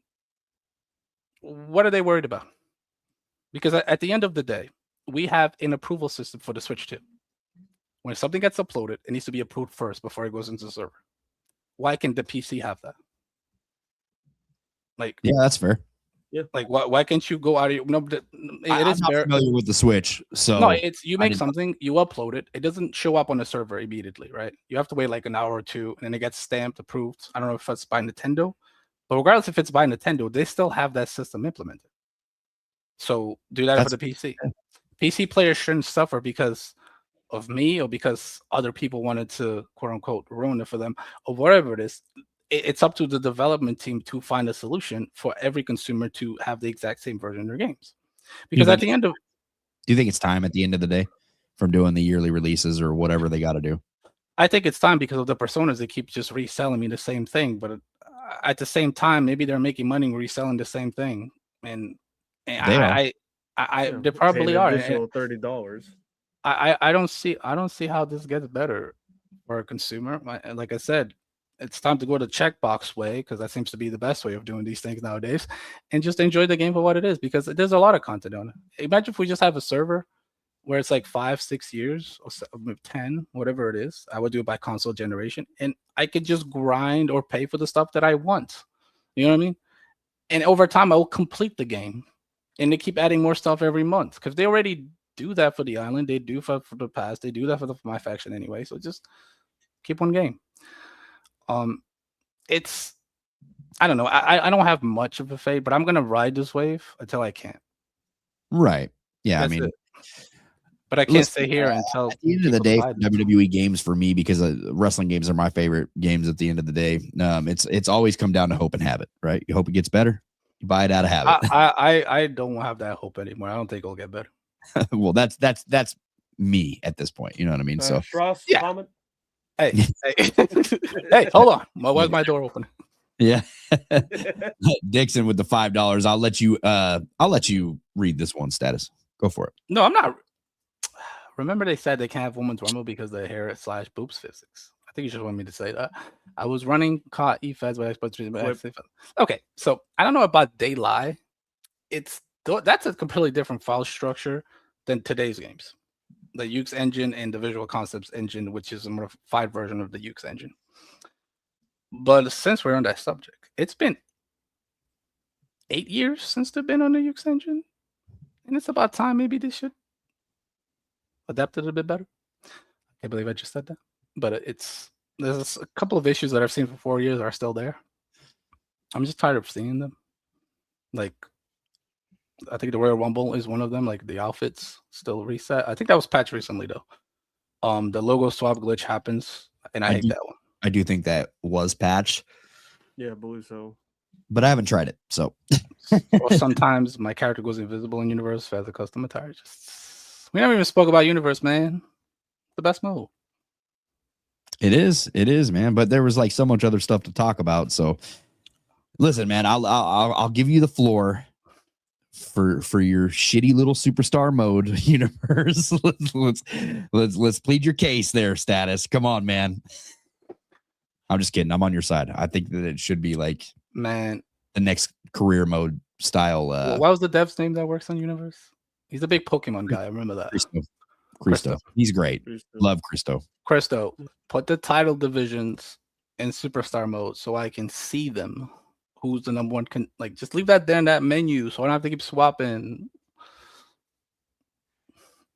what are they worried about? Because at the end of the day, we have an approval system for the Switch 2. When something gets uploaded, it needs to be approved first before it goes into the server. Why can the PC have that? Like, yeah, that's fair. Yeah, like why can't you go out of your? No, I'm not familiar with the Switch, so no, it's you make something, you upload it, it doesn't show up on the server immediately, right? You have to wait like an hour or two, and then it gets stamped, approved. I don't know if it's by Nintendo, but regardless if it's by Nintendo, they still have that system implemented. So do that for the PC. PC players shouldn't suffer because of me or because other people wanted to quote unquote ruin it for them or whatever it is. It's up to the development team to find a solution for every consumer to have the exact same version of their games. Because at the end of, do you think it's time at the end of the day from doing the yearly releases or whatever they got to do? I think it's time because of the personas that keep just reselling me the same thing. But at the same time, maybe they're making money reselling the same thing, and they probably are. $30. I don't see how this gets better for a consumer. Like I said, it's time to go the checkbox way because that seems to be the best way of doing these things nowadays, and just enjoy the game for what it is because there's a lot of content on it. Imagine if we just have a server where it's like 5-6 years or 10, whatever it is. I would do it by console generation, and I could just grind or pay for the stuff that I want. You know what I mean? And over time, I will complete the game, and they keep adding more stuff every month because they already do that for the island. They do for the past. They do that for my faction anyway. So just keep one game. It's I don't know. I don't have much of a fade, but I'm gonna ride this wave until I can't. Right. Yeah. That's I mean, it. But I can't stay here until at the end of the day, WWE games for me, because wrestling games are my favorite games at the end of the day. It's always come down to hope and habit, right? You hope it gets better, you buy it out of habit. I don't have that hope anymore. I don't think it'll get better. Well, that's me at this point. You know what I mean? So Strauss, comment. Hey, hey, hold on. Why's my door open? Yeah. Dixon with the $5. I'll let you read this one status. Go for it. No, I'm not. Remember they said they can't have women's rumble because of hair / boobs physics. I think you just want me to say that. I was running caught eFeds with Xbox. Okay, so I don't know about they lie. That's a completely different file structure than today's games. The Ukes engine and the Visual Concepts engine, which is a modified version of the Ukes engine. But since we're on that subject, it's been 8 years since they've been on the Ukes engine, and it's about time maybe they should adapt it a little bit better. I can't believe I just said that, but there's a couple of issues that I've seen for 4 years are still there. I'm just tired of seeing them. Like, I think the Royal Rumble is one of them. Like the outfits still reset. I think that was patched recently though. The logo swap glitch happens, and I hate that one. I do think that was patched. Yeah, I believe so. But I haven't tried it, so. Or sometimes my character goes invisible in universe as a custom attire. We never even spoke about universe, man. The best mode. It is, man. But there was like so much other stuff to talk about. So, listen, man, I'll give you the floor for your shitty little superstar mode universe. let's plead your case there, Status. Come on, man. I'm just kidding. I'm on your side. I think that it should be like, man, the next career mode style. What was the dev's name that works on universe? He's a big Pokemon guy. I remember that. Cristo. He's great. Love Cristo. Put the title divisions in superstar mode so I can see them. Who's the number one? Just leave that there in that menu so I don't have to keep swapping.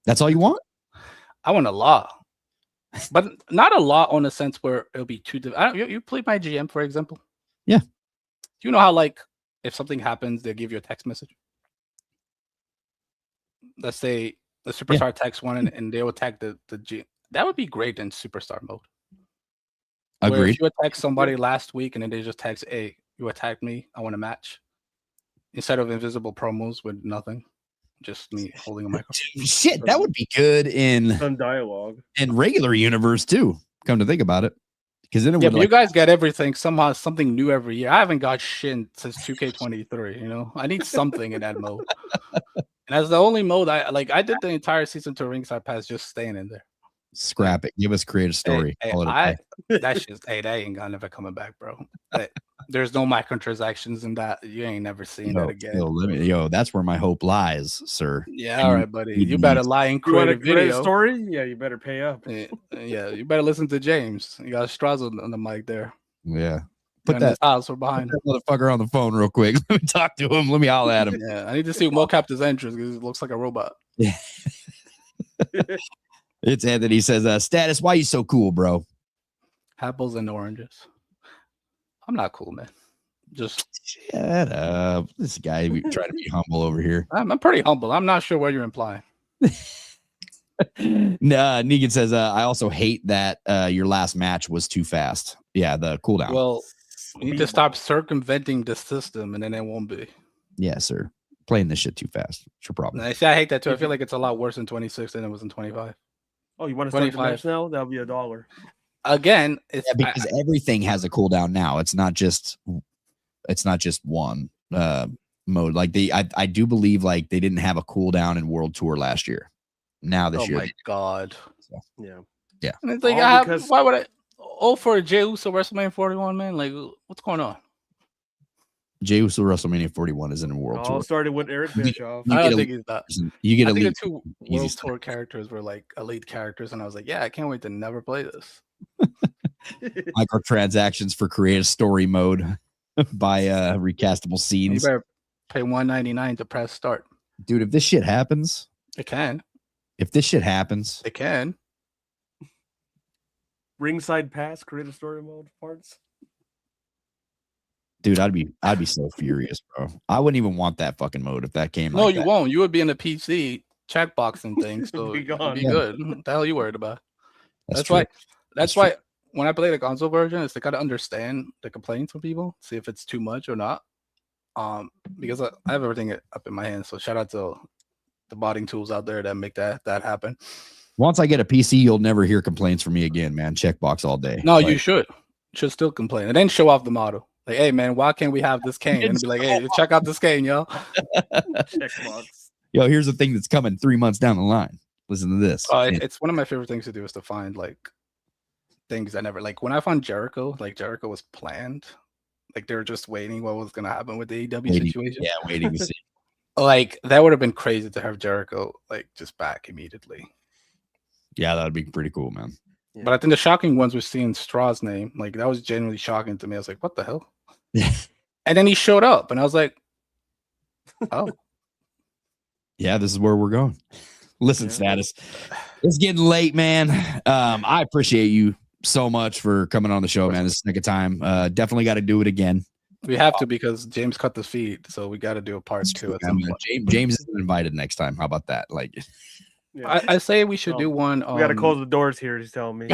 That's all you want? I want a lot, but not a lot on a sense where it'll be too. You played my GM, for example. Yeah. Do you know how if something happens, they'll give you a text message? Let's say the superstar texts one and they'll attack the G. That would be great in superstar mode. Agreed. Where if you attack somebody last week and then they just text, "Hey, you attacked me. I want a match." Instead of invisible promos with nothing, just me holding a microphone. Shit, that would be good in some dialogue in regular universe too. Come to think about it, because then it would. You guys get everything somehow, something new every year. I haven't got shit since 2K23. You know, I need something in that mode, and that's the only mode I like. I did the entire season 2 ringside pass just staying in there. Scrap it. Give us creative story. That shit's that ain't gonna never coming back, bro. There's no microtransactions in that. You ain't never seen that again. That's where my hope lies, sir. Yeah, all right, buddy. You better lie in creative video story. Yeah, you better pay up. Yeah, you better listen to James. You got Straws on the mic there. Yeah. Put that house behind that motherfucker on the phone real quick. Let me talk to him. Let me holler at him. Yeah, I need to see mocap his entrance because it looks like a robot. Yeah. It's Anthony says, Status, why you so cool, bro? Apples and oranges. I'm not cool, man. Just shut up. This guy trying to be humble over here. I'm pretty humble. I'm not sure what you're implying. Negan says, I also hate that your last match was too fast. Yeah, the cooldown. Well, you need to stop circumventing the system and then it won't be. Yeah, sir. Playing this shit too fast. It's your problem. I hate that too. I feel like it's a lot worse in 26 than it was in 25. Oh, you want to start the match now? That'll be $1. Again, it's because everything has a cooldown now. It's not just one mode. Like I do believe like they didn't have a cooldown in World Tour last year. Now this year. Oh my god. So, yeah. And it's like why would I for a Jey Uso WrestleMania 41, man? Like what's going on? Jey Uso WrestleMania 41 isn't in World Tour. All started with Eric Bischoff. I don't think he's that. You get I think the 2 World Tour characters were like elite characters, and I was like, yeah, I can't wait to never play this. Microtransactions for creative story mode by recastable scenes. You better pay $1.99 to press start. Dude, if this shit happens, it can. If this shit happens, it can. Ringside pass, creative story mode parts. Dude, I'd be so furious, bro. I wouldn't even want that fucking mode if that came. No, you won't. You would be in the PC checkboxing thing, so be it'd be good. What the hell are you worried about? That's why when I play the console version, it's to kind of understand the complaints from people, see if it's too much or not. Because I have everything up in my hands. So shout out to the modding tools out there that make that happen. Once I get a PC, you'll never hear complaints from me again, man. Checkbox all day. No, you should still complain and then show off the model. Like, hey man, why can't we have this cane? And be like, hey, check out this cane, yo. Checkbox. Yo, here's the thing that's coming 3 months down the line. Listen to this. It's one of my favorite things to do is to find like things I never like. When I found Jericho, like Jericho was planned. Like they were just waiting what was gonna happen with the AEW situation. Yeah, waiting to see. Like that would have been crazy to have Jericho like just back immediately. Yeah, that would be pretty cool, man. Yeah. But I think the shocking ones were seeing Straw's name. Like that was genuinely shocking to me. I was like, what the hell? Yeah. And then he showed up and I was like, oh. Yeah, this is where we're going. Listen, Status. It's getting late, man. I appreciate you so much for coming on the show, man. This is the second time. Definitely got to do it again. We have to because James cut the feed, so we got to do a part 2 at some point. James is invited next time. How about that? Like, I say we should do one. We got to close the doors here. He's telling me.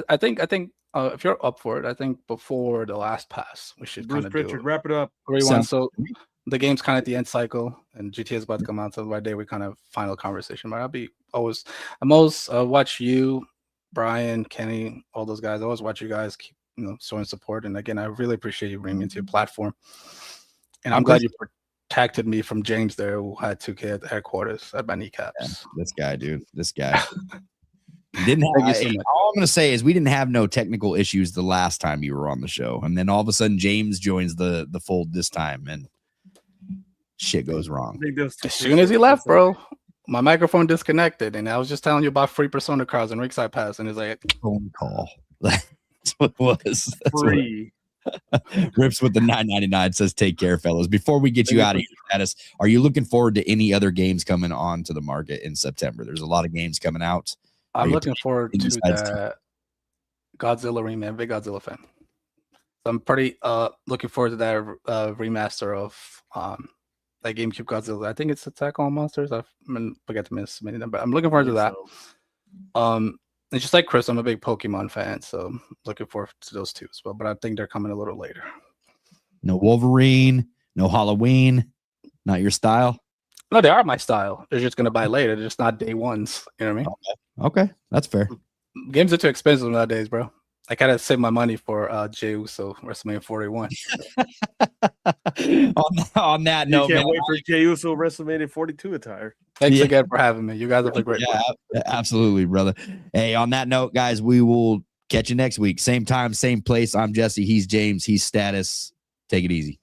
I think if you're up for it, I think before the last pass, we should kind of do it. Wrap it up. So the game's kind of at the end cycle, and GTA is about to come out. So right there, we kind of final conversation. But I'm always watch you, Brian, Kenny, all those guys. I always watch you guys keep showing support. And again, I really appreciate you bringing me into your platform. And I'm glad you protected me from James there, who had 2K at the headquarters at my kneecaps. Yeah, this guy, dude. This guy. Didn't have, all I'm gonna say is we didn't have no technical issues the last time you were on the show, and then all of a sudden James joins the fold this time, and shit goes wrong. As soon as he left, bro, my microphone disconnected, and I was just telling you about free Persona cards and Ringside Pass, and it's like phone call. That's what it was. That's free. Rips with the $9.99 says, "Take care, fellas." Before we get you out of your status, are you looking forward to any other games coming on to the market in September? There's a lot of games coming out. I'm looking forward to that Godzilla remake. I'm a big Godzilla fan. I'm pretty looking forward to that remaster of that GameCube Godzilla. I think it's Attack on Monsters. I forget to miss many of them, but I'm looking forward to that. It's just like Chris, I'm a big Pokemon fan, so I'm looking forward to those two as well. But I think they're coming a little later. No Wolverine, no Halloween, not your style. No, they are my style. They're just gonna buy later. They're just not day ones. You know what I mean? Okay, that's fair. Games are too expensive nowadays, bro. I gotta save my money for Jey Uso WrestleMania 41. on that note, you can't wait for Jey Uso WrestleMania 42 attire. Thanks again for having me. You guys have a great one. Absolutely, brother. Hey, on that note, guys, we will catch you next week. Same time, same place. I'm Jesse. He's James. He's Status. Take it easy.